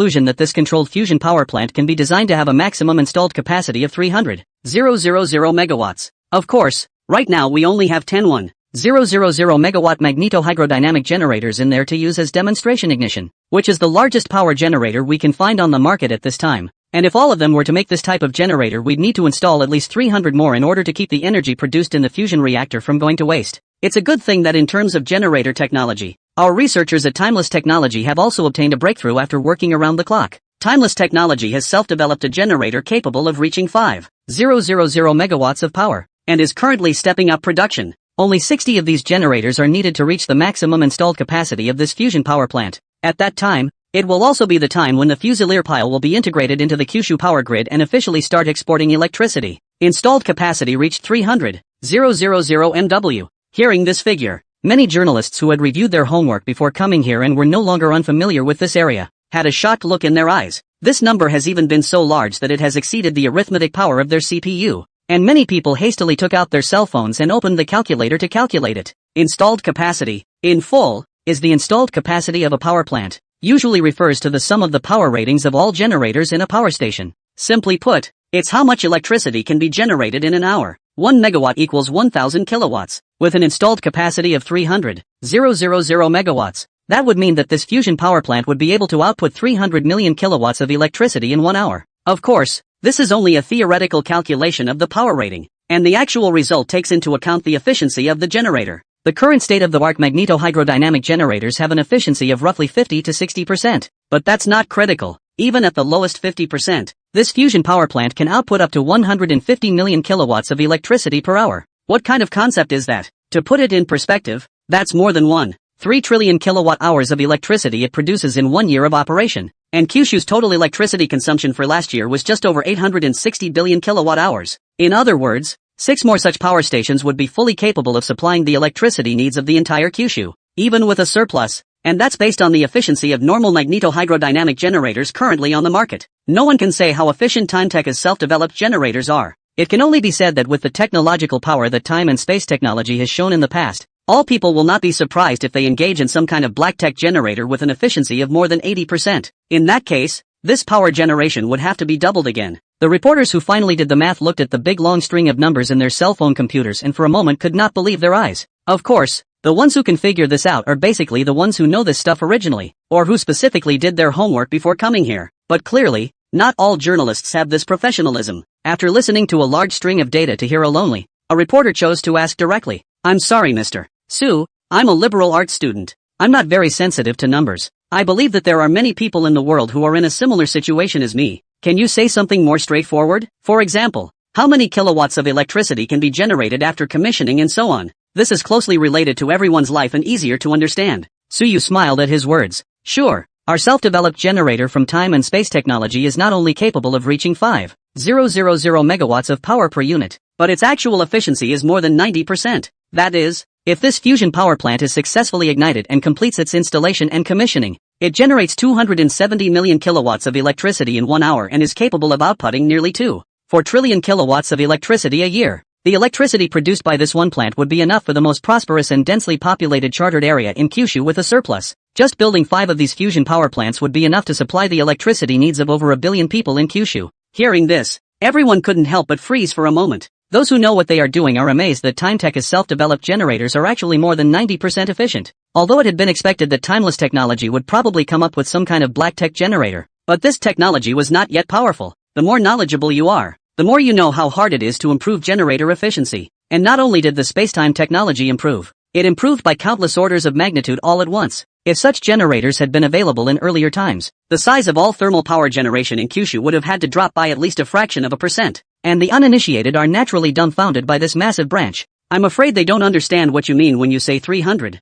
conclusion that this controlled fusion power plant can be designed to have a maximum installed capacity of 300,000 megawatts. Of course, right now we only have 10,000 megawatt magneto-hydrodynamic generators in there to use as demonstration ignition, which is the largest power generator we can find on the market at this time. And if all of them were to make this type of generator, we'd need to install at least 300 more in order to keep the energy produced in the fusion reactor from going to waste. It's a good thing that in terms of generator technology, our researchers at Timeless Technology have also obtained a breakthrough after working around the clock. Timeless Technology has self-developed a generator capable of reaching 5,000 megawatts of power, and is currently stepping up production. Only 60 of these generators are needed to reach the maximum installed capacity of this fusion power plant. At that time, it will also be the time when the Fusilier pile will be integrated into the Kyushu power grid and officially start exporting electricity. Installed capacity reached 300,000 MW. Hearing this figure, many journalists who had reviewed their homework before coming here and were no longer unfamiliar with this area, had a shocked look in their eyes. This number has even been so large that it has exceeded the arithmetic power of their CPU, and many people hastily took out their cell phones and opened the calculator to calculate it. Installed capacity, in full, is the installed capacity of a power plant. Usually refers to the sum of the power ratings of all generators in a power station. Simply put, it's how much electricity can be generated in an hour. 1 megawatt equals 1000 kilowatts. With an installed capacity of 300,000 megawatts, that would mean that this fusion power plant would be able to output 300 million kilowatts of electricity in 1 hour. Of course, this is only a theoretical calculation of the power rating, and the actual result takes into account the efficiency of the generator. The current state-of-the-art magneto-hydrodynamic generators have an efficiency of roughly 50 to 60%, but that's not critical. Even at the lowest 50%, this fusion power plant can output up to 150 million kilowatts of electricity per hour. What kind of concept is that? To put it in perspective, that's more than 1.3 trillion kilowatt-hours of electricity it produces in 1 year of operation. And Kyushu's total electricity consumption for last year was just over 860 billion kilowatt-hours. In other words, 6 more such power stations would be fully capable of supplying the electricity needs of the entire Kyushu, even with a surplus. And that's based on the efficiency of normal magneto-hydrodynamic generators currently on the market. No one can say how efficient Timetech's self-developed generators are. It can only be said that with the technological power that time and space technology has shown in the past, all people will not be surprised if they engage in some kind of black tech generator with an efficiency of more than 80%. In that case, this power generation would have to be doubled again. The reporters who finally did the math looked at the big long string of numbers in their cell phone computers and for a moment could not believe their eyes. Of course, the ones who can figure this out are basically the ones who know this stuff originally, or who specifically did their homework before coming here. But clearly, not all journalists have this professionalism. After listening to a large string of data to hear only, a reporter chose to ask directly, "I'm sorry, Mr. Su, I'm a liberal arts student. I'm not very sensitive to numbers. I believe that there are many people in the world who are in a similar situation as me. Can you say something more straightforward? For example, how many kilowatts of electricity can be generated after commissioning and so on? This is closely related to everyone's life and easier to understand." Suyu smiled at his words. Sure, our self-developed generator from time and space technology is not only capable of reaching 5,000 megawatts of power per unit, but its actual efficiency is more than 90%. That is, if this fusion power plant is successfully ignited and completes its installation and commissioning, it generates 270 million kilowatts of electricity in 1 hour and is capable of outputting nearly 2.4 trillion kilowatts of electricity a year. The electricity produced by this one plant would be enough for the most prosperous and densely populated chartered area in Kyushu with a surplus. Just building 5 of these fusion power plants would be enough to supply the electricity needs of over 1 billion people in Kyushu. Hearing this, everyone couldn't help but freeze for a moment. Those who know what they are doing are amazed that Timetech's self-developed generators are actually more than 90% efficient. Although it had been expected that Timeless Technology would probably come up with some kind of black tech generator, but this technology was not yet powerful. The more knowledgeable you are, the more you know how hard it is to improve generator efficiency. And not only did the spacetime technology improve, it improved by countless orders of magnitude all at once. If such generators had been available in earlier times, the size of all thermal power generation in Kyushu would have had to drop by at least a fraction of a percent. And the uninitiated are naturally dumbfounded by this massive branch. I'm afraid they don't understand what you mean when you say 300,000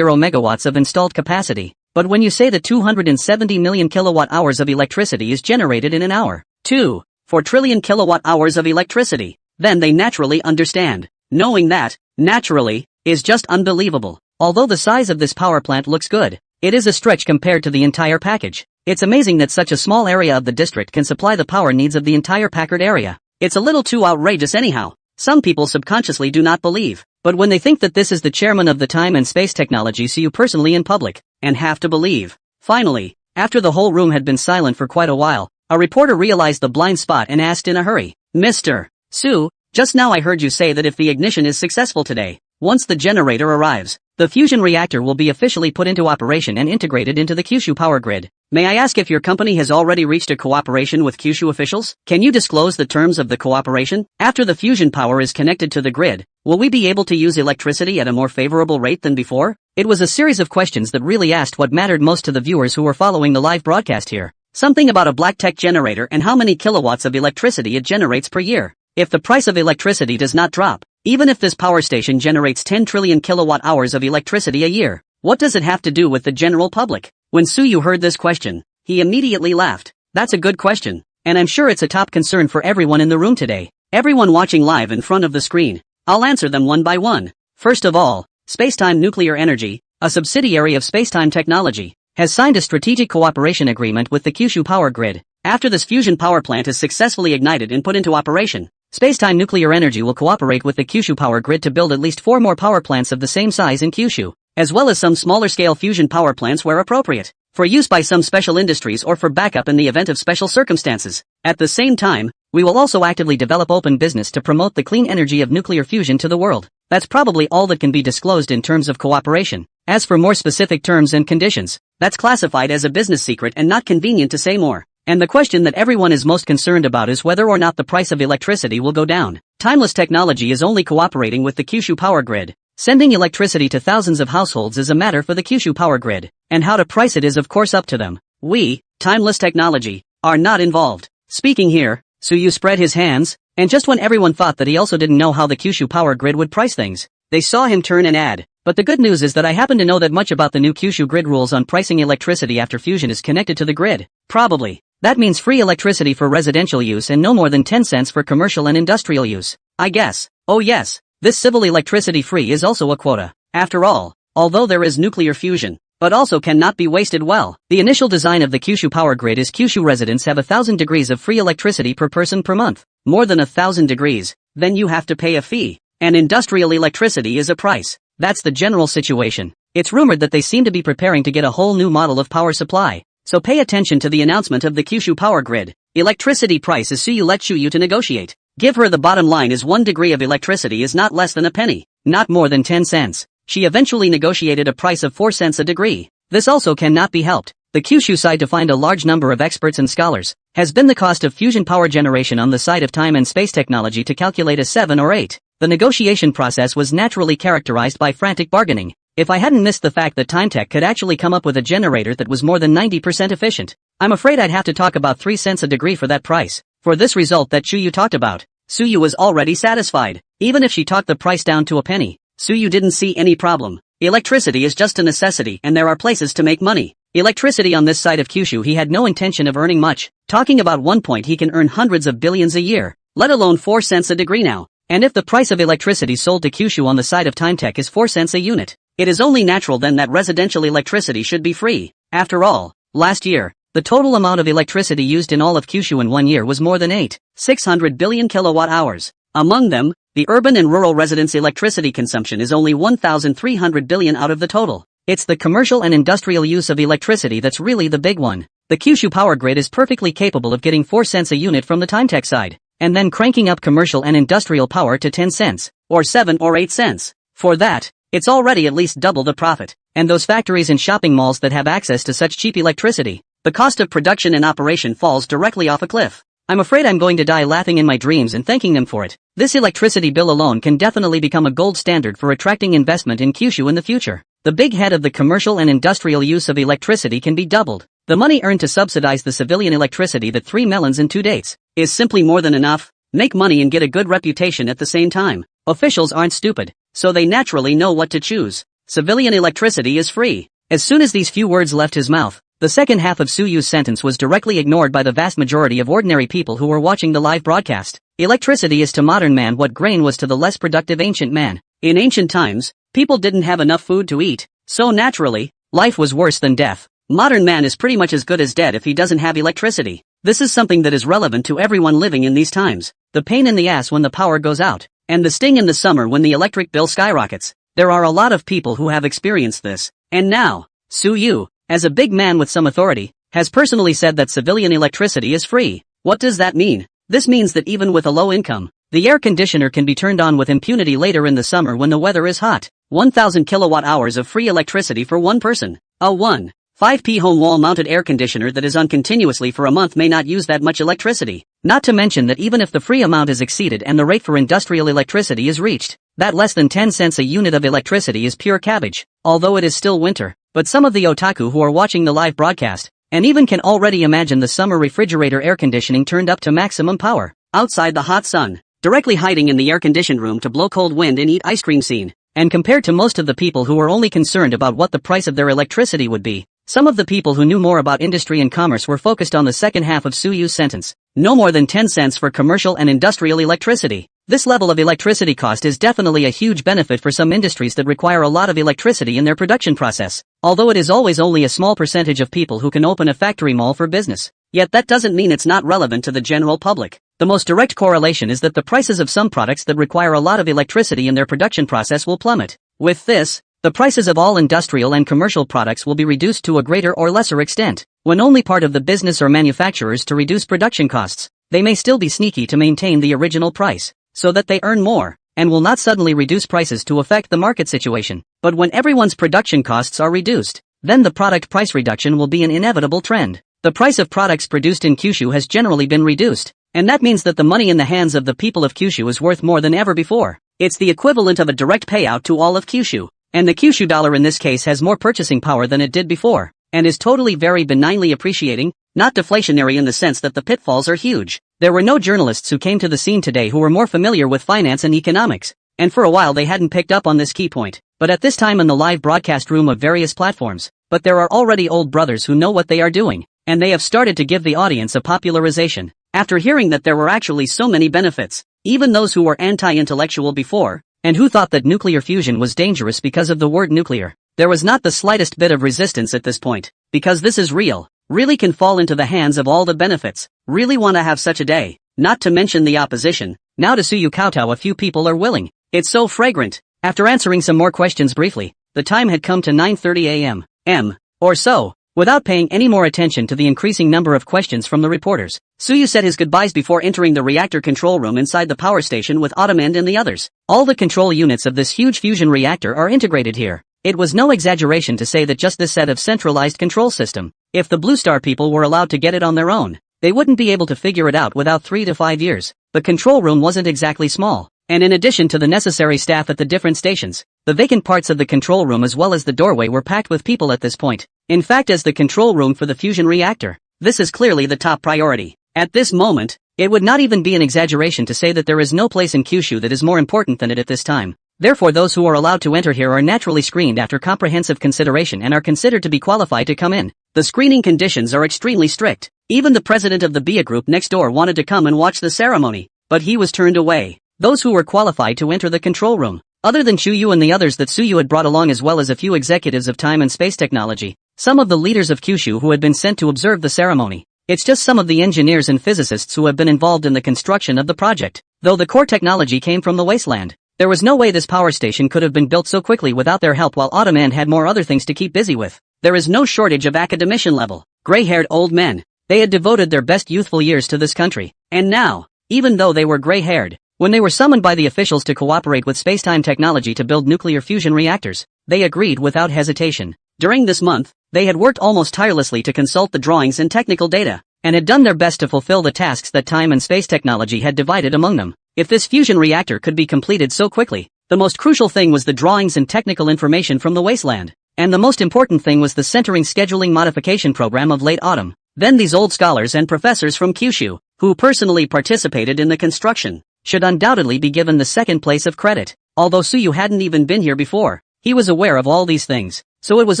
megawatts of installed capacity, but when you say that 270 million kilowatt hours of electricity is generated in an hour, 2.4 trillion kilowatt hours of electricity, then they naturally understand. Knowing that, naturally, is just unbelievable. Although the size of this power plant looks good, it is a stretch compared to the entire package. It's amazing that such a small area of the district can supply the power needs of the entire Packard area. It's a little too outrageous anyhow. Some people subconsciously do not believe, but when they think that this is the chairman of the time and space technology, see you personally in public, and have to believe. Finally, After the whole room had been silent for quite a while, a reporter realized the blind spot and asked in a hurry, "Mr. Su, just now I heard you say that if the ignition is successful today, once the generator arrives, the fusion reactor will be officially put into operation and integrated into the Kyushu power grid. May I ask if your company has already reached a cooperation with Kyushu officials? Can you disclose the terms of the cooperation? After the fusion power is connected to the grid, will we be able to use electricity at a more favorable rate than before?" It was a series of questions that really asked what mattered most to the viewers who were following the live broadcast here. Something about a black tech generator and how many kilowatts of electricity it generates per year. If the price of electricity does not drop, even if this power station generates 10 trillion kilowatt hours of electricity a year, what does it have to do with the general public? When Suyu heard this question, he immediately laughed. That's a good question, and I'm sure it's a top concern for everyone in the room today. Everyone watching live in front of the screen. I'll answer them one by one. First of all, Spacetime Nuclear Energy, a subsidiary of Spacetime Technology, has signed a strategic cooperation agreement with the Kyushu power grid. After this fusion power plant is successfully ignited and put into operation, Spacetime Nuclear Energy will cooperate with the Kyushu power grid to build at least 4 more power plants of the same size in Kyushu, as well as some smaller-scale fusion power plants where appropriate, for use by some special industries or for backup in the event of special circumstances. At the same time, we will also actively develop open business to promote the clean energy of nuclear fusion to the world. That's probably all that can be disclosed in terms of cooperation. As for more specific terms and conditions, that's classified as a business secret and not convenient to say more. And the question that everyone is most concerned about is whether or not the price of electricity will go down. Timeless Technology is only cooperating with the Kyushu power grid. Sending electricity to thousands of households is a matter for the Kyushu power grid, and how to price it is of course up to them. We, Timeless Technology, are not involved. Speaking here, Suyu spread his hands, and just when everyone thought that he also didn't know how the Kyushu power grid would price things, they saw him turn and add, "But the good news is that I happen to know that much about the new Kyushu grid rules on pricing electricity after fusion is connected to the grid. Probably. That means free electricity for residential use and no more than 10 cents for commercial and industrial use. I guess. Oh yes, this civil electricity free is also a quota. After all, although there is nuclear fusion, but also cannot be wasted well. The initial design of the Kyushu power grid is Kyushu residents have 1,000 degrees of free electricity per person per month. More than 1,000 degrees, then you have to pay a fee. And industrial electricity is a price. That's the general situation. It's rumored that they seem to be preparing to get a whole new model of power supply. So pay attention to the announcement of the Kyushu power grid. Electricity price is Suyu let Shuyu to negotiate. Give her the bottom line is 1 degree of electricity is not less than a penny, not more than 10 cents. She eventually negotiated a price of 4 cents a degree. This also cannot be helped. The Kyushu side to find a large number of experts and scholars has been the cost of fusion power generation on the side of time and space technology to calculate a 7 or 8. The negotiation process was naturally characterized by frantic bargaining. If I hadn't missed the fact that TimeTech could actually come up with a generator that was more than 90% efficient, I'm afraid I'd have to talk about 3 cents a degree for that price. For this result that Shuyu talked about, Suyu was already satisfied. Even if she talked the price down to a penny, Suyu didn't see any problem. Electricity is just a necessity and there are places to make money. Electricity on this side of Kyushu he had no intention of earning much. Talking about 1 point he can earn hundreds of billions a year, let alone 4 cents a degree now. And if the price of electricity sold to Kyushu on the side of TimeTech is 4 cents a unit, it is only natural then that residential electricity should be free. After all, last year, the total amount of electricity used in all of Kyushu in 1 year was more than 600 billion kilowatt hours. Among them, the urban and rural residents' electricity consumption is only 1,300 billion out of the total. It's the commercial and industrial use of electricity that's really the big one. The Kyushu power grid is perfectly capable of getting 4 cents a unit from the TimeTech side, and then cranking up commercial and industrial power to 10 cents, or 7 or 8 cents. For that, it's already at least double the profit. And those factories and shopping malls that have access to such cheap electricity, the cost of production and operation falls directly off a cliff. I'm afraid I'm going to die laughing in my dreams and thanking them for it. This electricity bill alone can definitely become a gold standard for attracting investment in Kyushu in the future. The big head of the commercial and industrial use of electricity can be doubled. The money earned to subsidize the civilian electricity that 3 melons in 2 dates is simply more than enough. Make money and get a good reputation at the same time. Officials aren't stupid, so they naturally know what to choose. Civilian electricity is free. As soon as these few words left his mouth, the second half of Suyu's sentence was directly ignored by the vast majority of ordinary people who were watching the live broadcast. Electricity is to modern man what grain was to the less productive ancient man. In ancient times, people didn't have enough food to eat, so naturally, life was worse than death. Modern man is pretty much as good as dead if he doesn't have electricity. This is something that is relevant to everyone living in these times. The pain in the ass when the power goes out, and the sting in the summer when the electric bill skyrockets. There are a lot of people who have experienced this. And now, Suyu, as a big man with some authority, has personally said that civilian electricity is free. What does that mean? This means that even with a low income, the air conditioner can be turned on with impunity later in the summer when the weather is hot. 1,000 kilowatt hours of free electricity for one person. A 1.5p home wall-mounted air conditioner that is on continuously for a month may not use that much electricity. Not to mention that even if the free amount is exceeded and the rate for industrial electricity is reached, that less than 10 cents a unit of electricity is pure cabbage, although it is still winter. But some of the otaku who are watching the live broadcast, and even can already imagine the summer refrigerator air conditioning turned up to maximum power, outside the hot sun, directly hiding in the air-conditioned room to blow cold wind and eat ice cream scene. And compared to most of the people who were only concerned about what the price of their electricity would be, some of the people who knew more about industry and commerce were focused on the second half of Suyu's sentence. No more than 10 cents for commercial and industrial electricity. This level of electricity cost is definitely a huge benefit for some industries that require a lot of electricity in their production process, although it is always only a small percentage of people who can open a factory mall for business. Yet that doesn't mean it's not relevant to the general public. The most direct correlation is that the prices of some products that require a lot of electricity in their production process will plummet. With this, the prices of all industrial and commercial products will be reduced to a greater or lesser extent. When only part of the business or manufacturers to reduce production costs, they may still be sneaky to maintain the original price, so that they earn more, and will not suddenly reduce prices to affect the market situation. But when everyone's production costs are reduced, then the product price reduction will be an inevitable trend. The price of products produced in Kyushu has generally been reduced, and that means that the money in the hands of the people of Kyushu is worth more than ever before. It's the equivalent of a direct payout to all of Kyushu, and the Kyushu dollar in this case has more purchasing power than it did before, and is totally very benignly appreciating, not deflationary in the sense that the pitfalls are huge. There were no journalists who came to the scene today who were more familiar with finance and economics, and for a while they hadn't picked up on this key point. But at this time in the live broadcast room of various platforms, but there are already old brothers who know what they are doing, and they have started to give the audience a popularization. After hearing that there were actually so many benefits, even those who were anti-intellectual before, and who thought that nuclear fusion was dangerous because of the word nuclear, there was not the slightest bit of resistance at this point, because this is real, really can fall into the hands of all the benefits, really want to have such a day, not to mention the opposition. Now to Suyu kowtow a few people are willing. It's so fragrant. After answering some more questions briefly, the time had come to 9:30 a.m. Or so. Without paying any more attention to the increasing number of questions from the reporters, Suyu said his goodbyes before entering the reactor control room inside the power station with Ottoman and the others. All the control units of this huge fusion reactor are integrated here. It was no exaggeration to say that just this set of centralized control system, if the Blue Star people were allowed to get it on their own, they wouldn't be able to figure it out without 3 to 5 years. The control room wasn't exactly small, and in addition to the necessary staff at the different stations, the vacant parts of the control room as well as the doorway were packed with people at this point. In fact, as the control room for the fusion reactor, this is clearly the top priority. At this moment, it would not even be an exaggeration to say that there is no place in Kyushu that is more important than it at this time. Therefore those who are allowed to enter here are naturally screened after comprehensive consideration and are considered to be qualified to come in. The screening conditions are extremely strict. Even the president of the BIA group next door wanted to come and watch the ceremony, but he was turned away. Those who were qualified to enter the control room, other than Chuyu and the others that Suyu had brought along as well as a few executives of time and space technology, some of the leaders of Kyushu who had been sent to observe the ceremony. It's just some of the engineers and physicists who have been involved in the construction of the project. Though the core technology came from the wasteland, there was no way this power station could have been built so quickly without their help while Ottoman had more other things to keep busy with. There is no shortage of academician level, gray-haired old men. They had devoted their best youthful years to this country, and now, even though they were gray-haired, when they were summoned by the officials to cooperate with spacetime technology to build nuclear fusion reactors, they agreed without hesitation. During this month, they had worked almost tirelessly to consult the drawings and technical data, and had done their best to fulfill the tasks that time and space technology had divided among them. If this fusion reactor could be completed so quickly, the most crucial thing was the drawings and technical information from the wasteland, and the most important thing was the centering scheduling modification program of late autumn. Then these old scholars and professors from Kyushu, who personally participated in the construction, should undoubtedly be given the second place of credit. Although Suyu hadn't even been here before, he was aware of all these things. So it was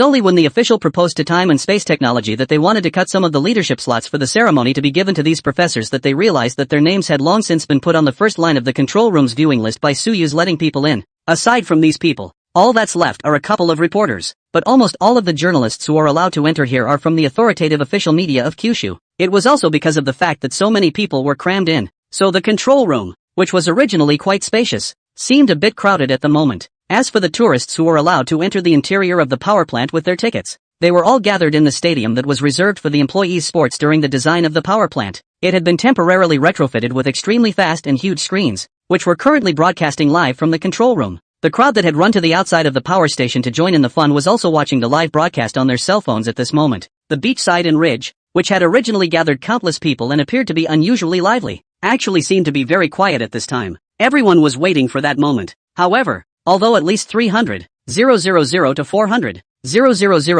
only when the official proposed to time and space technology that they wanted to cut some of the leadership slots for the ceremony to be given to these professors that they realized that their names had long since been put on the first line of the control room's viewing list by Suyu's letting people in. Aside from these people, all that's left are a couple of reporters, but almost all of the journalists who are allowed to enter here are from the authoritative official media of Kyushu. It was also because of the fact that so many people were crammed in, so the control room, which was originally quite spacious, seemed a bit crowded at the moment. As for the tourists who were allowed to enter the interior of the power plant with their tickets, They were all gathered in the stadium that was reserved for the employees' sports during the design of the power plant. It had been temporarily retrofitted with extremely fast and huge screens, which were currently broadcasting live from the control room. The crowd that had run to the outside of the power station to join in the fun was also watching the live broadcast on their cell phones at this moment. The beachside and ridge, which had originally gathered countless people and appeared to be unusually lively, actually seemed to be very quiet at this time. Everyone was waiting for that moment. However, although at least 300,000 to 400,000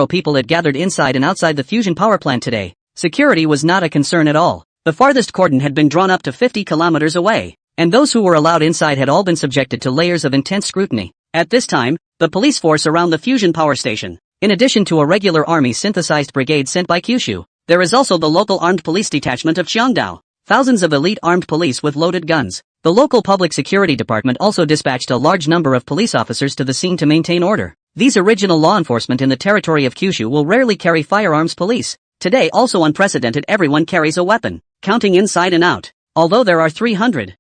people had gathered inside and outside the fusion power plant today, security was not a concern at all. The farthest cordon had been drawn up to 50 kilometers away, and those who were allowed inside had all been subjected to layers of intense scrutiny. At this time, the police force around the fusion power station, in addition to a regular army synthesized brigade sent by Kyushu, there is also the local armed police detachment of Cheongdao, thousands of elite armed police with loaded guns. The local public security department also dispatched a large number of police officers to the scene to maintain order. These original law enforcement in the territory of Kyushu will rarely carry firearms police. Today also unprecedented, everyone carries a weapon, counting inside and out. Although there are 300,000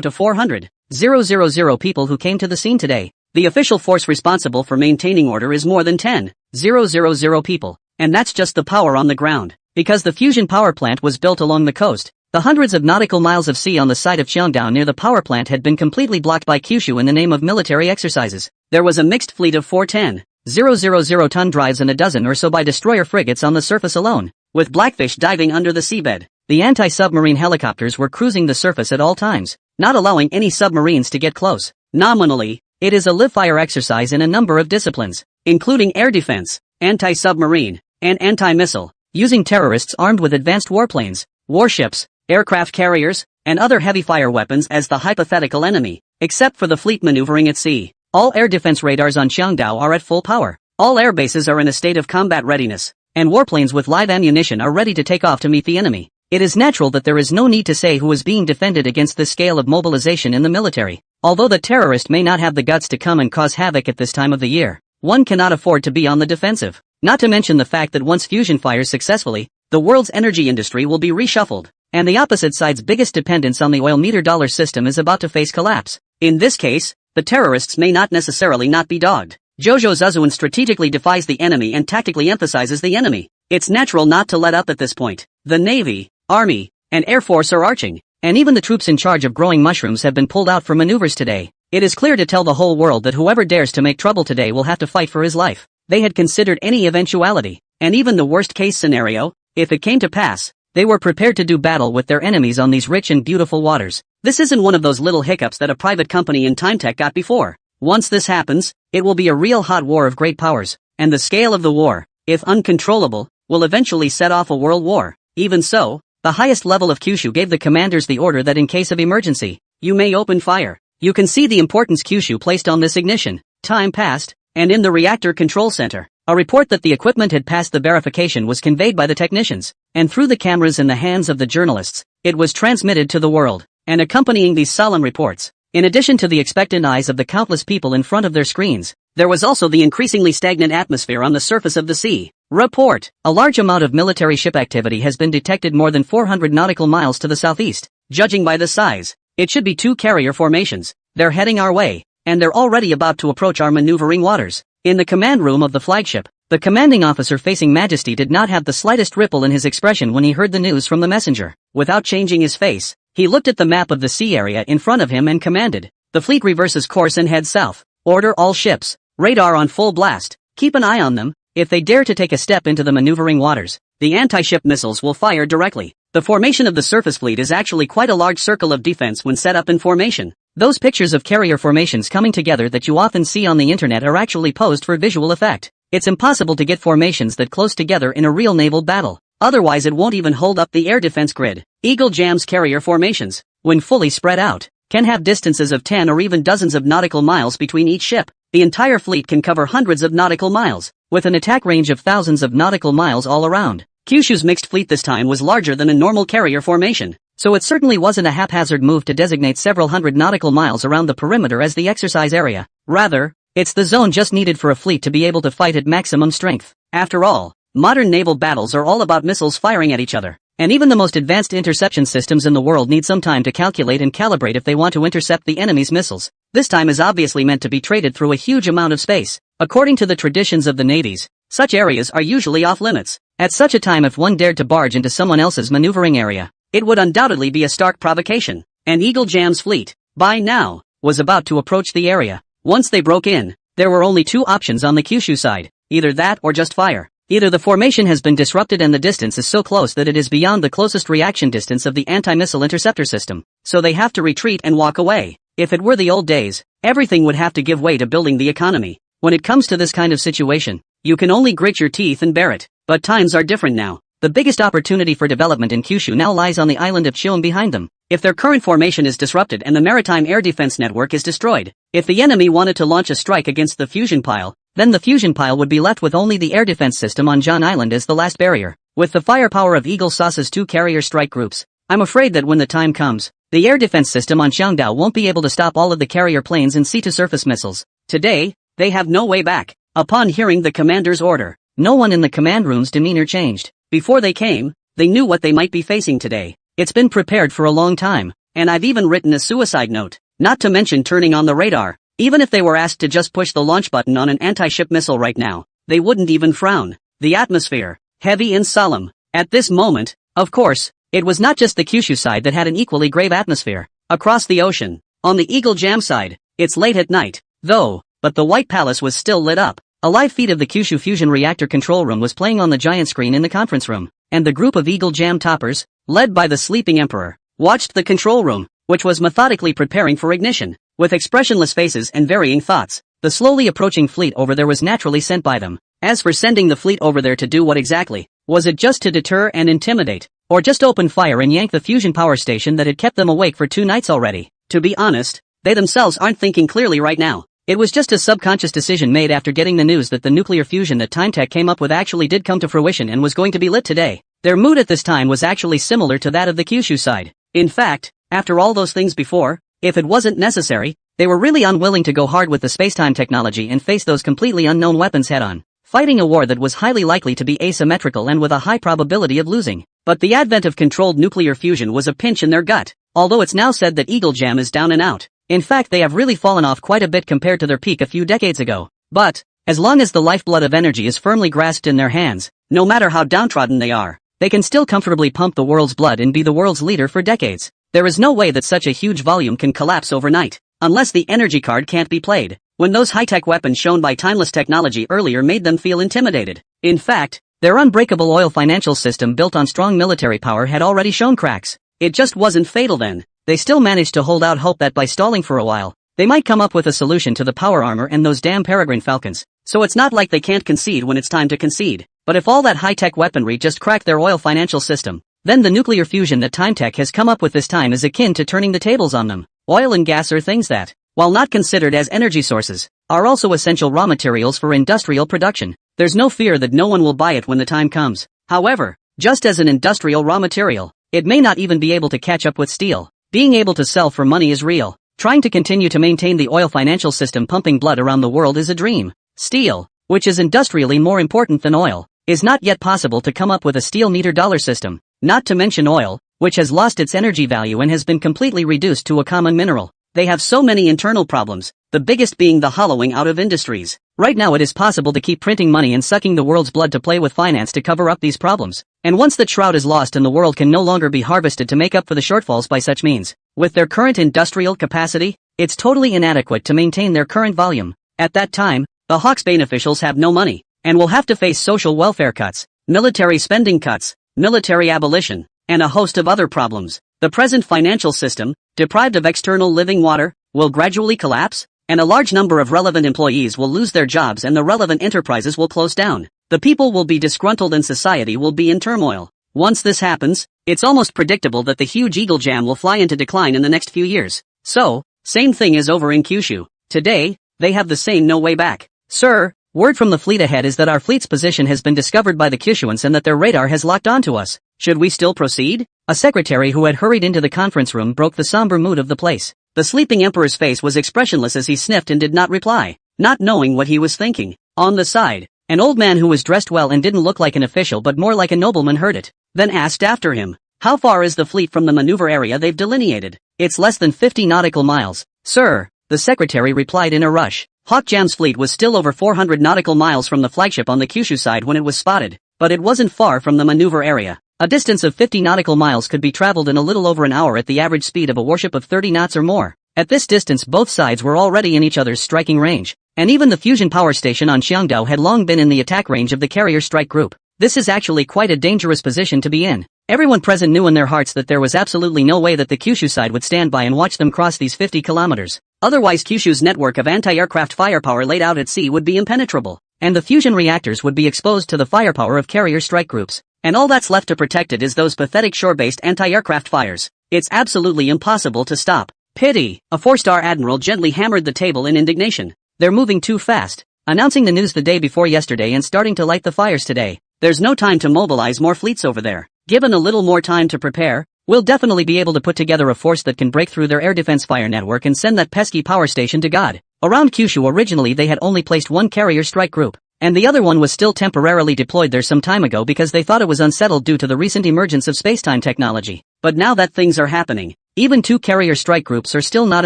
to 400,000 people who came to the scene today, the official force responsible for maintaining order is more than 10,000 people. And that's just the power on the ground. Because the fusion power plant was built along the coast, the hundreds of nautical miles of sea on the side of Cheongdao near the power plant had been completely blocked by Kyushu in the name of military exercises. There was a mixed fleet of 4 10,000-ton drives and a dozen or so by destroyer frigates on the surface alone, with Blackfish diving under the seabed. The anti-submarine helicopters were cruising the surface at all times, not allowing any submarines to get close. Nominally, it is a live-fire exercise in a number of disciplines, including air defense, anti-submarine, and anti-missile, using terrorists armed with advanced warplanes, warships, aircraft carriers, and other heavy-fire weapons as the hypothetical enemy, except for the fleet maneuvering at sea. All air defense radars on Cheongdao are at full power. All air bases are in a state of combat readiness, and warplanes with live ammunition are ready to take off to meet the enemy. It is natural that there is no need to say who is being defended against this scale of mobilization in the military. Although the terrorist may not have the guts to come and cause havoc at this time of the year, one cannot afford to be on the defensive. Not to mention the fact that once fusion fires successfully, the world's energy industry will be reshuffled, and the opposite side's biggest dependence on the oil meter dollar system is about to face collapse. In this case, the terrorists may not necessarily not be dogged. Jojo Zuzuan strategically defies the enemy and tactically emphasizes the enemy. It's natural not to let up at this point. The Navy, Army, and Air Force are arching, and even the troops in charge of growing mushrooms have been pulled out for maneuvers today. It is clear to tell the whole world that whoever dares to make trouble today will have to fight for his life. They had considered any eventuality, and even the worst-case scenario. If it came to pass, they were prepared to do battle with their enemies on these rich and beautiful waters. This isn't one of those little hiccups that a private company in TimeTech got before. Once this happens, it will be a real hot war of great powers, and the scale of the war, if uncontrollable, will eventually set off a world war. Even so, the highest level of Kyushu gave the commanders the order that in case of emergency, you may open fire. You can see the importance Kyushu placed on this ignition. Time passed, and in the reactor control center, a report that the equipment had passed the verification was conveyed by the technicians, and through the cameras in the hands of the journalists, it was transmitted to the world. And accompanying these solemn reports, in addition to the expectant eyes of the countless people in front of their screens, there was also the increasingly stagnant atmosphere on the surface of the sea. Report: a large amount of military ship activity has been detected more than 400 nautical miles to the southeast. Judging by the size, it should be 2 carrier formations. They're heading our way, and they're already about to approach our maneuvering waters. In the command room of the flagship, the commanding officer facing Majesty did not have the slightest ripple in his expression when he heard the news from the messenger. Without changing his face, he looked at the map of the sea area in front of him and commanded. The fleet reverses course and heads south. Order all ships. Radar on full blast. Keep an eye on them. If they dare to take a step into the maneuvering waters, the anti-ship missiles will fire directly. The formation of the surface fleet is actually quite a large circle of defense when set up in formation. Those pictures of carrier formations coming together that you often see on the internet are actually posed for visual effect. It's impossible to get formations that close together in a real naval battle. Otherwise it won't even hold up the air defense grid. Eagle Jam's carrier formations, when fully spread out, can have distances of 10 or even dozens of nautical miles between each ship. The entire fleet can cover hundreds of nautical miles, with an attack range of thousands of nautical miles all around. Kyushu's mixed fleet this time was larger than a normal carrier formation, so it certainly wasn't a haphazard move to designate several hundred nautical miles around the perimeter as the exercise area. Rather, it's the zone just needed for a fleet to be able to fight at maximum strength. After all, modern naval battles are all about missiles firing at each other, and even the most advanced interception systems in the world need some time to calculate and calibrate if they want to intercept the enemy's missiles. This time is obviously meant to be traded through a huge amount of space. According to the traditions of the navies, Such areas are usually off limits. At such a time, if one dared to barge into someone else's maneuvering area, it would undoubtedly be a stark provocation. And Eagle Jam's fleet, by now, was about to approach the area. Once they broke in, there were only two options on the Kyushu side, either that or just fire. Either the formation has been disrupted and the distance is so close that it is beyond the closest reaction distance of the anti-missile interceptor system, so they have to retreat and walk away. If it were the old days, everything would have to give way to building the economy. When it comes to this kind of situation, you can only grit your teeth and bear it. But times are different now. The biggest opportunity for development in Kyushu now lies on the island of Chiom behind them. If their current formation is disrupted and the maritime air defense network is destroyed, if the enemy wanted to launch a strike against the fusion pile, then the fusion pile would be left with only the air defense system on John Island as the last barrier. With the firepower of Eagle Sauce's two carrier strike groups, I'm afraid that when the time comes, the air defense system on Xiangdao won't be able to stop all of the carrier planes and sea-to-surface missiles. Today, they have no way back. Upon hearing the commander's order, no one in the command room's demeanor changed. Before they came, they knew what they might be facing today. It's been prepared for a long time, and I've even written a suicide note, not to mention turning on the radar. Even if they were asked to just push the launch button on an anti-ship missile right now, they wouldn't even frown. The atmosphere, heavy and solemn. At this moment, of course, it was not just the Kyushu side that had an equally grave atmosphere. Across the ocean, on the Eagle Jam side, it's late at night, though, but the White Palace was still lit up. A live feed of the Kyushu fusion reactor control room was playing on the giant screen in the conference room, and the group of Eagle Jam toppers, led by the sleeping emperor, watched the control room, which was methodically preparing for ignition. With expressionless faces and varying thoughts, the slowly approaching fleet over there was naturally sent by them. As for sending the fleet over there to do what exactly? Was it just to deter and intimidate, or just open fire and yank the fusion power station that had kept them awake for 2 nights already? To be honest, they themselves aren't thinking clearly right now. It was just a subconscious decision made after getting the news that the nuclear fusion that TimeTech came up with actually did come to fruition and was going to be lit today. Their mood at this time was actually similar to that of the Kyushu side. In fact, after all those things before, if it wasn't necessary, they were really unwilling to go hard with the spacetime technology and face those completely unknown weapons head-on, fighting a war that was highly likely to be asymmetrical and with a high probability of losing. But the advent of controlled nuclear fusion was a pinch in their gut, although it's now said that Eagle Jam is down and out. In fact, they have really fallen off quite a bit compared to their peak a few decades ago. But, as long as the lifeblood of energy is firmly grasped in their hands, no matter how downtrodden they are, they can still comfortably pump the world's blood and be the world's leader for decades. There is no way that such a huge volume can collapse overnight, unless the energy card can't be played. When those high-tech weapons shown by timeless technology earlier made them feel intimidated. In fact, their unbreakable oil financial system built on strong military power had already shown cracks. It just wasn't fatal then. They still managed to hold out hope that by stalling for a while, they might come up with a solution to the power armor and those damn Peregrine Falcons. So it's not like they can't concede when it's time to concede. But if all that high-tech weaponry just cracked their oil financial system, then the nuclear fusion that TimeTech has come up with this time is akin to turning the tables on them. Oil and gas are things that, while not considered as energy sources, are also essential raw materials for industrial production. There's no fear that no one will buy it when the time comes. However, just as an industrial raw material, it may not even be able to catch up with steel. Being able to sell for money is real. Trying to continue to maintain the oil financial system pumping blood around the world is a dream. Steel, which is industrially more important than oil, is not yet possible to come up with a steel meter dollar system. Not to mention oil, which has lost its energy value and has been completely reduced to a common mineral. They have so many internal problems, the biggest being the hollowing out of industries. Right now it is possible to keep printing money and sucking the world's blood to play with finance to cover up these problems. And once the shroud is lost and the world can no longer be harvested to make up for the shortfalls by such means, with their current industrial capacity, it's totally inadequate to maintain their current volume. At that time, the Hawksbane officials have no money, and will have to face social welfare cuts, military spending cuts, military abolition, and a host of other problems. The present financial system, deprived of external living water, will gradually collapse, and a large number of relevant employees will lose their jobs and the relevant enterprises will close down. The people will be disgruntled and society will be in turmoil. Once this happens, it's almost predictable that the huge Eagle Jam will fly into decline in the next few years. So, same thing is over in Kyushu. Today, they have the same no way back. Sir, word from the fleet ahead is that our fleet's position has been discovered by the Kyushuans and that their radar has locked onto us. Should we still proceed? A secretary who had hurried into the conference room broke the somber mood of the place. The sleeping emperor's face was expressionless as he sniffed and did not reply, not knowing what he was thinking. On the side, an old man who was dressed well and didn't look like an official but more like a nobleman heard it, then asked after him, "How far is the fleet from the maneuver area they've delineated?" "It's less than 50 nautical miles, sir," the secretary replied in a rush. Hawkjam's fleet was still over 400 nautical miles from the flagship on the Kyushu side when it was spotted, but it wasn't far from the maneuver area. A distance of 50 nautical miles could be traveled in a little over an hour at the average speed of a warship of 30 knots or more. At this distance both sides were already in each other's striking range, and even the fusion power station on Xiangdao had long been in the attack range of the carrier strike group. This is actually quite a dangerous position to be in. Everyone present knew in their hearts that there was absolutely no way that the Kyushu side would stand by and watch them cross these 50 kilometers. Otherwise Kyushu's network of anti-aircraft firepower laid out at sea would be impenetrable, and the fusion reactors would be exposed to the firepower of carrier strike groups. And all that's left to protect it is those pathetic shore-based anti-aircraft fires. It's absolutely impossible to stop. Pity! A 4-star admiral gently hammered the table in indignation. They're moving too fast. Announcing the news the day before yesterday and starting to light the fires today. There's no time to mobilize more fleets over there. Given a little more time to prepare, we'll definitely be able to put together a force that can break through their air defense fire network and send that pesky power station to God. Around Kyushu originally they had only placed one carrier strike group, and the other one was still temporarily deployed there some time ago because they thought it was unsettled due to the recent emergence of spacetime technology. But now that things are happening, even 2 carrier strike groups are still not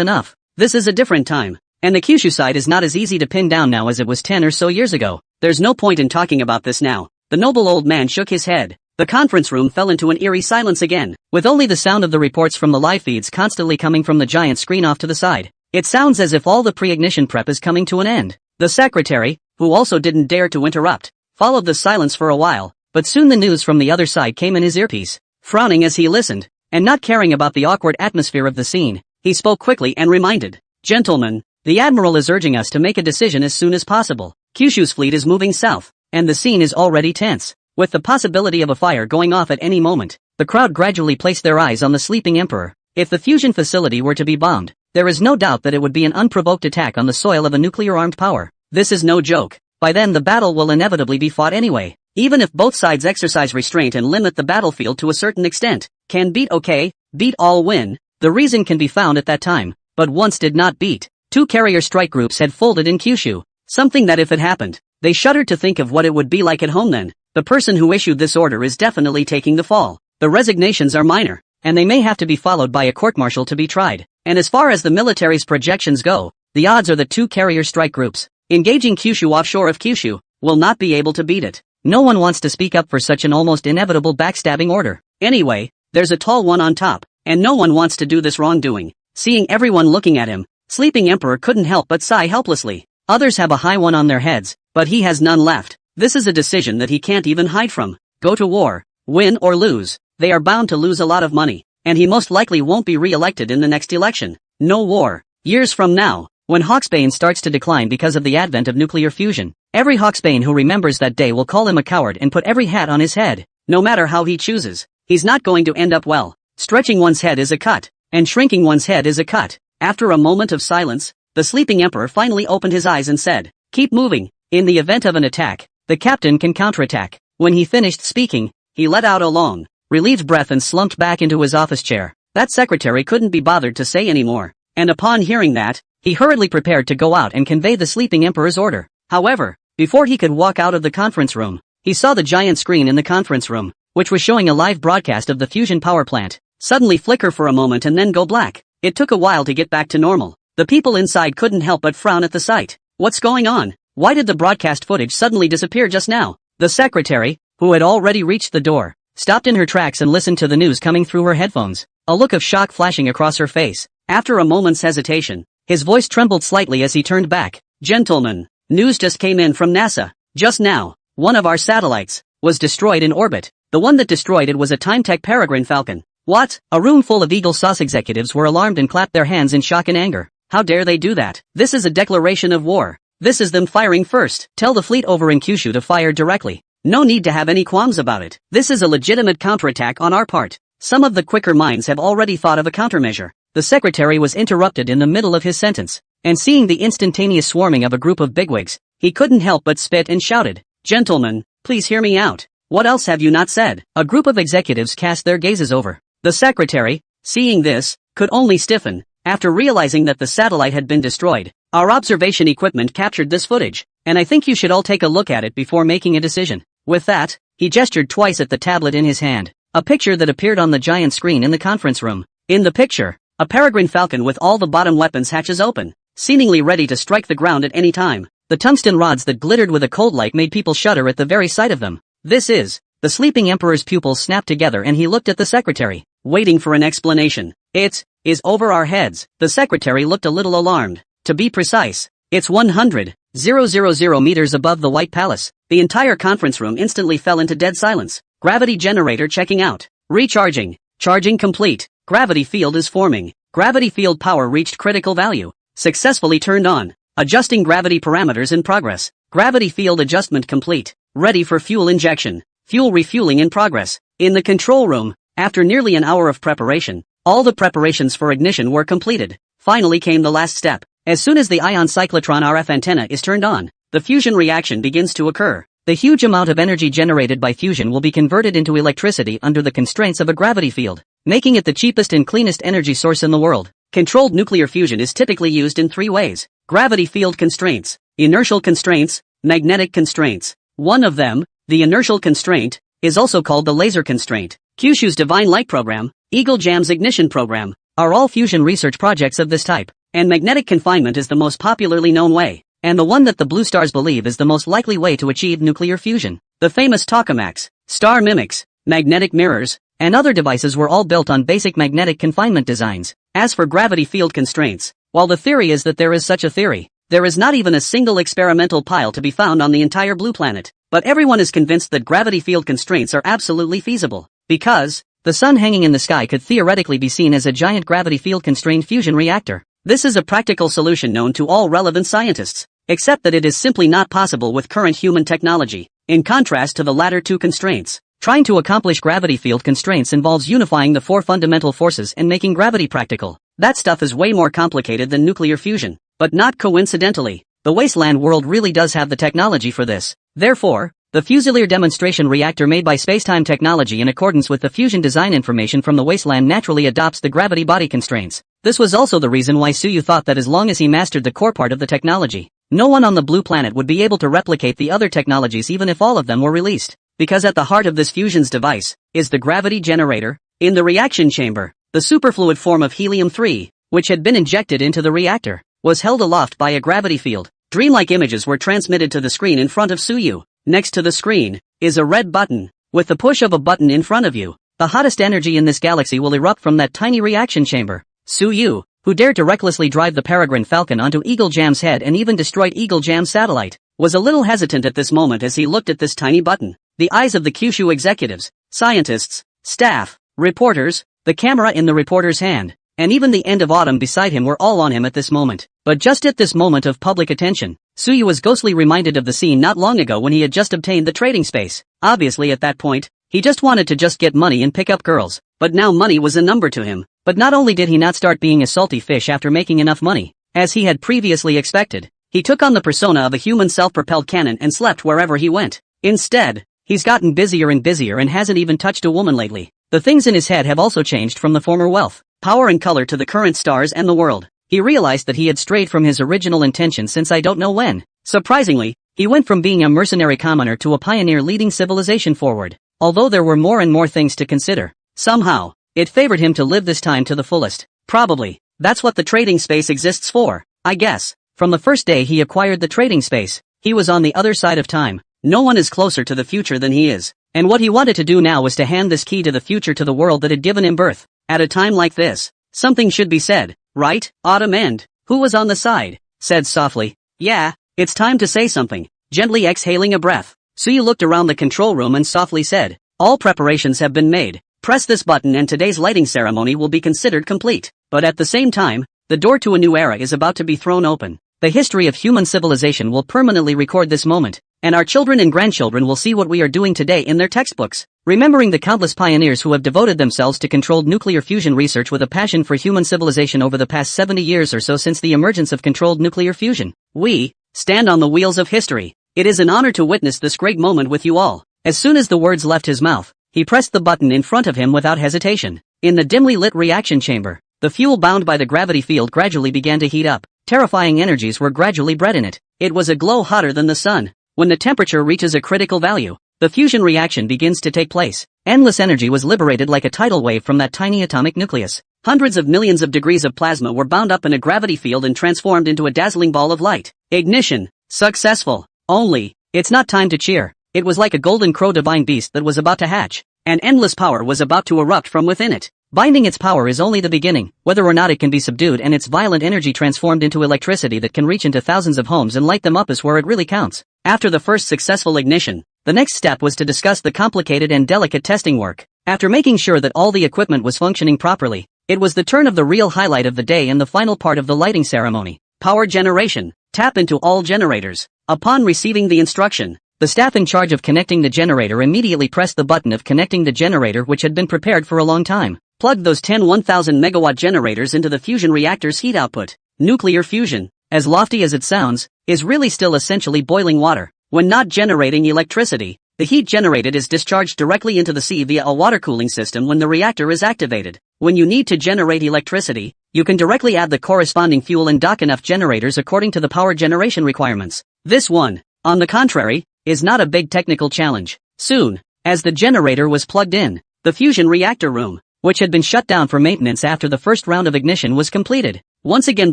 enough. This is a different time, and the Kyushu side is not as easy to pin down now as it was 10 or so years ago. There's no point in talking about this now. The noble old man shook his head. The conference room fell into an eerie silence again, with only the sound of the reports from the live feeds constantly coming from the giant screen off to the side. It sounds as if all the pre-ignition prep is coming to an end. The secretary, who also didn't dare to interrupt, followed the silence for a while, but soon the news from the other side came in his earpiece. Frowning as he listened, and not caring about the awkward atmosphere of the scene, he spoke quickly and reminded, "Gentlemen, the Admiral is urging us to make a decision as soon as possible. Kyushu's fleet is moving south, and the scene is already tense, with the possibility of a fire going off at any moment." The crowd gradually placed their eyes on the sleeping emperor. If the fusion facility were to be bombed, there is no doubt that it would be an unprovoked attack on the soil of a nuclear-armed power. This is no joke. By then the battle will inevitably be fought anyway. Even if both sides exercise restraint and limit the battlefield to a certain extent, can beat okay, beat all win, the reason can be found at that time, but once did not beat. 2 carrier strike groups had folded in Kyushu, something that if it happened, they shuddered to think of what it would be like at home then. The person who issued this order is definitely taking the fall. The resignations are minor, and they may have to be followed by a court-martial to be tried. And as far as the military's projections go, the odds are that 2 carrier strike groups, engaging Kyushu offshore of Kyushu, will not be able to beat it. No one wants to speak up for such an almost inevitable backstabbing order. Anyway, there's a tall one on top, and no one wants to do this wrongdoing. Seeing everyone looking at him, Sleeping Emperor couldn't help but sigh helplessly. Others have a high one on their heads, but he has none left. This is a decision that he can't even hide from. Go to war, win or lose, they are bound to lose a lot of money, and he most likely won't be re-elected in the next election. No war. Years from now, when Hawksbane starts to decline because of the advent of nuclear fusion, every Hawksbane who remembers that day will call him a coward and put every hat on his head. No matter how he chooses, he's not going to end up well. Stretching one's head is a cut, and shrinking one's head is a cut. After a moment of silence, the sleeping emperor finally opened his eyes and said, "Keep moving. In the event of an attack, the captain can counterattack." When he finished speaking, he let out a long, relieved breath and slumped back into his office chair. That secretary couldn't be bothered to say any more, and upon hearing that, he hurriedly prepared to go out and convey the sleeping emperor's order. However, before he could walk out of the conference room, he saw the giant screen in the conference room, which was showing a live broadcast of the fusion power plant, suddenly flicker for a moment and then go black. It took a while to get back to normal. The people inside couldn't help but frown at the sight. What's going on? Why did the broadcast footage suddenly disappear just now? The secretary, who had already reached the door, stopped in her tracks and listened to the news coming through her headphones, a look of shock flashing across her face. After a moment's hesitation, his voice trembled slightly as he turned back. "Gentlemen, news just came in from NASA. Just now, one of our satellites was destroyed in orbit. The one that destroyed it was a Time-Tech Peregrine Falcon." What? A room full of Eagle Sauce executives were alarmed and clapped their hands in shock and anger. How dare they do that? This is a declaration of war. This is them firing first. Tell the fleet over in Kyushu to fire directly. No need to have any qualms about it. This is a legitimate counterattack on our part. Some of the quicker minds have already thought of a countermeasure. The secretary was interrupted in the middle of his sentence, and seeing the instantaneous swarming of a group of bigwigs, he couldn't help but spit and shouted, "Gentlemen, please hear me out. What else have you not said?" A group of executives cast their gazes over. The secretary, seeing this, could only stiffen. After realizing that the satellite had been destroyed, "Our observation equipment captured this footage, and I think you should all take a look at it before making a decision." With that, he gestured twice at the tablet in his hand, a picture that appeared on the giant screen in the conference room. In the picture, a Peregrine Falcon with all the bottom weapons hatches open. seemingly ready to strike the ground at any time. The tungsten rods that glittered with a cold light made people shudder at the very sight of them. This is... The sleeping emperor's pupils snapped together and he looked at the secretary, waiting for an explanation. It is over our heads. The secretary looked a little alarmed. To be precise, it's 100,000 meters above the White Palace. The entire conference room instantly fell into dead silence. Gravity generator checking out. Recharging. Charging complete. Gravity field is forming. Gravity field power reached critical value. Successfully turned on. Adjusting gravity parameters in progress. Gravity field adjustment complete. Ready for fuel injection. Fuel refueling in progress. In the control room, after nearly an hour of preparation, all the preparations for ignition were completed. Finally came the last step. As soon as the ion cyclotron RF antenna is turned on, the fusion reaction begins to occur. The huge amount of energy generated by fusion will be converted into electricity under the constraints of a gravity field, making it the cheapest and cleanest energy source in the world. Controlled nuclear fusion is typically used in three ways: gravity field constraints, inertial constraints, magnetic constraints. One of them, the inertial constraint, is also called the laser constraint. Kyushu's Divine Light program, Eagle Jam's ignition program, are all fusion research projects of this type, and magnetic confinement is the most popularly known way, and the one that the Blue Stars believe is the most likely way to achieve nuclear fusion. The famous tokamaks, star mimics, magnetic mirrors, and other devices were all built on basic magnetic confinement designs. As for gravity field constraints, while the theory is that there is such a theory, there is not even a single experimental pile to be found on the entire blue planet. But everyone is convinced that gravity field constraints are absolutely feasible, because the sun hanging in the sky could theoretically be seen as a giant gravity field constrained fusion reactor. This is a practical solution known to all relevant scientists, except that it is simply not possible with current human technology. In contrast to the latter two constraints, trying to accomplish gravity field constraints involves unifying the four fundamental forces and making gravity practical. That stuff is way more complicated than nuclear fusion, but not coincidentally. The wasteland world really does have the technology for this. Therefore, the Fusilier demonstration reactor made by spacetime technology in accordance with the fusion design information from the wasteland naturally adopts the gravity body constraints. This was also the reason why Suyu thought that as long as he mastered the core part of the technology, no one on the blue planet would be able to replicate the other technologies even if all of them were released. Because at the heart of this fusion's device is the gravity generator. In the reaction chamber, the superfluid form of helium-3, which had been injected into the reactor, was held aloft by a gravity field. Dreamlike images were transmitted to the screen in front of Suyu. Next to the screen is a red button. With the push of a button in front of you, the hottest energy in this galaxy will erupt from that tiny reaction chamber. Suyu, who dared to recklessly drive the Peregrine Falcon onto Eagle Jam's head and even destroyed Eagle Jam's satellite, was a little hesitant at this moment as he looked at this tiny button. The eyes of the Kyushu executives, scientists, staff, reporters, the camera in the reporter's hand, and even the end of autumn beside him were all on him at this moment. But just at this moment of public attention, Suyu was ghostly reminded of the scene not long ago when he had just obtained the trading space. Obviously at that point, he just wanted to just get money and pick up girls, but now money was a number to him. But not only did he not start being a salty fish after making enough money, as he had previously expected, he took on the persona of a human self-propelled cannon and slept wherever he went. Instead, he's gotten busier and busier and hasn't even touched a woman lately. The things in his head have also changed from the former wealth, power and color to the current stars and the world. He realized that he had strayed from his original intention since I don't know when. Surprisingly, he went from being a mercenary commoner to a pioneer leading civilization forward. Although there were more and more things to consider, somehow, it favored him to live this time to the fullest. Probably, that's what the trading space exists for, I guess. From the first day he acquired the trading space, he was on the other side of time. No one is closer to the future than he is. And what he wanted to do now was to hand this key to the future to the world that had given him birth. At a time like this, something should be said, right? Autumn End, who was on the side, said softly, "Yeah, it's time to say something," gently exhaling a breath. Suyu looked around the control room and softly said, "All preparations have been made. Press this button and today's lighting ceremony will be considered complete." But at the same time, the door to a new era is about to be thrown open. The history of human civilization will permanently record this moment, and our children and grandchildren will see what we are doing today in their textbooks. Remembering the countless pioneers who have devoted themselves to controlled nuclear fusion research with a passion for human civilization over the past 70 years or so since the emergence of controlled nuclear fusion, we stand on the wheels of history. It is an honor to witness this great moment with you all. As soon as the words left his mouth, he pressed the button in front of him without hesitation. In the dimly lit reaction chamber, the fuel bound by the gravity field gradually began to heat up. Terrifying energies were gradually bred in it. It was a glow hotter than the sun. When the temperature reaches a critical value, the fusion reaction begins to take place. Endless energy was liberated like a tidal wave from that tiny atomic nucleus. Hundreds of millions of degrees of plasma were bound up in a gravity field and transformed into a dazzling ball of light. Ignition. Successful. Only, it's not time to cheer. It was like a golden crow divine beast that was about to hatch. An endless power was about to erupt from within it. Binding its power is only the beginning, whether or not it can be subdued and its violent energy transformed into electricity that can reach into thousands of homes and light them up is where it really counts. After the first successful ignition, the next step was to discuss the complicated and delicate testing work. After making sure that all the equipment was functioning properly, it was the turn of the real highlight of the day and the final part of the lighting ceremony. Power generation. Tap into all generators. Upon receiving the instruction, the staff in charge of connecting the generator immediately pressed the button of connecting the generator which had been prepared for a long time. Plug those 10 1000 megawatt generators into the fusion reactor's heat output. Nuclear fusion, as lofty as it sounds, is really still essentially boiling water. When not generating electricity, the heat generated is discharged directly into the sea via a water cooling system when the reactor is activated. When you need to generate electricity, you can directly add the corresponding fuel and dock enough generators according to the power generation requirements. This one, on the contrary, is not a big technical challenge. Soon, as the generator was plugged in, the fusion reactor room, which had been shut down for maintenance after the first round of ignition was completed, once again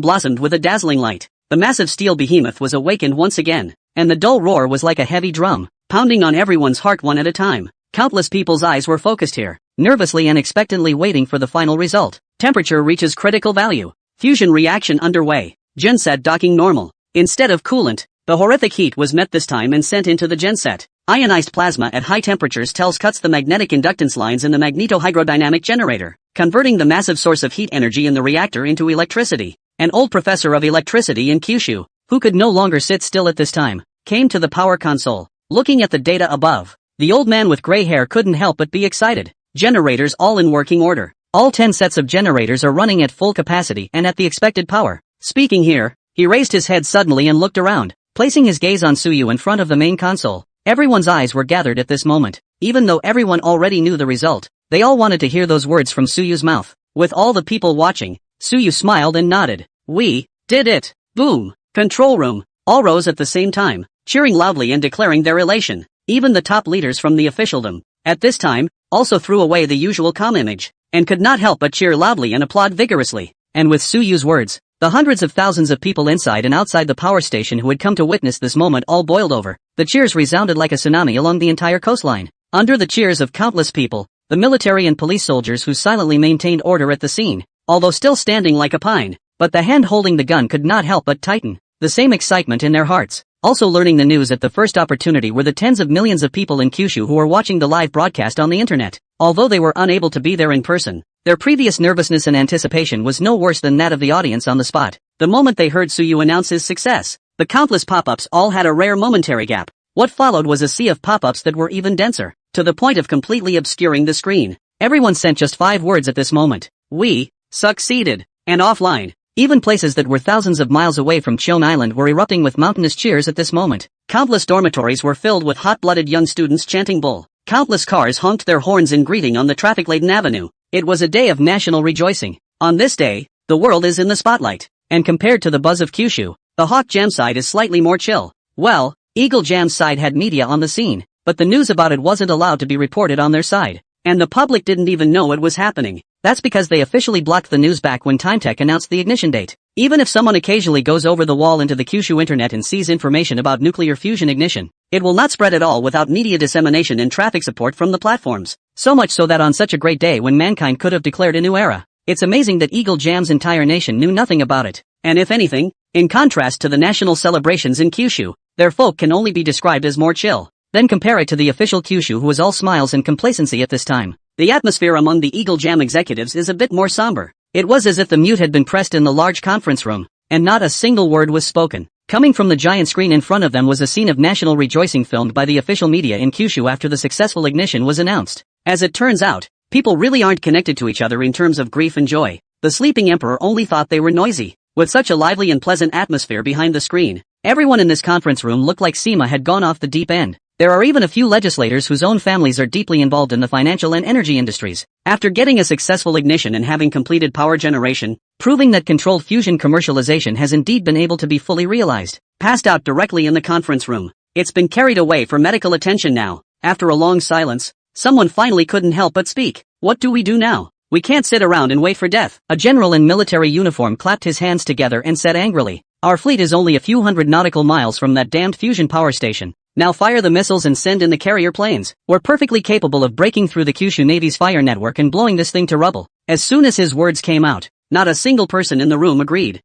blossomed with a dazzling light. The massive steel behemoth was awakened once again, and the dull roar was like a heavy drum, pounding on everyone's heart one at a time. Countless people's eyes were focused here, nervously and expectantly waiting for the final result. Temperature reaches critical value. Fusion reaction underway. Genset docking normal. Instead of coolant, the horrific heat was met this time and sent into the genset. Ionized plasma at high temperatures cuts the magnetic inductance lines in the magneto-hydrodynamic generator, converting the massive source of heat energy in the reactor into electricity. An old professor of electricity in Kyushu, who could no longer sit still at this time, came to the power console. Looking at the data above, the old man with gray hair couldn't help but be excited. Generators all in working order. All 10 sets of generators are running at full capacity and at the expected power. Speaking here, he raised his head suddenly and looked around, placing his gaze on Suyu in front of the main console. Everyone's eyes were gathered at this moment. Even though everyone already knew the result, they all wanted to hear those words from Suyu's mouth. With all the people watching, Suyu smiled and nodded. We did it! Boom! Control room. All rose at the same time, cheering loudly and declaring their elation. Even the top leaders from the officialdom, at this time, also threw away the usual calm image, and could not help but cheer loudly and applaud vigorously. And with Suyu's words, the hundreds of thousands of people inside and outside the power station who had come to witness this moment all boiled over. The cheers resounded like a tsunami along the entire coastline. Under the cheers of countless people, the military and police soldiers who silently maintained order at the scene, although still standing like a pine, but the hand holding the gun could not help but tighten. The same excitement in their hearts. Also learning the news at the first opportunity were the tens of millions of people in Kyushu who were watching the live broadcast on the internet. Although they were unable to be there in person, their previous nervousness and anticipation was no worse than that of the audience on the spot. The moment they heard Suyu announce his success, the countless pop-ups all had a rare momentary gap. What followed was a sea of pop-ups that were even denser, to the point of completely obscuring the screen. Everyone sent just 5 words at this moment. We succeeded. And offline, even places that were thousands of miles away from Cheon Island were erupting with mountainous cheers at this moment. Countless dormitories were filled with hot-blooded young students chanting bull. Countless cars honked their horns in greeting on the traffic-laden avenue. It was a day of national rejoicing. On this day, the world is in the spotlight. And compared to the buzz of Kyushu, the Hawk Jam side is slightly more chill. Well, Eagle Jam's side had media on the scene, but the news about it wasn't allowed to be reported on their side. And the public didn't even know it was happening. That's because they officially blocked the news back when TimeTech announced the ignition date. Even if someone occasionally goes over the wall into the Kyushu internet and sees information about nuclear fusion ignition, it will not spread at all without media dissemination and traffic support from the platforms. So much so that on such a great day when mankind could have declared a new era, it's amazing that Eagle Jam's entire nation knew nothing about it. And if anything, in contrast to the national celebrations in Kyushu, their folk can only be described as more chill. Then compare it to the official Kyushu who was all smiles and complacency at this time. The atmosphere among the Eagle Jam executives is a bit more somber. It was as if the mute had been pressed in the large conference room, and not a single word was spoken. Coming from the giant screen in front of them was a scene of national rejoicing filmed by the official media in Kyushu after the successful ignition was announced. As it turns out, people really aren't connected to each other in terms of grief and joy. The sleeping emperor only thought they were noisy. With such a lively and pleasant atmosphere behind the screen, everyone in this conference room looked like SEMA had gone off the deep end. There are even a few legislators whose own families are deeply involved in the financial and energy industries. After getting a successful ignition and having completed power generation, proving that controlled fusion commercialization has indeed been able to be fully realized, passed out directly in the conference room. It's been carried away for medical attention now. After a long silence, someone finally couldn't help but speak. What do we do now? We can't sit around and wait for death. A general in military uniform clapped his hands together and said angrily, "Our fleet is only a few hundred nautical miles from that damned fusion power station. Now fire the missiles and send in the carrier planes. We're perfectly capable of breaking through the Kyushu Navy's fire network and blowing this thing to rubble." As soon as his words came out, not a single person in the room agreed.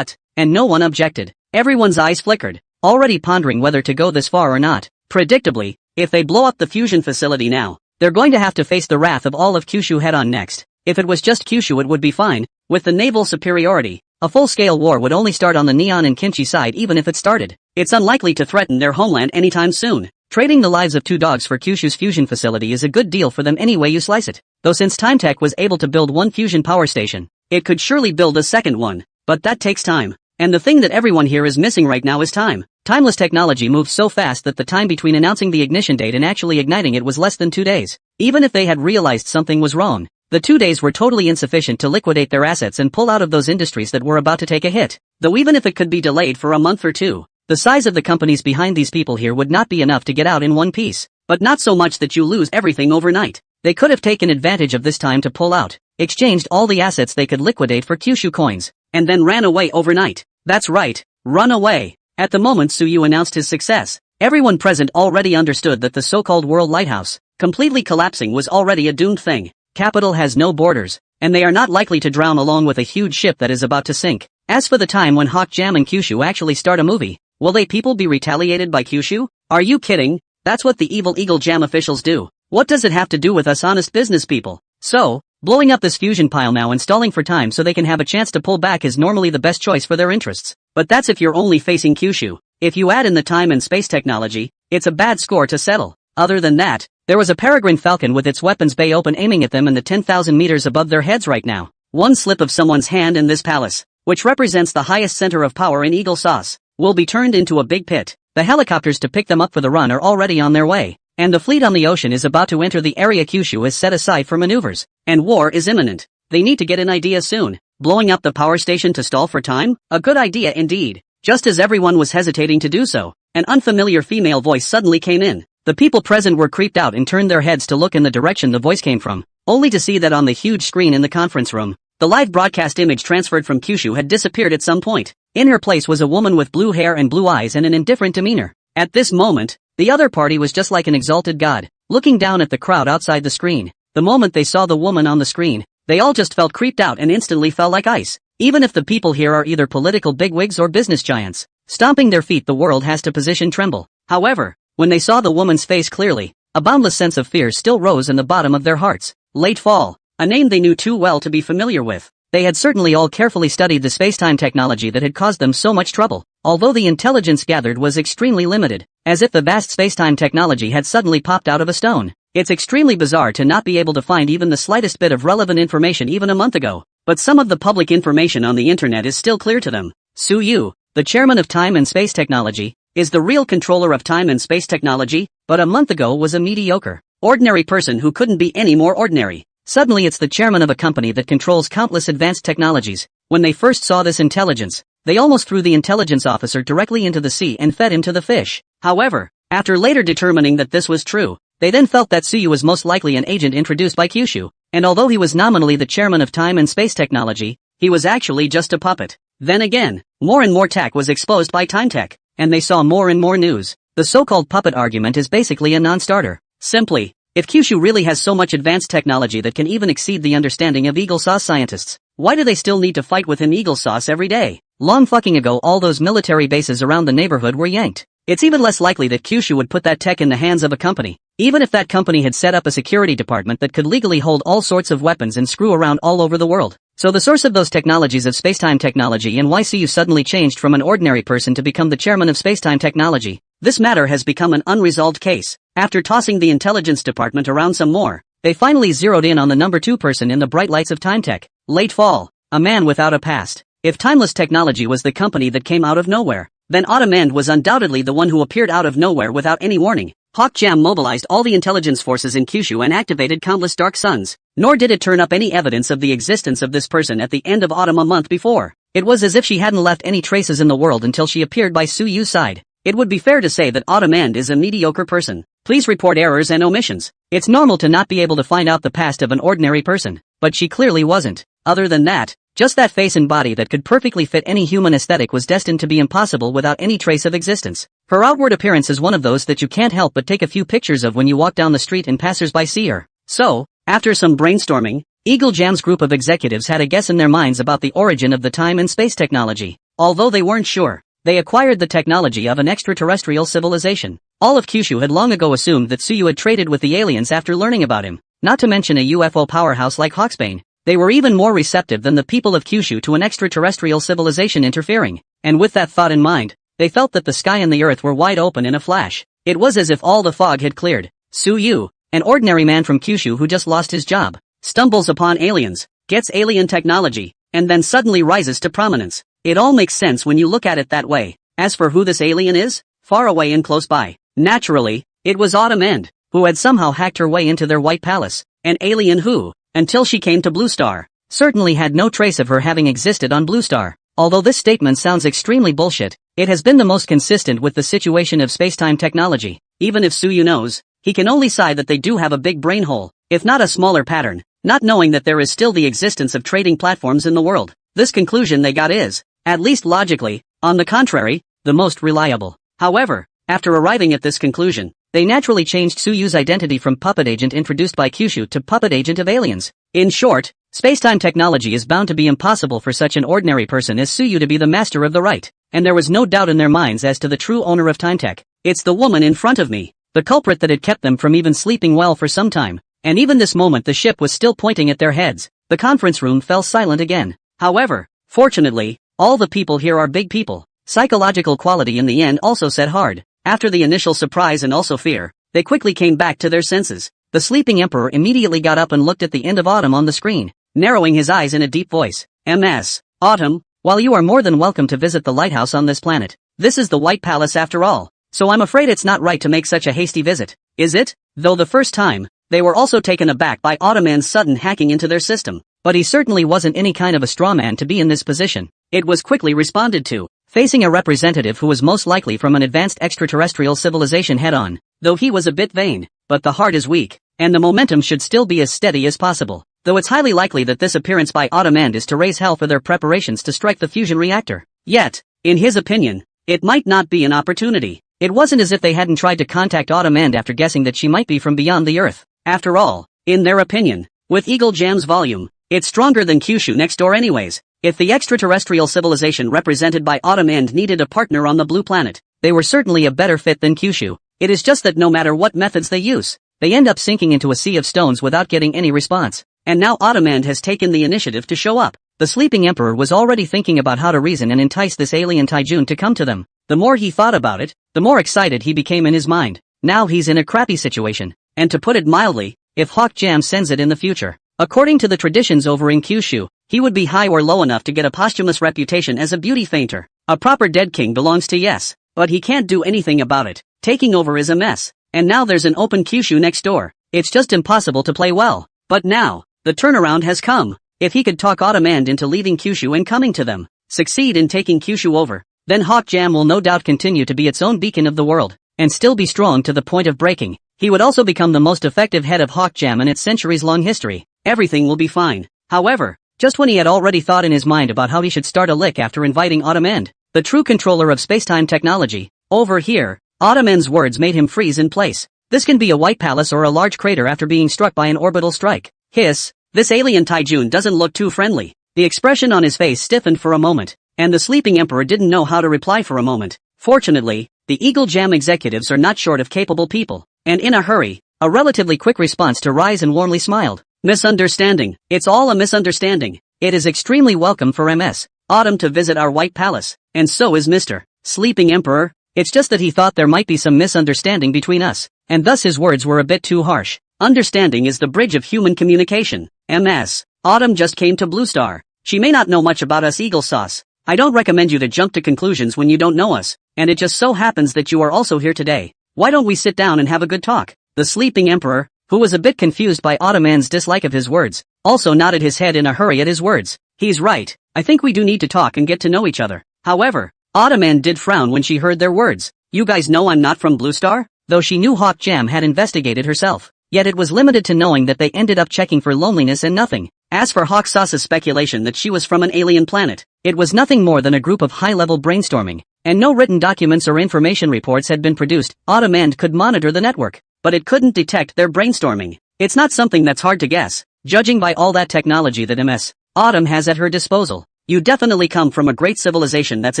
And no one objected. Everyone's eyes flickered, already pondering whether to go this far or not. Predictably, if they blow up the fusion facility now, they're going to have to face the wrath of all of Kyushu head-on next. If it was just Kyushu it would be fine. With the naval superiority, a full-scale war would only start on the Neon and Kinchi side even if it started. It's unlikely to threaten their homeland anytime soon. Trading the lives of 2 dogs for Kyushu's fusion facility is a good deal for them any way you slice it. Though since Timetech was able to build 1 fusion power station, it could surely build a second one. But that takes time. And the thing that everyone here is missing right now is time. Timeless technology moves so fast that the time between announcing the ignition date and actually igniting it was less than 2 days. Even if they had realized something was wrong, the 2 days were totally insufficient to liquidate their assets and pull out of those industries that were about to take a hit. Though even if it could be delayed for a month or 2, the size of the companies behind these people here would not be enough to get out in one piece. But not so much that you lose everything overnight. They could have taken advantage of this time to pull out, exchanged all the assets they could liquidate for Kyushu coins, and then ran away overnight. That's right, run away. At the moment Tsuyu announced his success, everyone present already understood that the so-called World Lighthouse, completely collapsing, was already a doomed thing. Capital has no borders, and they are not likely to drown along with a huge ship that is about to sink. As for the time when Hawk Jam and Kyushu actually start a movie, will they people be retaliated by Kyushu? Are you kidding? That's what the evil Eagle Jam officials do. What does it have to do with us honest business people? So, blowing up this fusion pile now and stalling for time so they can have a chance to pull back is normally the best choice for their interests. But that's if you're only facing Kyushu. If you add in the time and space technology, it's a bad score to settle. Other than that, there was a Peregrine Falcon with its weapons bay open aiming at them in the 10,000 meters above their heads right now. One slip of someone's hand in this palace, which represents the highest center of power in Eagle Sauce, will be turned into a big pit. The helicopters to pick them up for the run are already on their way, and the fleet on the ocean is about to enter the area Kyushu has set aside for maneuvers, and war is imminent. They need to get an idea soon. Blowing up the power station to stall for time? A good idea indeed. Just as everyone was hesitating to do so, an unfamiliar female voice suddenly came in. The people present were creeped out and turned their heads to look in the direction the voice came from, only to see that on the huge screen in the conference room, the live broadcast image transferred from Kyushu had disappeared at some point. In her place was a woman with blue hair and blue eyes and an indifferent demeanor. At this moment, the other party was just like an exalted god, looking down at the crowd outside the screen. The moment they saw the woman on the screen, they all just felt creeped out and instantly fell like ice. Even if the people here are either political bigwigs or business giants, stomping their feet the world has to position tremble. However, when they saw the woman's face clearly, a boundless sense of fear still rose in the bottom of their hearts. Late Fall, a name they knew too well to be familiar with. They had certainly all carefully studied the spacetime technology that had caused them so much trouble, although the intelligence gathered was extremely limited, as if the vast spacetime technology had suddenly popped out of a stone. It's extremely bizarre to not be able to find even the slightest bit of relevant information even a month ago, but some of the public information on the internet is still clear to them. Tsuyu, the chairman of Time and Space Technology, is the real controller of time and space technology, but a month ago was a mediocre, ordinary person who couldn't be any more ordinary. Suddenly it's the chairman of a company that controls countless advanced technologies. When they first saw this intelligence, they almost threw the intelligence officer directly into the sea and fed him to the fish. However, after later determining that this was true, they then felt that Tsuyu was most likely an agent introduced by Kyushu, and although he was nominally the chairman of Time and Space Technology, he was actually just a puppet. Then again, more and more tech was exposed by Timetech, and they saw more and more news. The so-called puppet argument is basically a non-starter. Simply, if Kyushu really has so much advanced technology that can even exceed the understanding of Eagle Sauce scientists, why do they still need to fight within Eagle Sauce every day? Long fucking ago all those military bases around the neighborhood were yanked. It's even less likely that Kyushu would put that tech in the hands of a company, even if that company had set up a security department that could legally hold all sorts of weapons and screw around all over the world. So the source of those technologies of spacetime technology and why Tsuyu suddenly changed from an ordinary person to become the chairman of spacetime technology. This matter has become an unresolved case. After tossing the intelligence department around some more, they finally zeroed in on the number 2 person in the bright lights of Timetech. Late Fall, a man without a past. If Timeless Technology was the company that came out of nowhere, then Autumn was undoubtedly the one who appeared out of nowhere without any warning. Hawk Jam mobilized all the intelligence forces in Kyushu and activated countless dark suns, nor did it turn up any evidence of the existence of this person at the end of autumn a month before. It was as if she hadn't left any traces in the world until she appeared by Tsuyu's side. It would be fair to say that Autumn is a mediocre person. Please report errors and omissions. It's normal to not be able to find out the past of an ordinary person. but she clearly wasn't. Other than that, just that face and body that could perfectly fit any human aesthetic was destined to be impossible without any trace of existence. Her outward appearance is one of those that you can't help but take a few pictures of when you walk down the street and passersby see her. So, after some brainstorming, Eagle Jam's group of executives had a guess in their minds about the origin of the time and space technology. Although they weren't sure, they acquired the technology of an extraterrestrial civilization. All of Kyushu had long ago assumed that Suyu had traded with the aliens after learning about him, not to mention a UFO powerhouse like Hawksbane. They were even more receptive than the people of Kyushu to an extraterrestrial civilization interfering, and with that thought in mind, they felt that the sky and the earth were wide open in a flash. It was as if all the fog had cleared. Suyu, an ordinary man from Kyushu who just lost his job, stumbles upon aliens, gets alien technology, and then suddenly rises to prominence. It all makes sense when you look at it that way. As for who this alien is, far away and close by, naturally, it was Autumn End, who had somehow hacked her way into their White Palace, an alien who, until she came to Blue Star, certainly had no trace of her having existed on Blue Star. Although this statement sounds extremely bullshit, it has been the most consistent with the situation of spacetime technology. Even if Suyu knows, he can only sigh that they do have a big brain hole, if not a smaller pattern, not knowing that there is still the existence of trading platforms in the world. This conclusion they got is, at least logically, on the contrary, the most reliable. However, after arriving at this conclusion, they naturally changed Suyu's identity from puppet agent introduced by Kyushu to puppet agent of aliens. In short, spacetime technology is bound to be impossible for such an ordinary person as Suyu to be the master of the right, and there was no doubt in their minds as to the true owner of time tech. It's the woman in front of me, the culprit that had kept them from even sleeping well for some time, and even this moment the ship was still pointing at their heads. The conference room fell silent again. However, fortunately, all the people here are big people. Psychological quality in the end also set hard. After the initial surprise and also fear, they quickly came back to their senses. The sleeping emperor immediately got up and looked at the end of Autumn on the screen, narrowing his eyes in a deep voice. MS, Autumn, while you are more than welcome to visit the lighthouse on this planet, this is the White Palace after all, so I'm afraid it's not right to make such a hasty visit, is it? Though the first time, they were also taken aback by Autumn Man's sudden hacking into their system, but he certainly wasn't any kind of a straw man to be in this position. It was quickly responded to. Facing a representative who was most likely from an advanced extraterrestrial civilization head-on, though he was a bit vain, but the heart is weak, and the momentum should still be as steady as possible, though it's highly likely that this appearance by Autumn End is to raise hell for their preparations to strike the fusion reactor. Yet, in his opinion, it might not be an opportunity. It wasn't as if they hadn't tried to contact Autumn End after guessing that she might be from beyond the Earth. After all, in their opinion, with Eagle Jam's volume, it's stronger than Kyushu next door anyways. If the extraterrestrial civilization represented by Autumn End needed a partner on the blue planet, they were certainly a better fit than Kyushu. It is just that no matter what methods they use, they end up sinking into a sea of stones without getting any response. And now Autumn End has taken the initiative to show up. The sleeping emperor was already thinking about how to reason and entice this alien Taijun to come to them. The more he thought about it, the more excited he became in his mind. Now he's in a crappy situation. And to put it mildly, if Hawk Jam sends it in the future, according to the traditions over in Kyushu, he would be high or low enough to get a posthumous reputation as a beauty fainter. A proper dead king belongs to yes, but he can't do anything about it. Taking over is a mess. And now there's an open Kyushu next door. It's just impossible to play well. But now, the turnaround has come. If he could talk Autumn End into leaving Kyushu and coming to them, succeed in taking Kyushu over, then Hawk Jam will no doubt continue to be its own beacon of the world, and still be strong to the point of breaking. He would also become the most effective head of Hawk Jam in its centuries-long history. Everything will be fine. However, just when he had already thought in his mind about how he should start a lick after inviting Autumn End, the true controller of spacetime technology, over here, Autumn End's words made him freeze in place. This can be a white palace or a large crater after being struck by an orbital strike. Hiss, this alien Taijun doesn't look too friendly. The expression on his face stiffened for a moment, and the sleeping emperor didn't know how to reply for a moment. Fortunately, the Eagle Jam executives are not short of capable people, and in a hurry, a relatively quick response to rise and warmly smiled. Misunderstanding. It's all a misunderstanding. It is extremely welcome for MS Autumn to visit our White Palace, and so is Mr. Sleeping Emperor. It's just that he thought there might be some misunderstanding between us, and thus his words were a bit too harsh. Understanding is the bridge of human communication. MS Autumn just came to Blue Star. She may not know much about us Eagle Sauce. I don't recommend you to jump to conclusions when you don't know us, and it just so happens that you are also here today. Why don't we sit down and have a good talk? The Sleeping Emperor, who was a bit confused by Autumn End's dislike of his words, also nodded his head in a hurry at his words. He's right. I think we do need to talk and get to know each other. However, Autumn End did frown when she heard their words. You guys know I'm not from Blue Star? Though she knew Hawk Jam had investigated herself, yet it was limited to knowing that they ended up checking for loneliness and nothing. As for Hawk Sauce's speculation that she was from an alien planet, it was nothing more than a group of high-level brainstorming, and no written documents or information reports had been produced. Autumn could monitor the network, but it couldn't detect their brainstorming. It's not something that's hard to guess, judging by all that technology that Ms. Autumn has at her disposal. You definitely come from a great civilization that's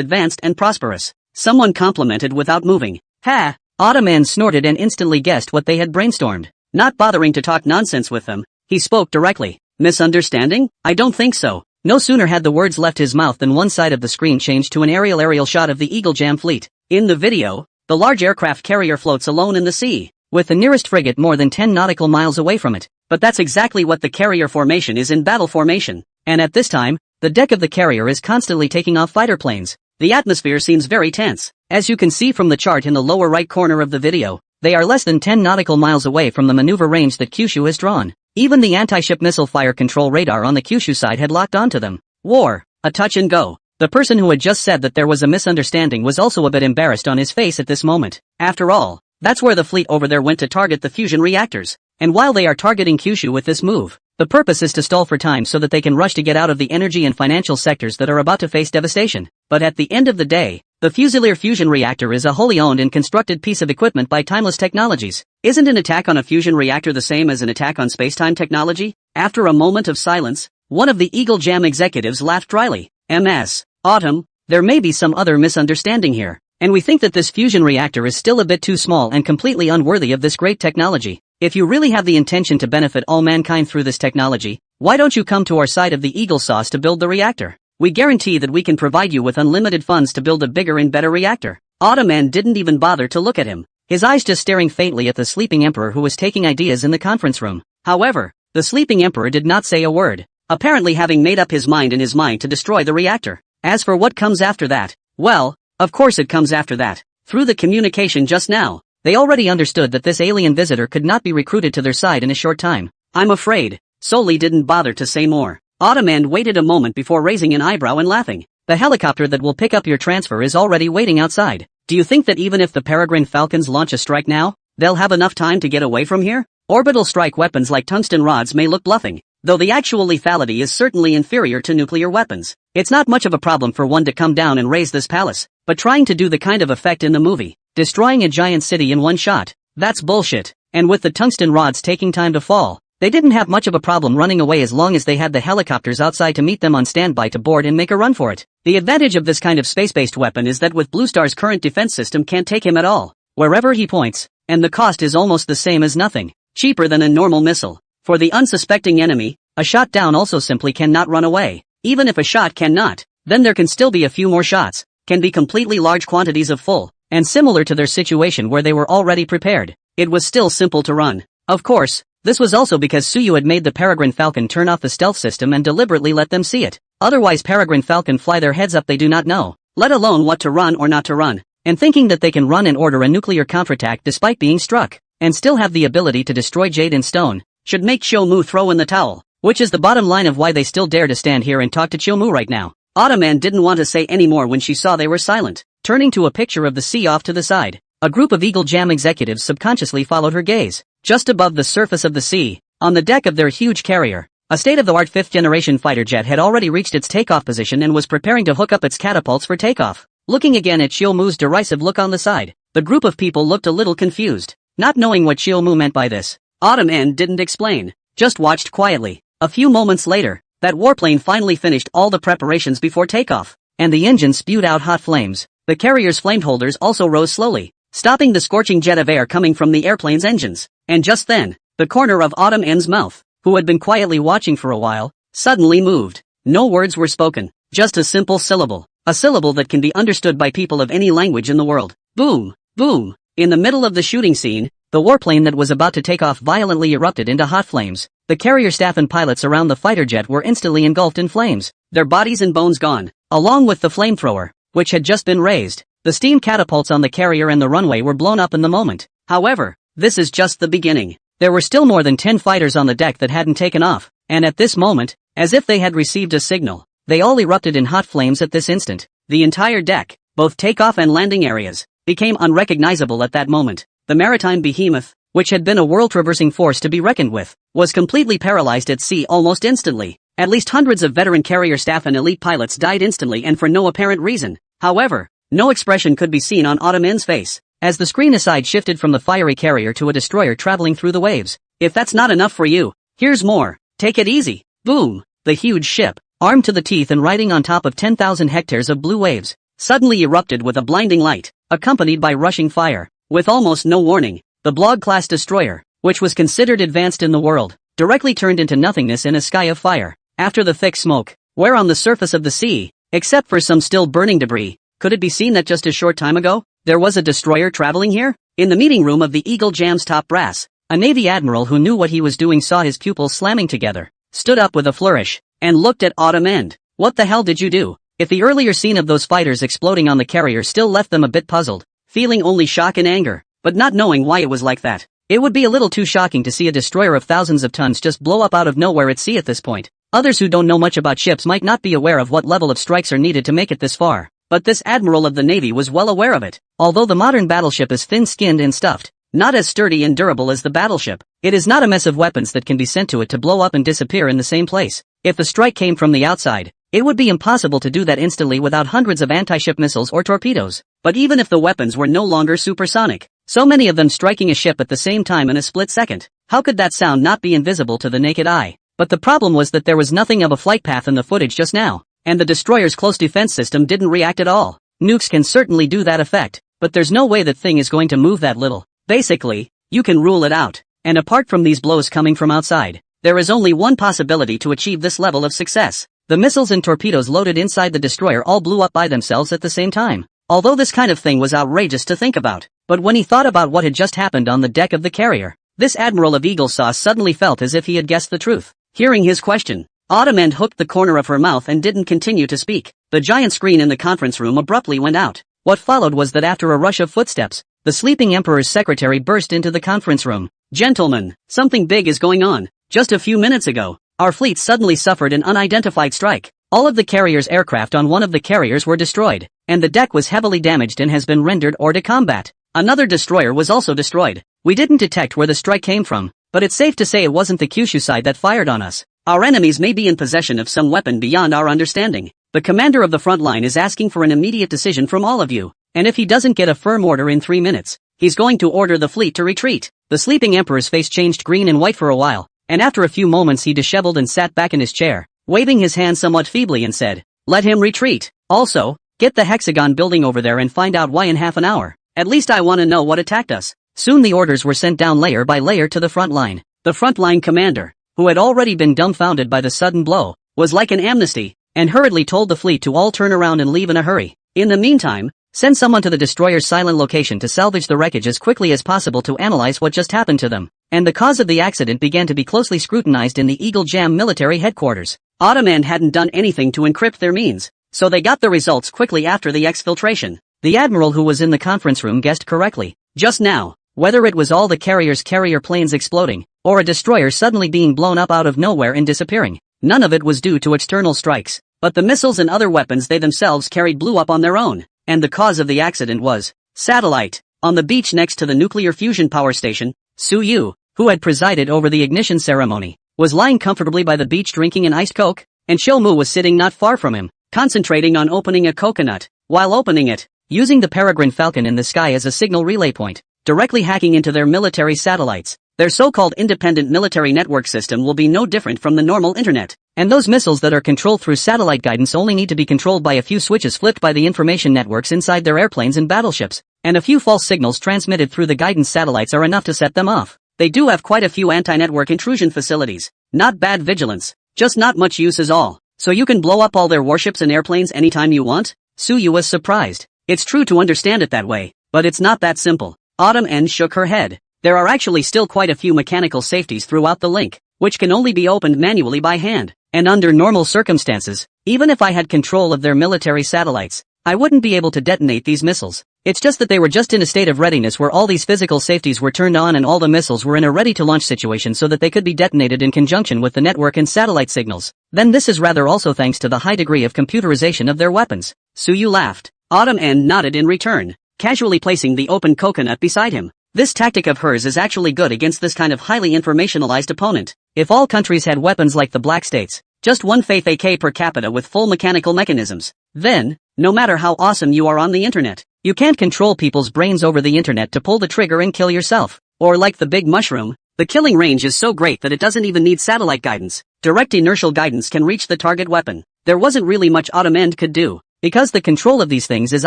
advanced and prosperous. Someone complimented without moving. Ha! Autumn snorted and instantly guessed what they had brainstormed. Not bothering to talk nonsense with them, he spoke directly. Misunderstanding? I don't think so. No sooner had the words left his mouth than one side of the screen changed to an aerial shot of the Eagle Jam fleet. In the video, the large aircraft carrier floats alone in the sea, with the nearest frigate more than 10 nautical miles away from it. But that's exactly what the carrier formation is in battle formation. And at this time, the deck of the carrier is constantly taking off fighter planes. The atmosphere seems very tense. As you can see from the chart in the lower right corner of the video, they are less than 10 nautical miles away from the maneuver range that Kyushu has drawn. Even the anti-ship missile fire control radar on the Kyushu side had locked onto them. War, a touch and go. The person who had just said that there was a misunderstanding was also a bit embarrassed on his face at this moment. After all, that's where the fleet over there went to target the fusion reactors. And while they are targeting Kyushu with this move, the purpose is to stall for time so that they can rush to get out of the energy and financial sectors that are about to face devastation. But at the end of the day, the Fusilier fusion reactor is a wholly owned and constructed piece of equipment by Timeless Technologies. Isn't an attack on a fusion reactor the same as an attack on spacetime technology? After a moment of silence, one of the Eagle Jam executives laughed dryly. Ms. Autumn, there may be some other misunderstanding here, and we think that this fusion reactor is still a bit too small and completely unworthy of this great technology. If you really have the intention to benefit all mankind through this technology, why don't you come to our side of the Eagle Sauce to build the reactor? We guarantee that we can provide you with unlimited funds to build a bigger and better reactor. Autumn didn't even bother to look at him, his eyes just staring faintly at the sleeping emperor who was taking ideas in the conference room. However, the sleeping emperor did not say a word, apparently having made up his mind to destroy the reactor. As for what comes after that, well, of course it comes after that. Through the communication just now, they already understood that this alien visitor could not be recruited to their side in a short time. I'm afraid, Soli didn't bother to say more. Autumn waited a moment before raising an eyebrow and laughing. The helicopter that will pick up your transfer is already waiting outside. Do you think that even if the Peregrine Falcons launch a strike now, they'll have enough time to get away from here? Orbital strike weapons like tungsten rods may look bluffing, though the actual lethality is certainly inferior to nuclear weapons. It's not much of a problem for one to come down and raise this palace, but trying to do the kind of effect in the movie, destroying a giant city in one shot, that's bullshit. And with the tungsten rods taking time to fall, they didn't have much of a problem running away as long as they had the helicopters outside to meet them on standby to board and make a run for it. The advantage of this kind of space-based weapon is that with Blue Star's current defense system can't take him at all, wherever he points, and the cost is almost the same as nothing, cheaper than a normal missile. For the unsuspecting enemy, a shot down also simply cannot run away. Even if a shot cannot, then there can still be a few more shots, can be completely large quantities of full, and similar to their situation where they were already prepared, it was still simple to run. Of course, this was also because Suyu had made the Peregrine Falcon turn off the stealth system and deliberately let them see it. Otherwise Peregrine Falcon fly their heads up they do not know, let alone what to run or not to run, and thinking that they can run and order a nuclear counterattack despite being struck, and still have the ability to destroy Jade and Stone, should make Xiaomu throw in the towel, which is the bottom line of why they still dare to stand here and talk to Xiaomu right now. Autumn didn't want to say any more when she saw they were silent. Turning to a picture of the sea off to the side, a group of Eagle Jam executives subconsciously followed her gaze. Just above the surface of the sea, on the deck of their huge carrier, a state-of-the-art fifth-generation fighter jet had already reached its takeoff position and was preparing to hook up its catapults for takeoff. Looking again at Xiaomu's derisive look on the side, the group of people looked a little confused, not knowing what Xiaomu meant by this. Autumn didn't explain, just watched quietly. A few moments later, that warplane finally finished all the preparations before takeoff, and the engine spewed out hot flames. The carrier's flame holders also rose slowly, stopping the scorching jet of air coming from the airplane's engines. And just then, the corner of Autumn's mouth, who had been quietly watching for a while, suddenly moved. No words were spoken, just a simple syllable, a syllable that can be understood by people of any language in the world. Boom, boom. In the middle of the shooting scene, the warplane that was about to take off violently erupted into hot flames. The carrier staff and pilots around the fighter jet were instantly engulfed in flames, their bodies and bones gone, along with the flamethrower, which had just been raised. The steam catapults on the carrier and the runway were blown up in the moment. However, this is just the beginning. There were still more than 10 fighters on the deck that hadn't taken off, and at this moment, as if they had received a signal, they all erupted in hot flames at this instant. The entire deck, both takeoff and landing areas, became unrecognizable at that moment. The maritime behemoth, which had been a world-traversing force to be reckoned with, was completely paralyzed at sea almost instantly. At least hundreds of veteran carrier staff and elite pilots died instantly and for no apparent reason. However, no expression could be seen on Autumn N's face, as the screen aside shifted from the fiery carrier to a destroyer traveling through the waves. If that's not enough for you, here's more. Take it easy. Boom! The huge ship, armed to the teeth and riding on top of 10,000 hectares of blue waves, suddenly erupted with a blinding light, accompanied by rushing fire. With almost no warning, the Blog-class destroyer, which was considered advanced in the world, directly turned into nothingness in a sky of fire. After the thick smoke, where on the surface of the sea, except for some still burning debris, could it be seen that just a short time ago, there was a destroyer traveling here? In the meeting room of the Eagle Jam's top brass, a Navy admiral who knew what he was doing saw his pupils slamming together, stood up with a flourish, and looked at Autumn End. What the hell did you do? If the earlier scene of those fighters exploding on the carrier still left them a bit puzzled, feeling only shock and anger, but not knowing why it was like that, it would be a little too shocking to see a destroyer of thousands of tons just blow up out of nowhere at sea at this point. Others who don't know much about ships might not be aware of what level of strikes are needed to make it this far, but this admiral of the Navy was well aware of it. Although the modern battleship is thin-skinned and stuffed, not as sturdy and durable as the battleship, it is not a mess of weapons that can be sent to it to blow up and disappear in the same place. If the strike came from the outside, it would be impossible to do that instantly without hundreds of anti-ship missiles or torpedoes. But even if the weapons were no longer supersonic, so many of them striking a ship at the same time in a split second, how could that sound not be invisible to the naked eye? But the problem was that there was nothing of a flight path in the footage just now, and the destroyer's close defense system didn't react at all. Nukes can certainly do that effect, but there's no way that thing is going to move that little. Basically, you can rule it out, and apart from these blows coming from outside, there is only one possibility to achieve this level of success. The missiles and torpedoes loaded inside the destroyer all blew up by themselves at the same time. Although this kind of thing was outrageous to think about, but when he thought about what had just happened on the deck of the carrier, this admiral of Eagle Sauce suddenly felt as if he had guessed the truth. Hearing his question, Autumn End hooked the corner of her mouth and didn't continue to speak. The giant screen in the conference room abruptly went out. What followed was that after a rush of footsteps, the sleeping Emperor's secretary burst into the conference room. "Gentlemen, something big is going on. Just a few minutes ago, our fleet suddenly suffered an unidentified strike. All of the carrier's aircraft on one of the carriers were destroyed, and the deck was heavily damaged and has been rendered hors de combat. Another destroyer was also destroyed. We didn't detect where the strike came from, but it's safe to say it wasn't the Kyushu side that fired on us. Our enemies may be in possession of some weapon beyond our understanding. The commander of the front line is asking for an immediate decision from all of you, and if he doesn't get a firm order in 3 minutes, he's going to order the fleet to retreat." The sleeping Emperor's face changed green and white for a while, and after a few moments he disheveled and sat back in his chair, waving his hand somewhat feebly and said, "Let him retreat. Also, get the hexagon building over there and find out why in half an hour. At least I want to know what attacked us." Soon the orders were sent down layer by layer to the front line. The front line commander, who had already been dumbfounded by the sudden blow, was like an amnesty, and hurriedly told the fleet to all turn around and leave in a hurry. In the meantime, send someone to the destroyer's silent location to salvage the wreckage as quickly as possible to analyze what just happened to them. And the cause of the accident began to be closely scrutinized in the Eagle Jam military headquarters. Autumn End hadn't done anything to encrypt their means, so they got the results quickly after the exfiltration. The admiral who was in the conference room guessed correctly. Just now, whether it was all the carrier's carrier planes exploding, or a destroyer suddenly being blown up out of nowhere and disappearing, none of it was due to external strikes, but the missiles and other weapons they themselves carried blew up on their own, and the cause of the accident was satellite. On the beach next to the nuclear fusion power station, Su Yu, who had presided over the ignition ceremony, was lying comfortably by the beach drinking an iced Coke, and Shou Mu was sitting not far from him, concentrating on opening a coconut. While opening it, using the Peregrine Falcon in the sky as a signal relay point, directly hacking into their military satellites. Their so-called independent military network system will be no different from the normal internet, and those missiles that are controlled through satellite guidance only need to be controlled by a few switches flipped by the information networks inside their airplanes and battleships, and a few false signals transmitted through the guidance satellites are enough to set them off. They do have quite a few anti-network intrusion facilities. Not bad vigilance, just not much use is all. So you can blow up all their warships and airplanes anytime you want? Su Yu was surprised. It's true to understand it that way, but it's not that simple. Autumn End shook her head. There are actually still quite a few mechanical safeties throughout the link, which can only be opened manually by hand, and under normal circumstances, even if I had control of their military satellites, I wouldn't be able to detonate these missiles. It's just that they were just in a state of readiness where all these physical safeties were turned on and all the missiles were in a ready-to-launch situation so that they could be detonated in conjunction with the network and satellite signals. Then this is rather also thanks to the high degree of computerization of their weapons. Su Yu laughed. Autumn End nodded in return, casually placing the open coconut beside him. This tactic of hers is actually good against this kind of highly informationalized opponent. If all countries had weapons like the Black States, Just one faith AK per capita with full mechanical mechanisms. Then, no matter how awesome you are on the internet, you can't control people's brains over the internet to pull the trigger and kill yourself. Or like the big mushroom, the killing range is so great that it doesn't even need satellite guidance. Direct inertial guidance can reach the target weapon. There wasn't really much Autumn could do, because the control of these things is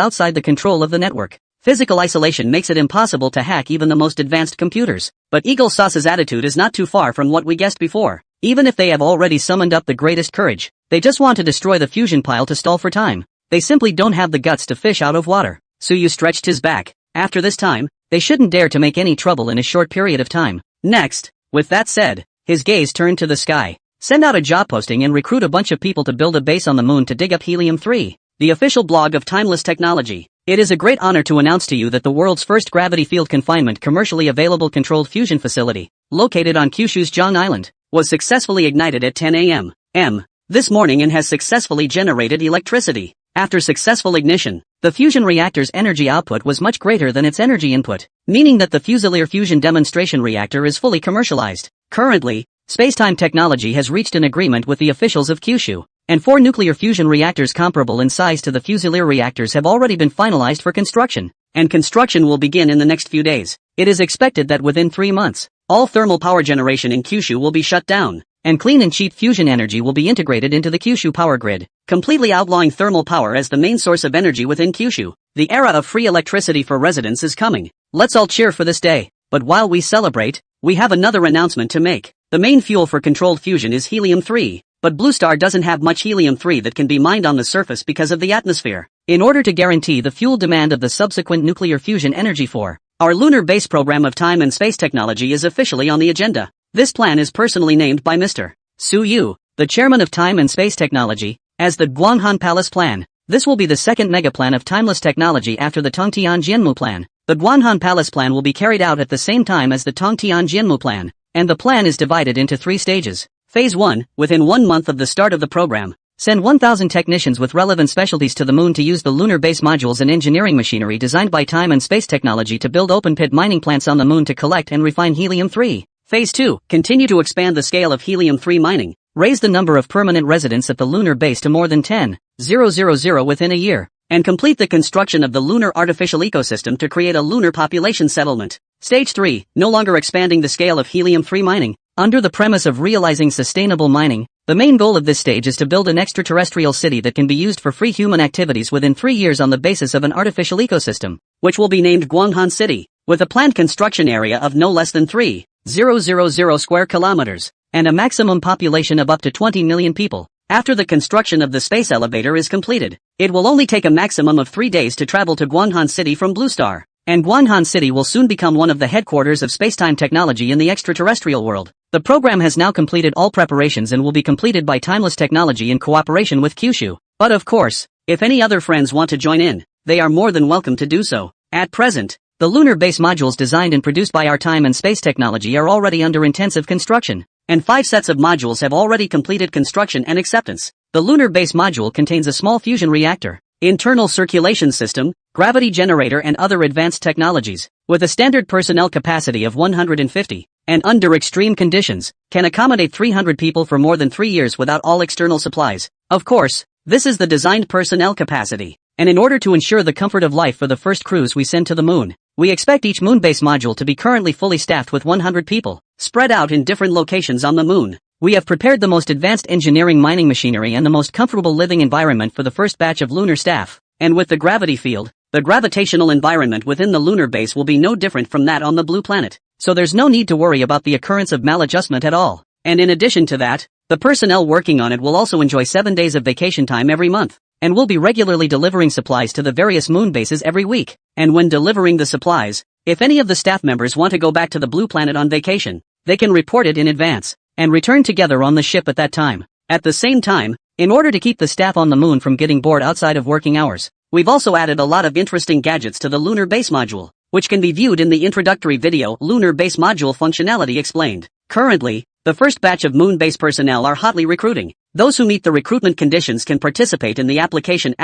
outside the control of the network. Physical isolation makes it impossible to hack even the most advanced computers. But Eagle Sauce's attitude is not too far from what we guessed before. Even if they have already summoned up the greatest courage, they just want to destroy the fusion pile to stall for time. They simply don't have the guts to fish out of water. Suyu stretched his back. After this time, they shouldn't dare to make any trouble in a short period of time. Next, with that said, his gaze turned to the sky. Send out a job posting and recruit a bunch of people to build a base on the moon to dig up helium-3. The official blog of Timeless Technology. It is a great honor to announce to you that the world's first gravity field confinement commercially available controlled fusion facility, located on Kyushu's Jong Island, was successfully ignited at 10 a.m. this morning and has successfully generated electricity. After successful ignition, the fusion reactor's energy output was much greater than its energy input, meaning that the Fusilier fusion demonstration reactor is fully commercialized. Currently, Spacetime Technology has reached an agreement with the officials of Kyushu, and 4 nuclear fusion reactors comparable in size to the Fusilier reactors have already been finalized for construction, and construction will begin in the next few days. It is expected that within 3 months, all thermal power generation in Kyushu will be shut down, and clean and cheap fusion energy will be integrated into the Kyushu power grid, completely outlawing thermal power as the main source of energy within Kyushu. The era of free electricity for residents is coming. Let's all cheer for this day. But while we celebrate, we have another announcement to make. The main fuel for controlled fusion is helium-3, but Blue Star doesn't have much helium-3 that can be mined on the surface because of the atmosphere. In order to guarantee the fuel demand of the subsequent nuclear fusion energy for our lunar base program of time and space technology is officially on the agenda. This plan is personally named by Mr. Suyu, the chairman of Time and Space Technology, as the Guanghan Palace Plan. This will be the second megaplan of timeless technology after the Tongtian Jianmu Plan. The Guanghan Palace Plan will be carried out at the same time as the Tongtian Jianmu Plan, and the plan is divided into 3 stages. Phase 1, within 1 month of the start of the program, send 1,000 technicians with relevant specialties to the moon to use the lunar base modules and engineering machinery designed by Time and Space Technology to build open-pit mining plants on the moon to collect and refine helium-3. Phase 2, continue to expand the scale of helium-3 mining, raise the number of permanent residents at the lunar base to more than 10,000 within a year, and complete the construction of the lunar artificial ecosystem to create a lunar population settlement. Stage 3, no longer expanding the scale of helium-3 mining. Under the premise of realizing sustainable mining, the main goal of this stage is to build an extraterrestrial city that can be used for free human activities within 3 years on the basis of an artificial ecosystem, which will be named Guanghan City, with a planned construction area of no less than 3,000 square kilometers, and a maximum population of up to 20 million people. After the construction of the space elevator is completed, it will only take a maximum of 3 days to travel to Guanghan City from Blue Star, and Guanghan City will soon become one of the headquarters of spacetime technology in the extraterrestrial world. The program has now completed all preparations and will be completed by Timeless Technology in cooperation with Kyushu. But of course, if any other friends want to join in, they are more than welcome to do so. At present, the lunar base modules designed and produced by our Time and Space Technology are already under intensive construction, and 5 sets of modules have already completed construction and acceptance. The lunar base module contains a small fusion reactor, internal circulation system, gravity generator and other advanced technologies, with a standard personnel capacity of 150, and under extreme conditions, can accommodate 300 people for more than 3 years without all external supplies. Of course, this is the designed personnel capacity, and in order to ensure the comfort of life for the first crews we send to the moon, we expect each moon base module to be currently fully staffed with 100 people, spread out in different locations on the moon. We have prepared the most advanced engineering mining machinery and the most comfortable living environment for the first batch of lunar staff, and with the gravity field, the gravitational environment within the lunar base will be no different from that on the blue planet, so there's no need to worry about the occurrence of maladjustment at all. And in addition to that, the personnel working on it will also enjoy 7 days of vacation time every month, and will be regularly delivering supplies to the various moon bases every week. And when delivering the supplies, if any of the staff members want to go back to the blue planet on vacation, they can report it in advance, and return together on the ship at that time. At the same time, in order to keep the staff on the moon from getting bored outside of working hours, we've also added a lot of interesting gadgets to the lunar base module, which can be viewed in the introductory video Lunar Base Module Functionality Explained. Currently, the first batch of moon base personnel are hotly recruiting. Those who meet the recruitment conditions can participate in the application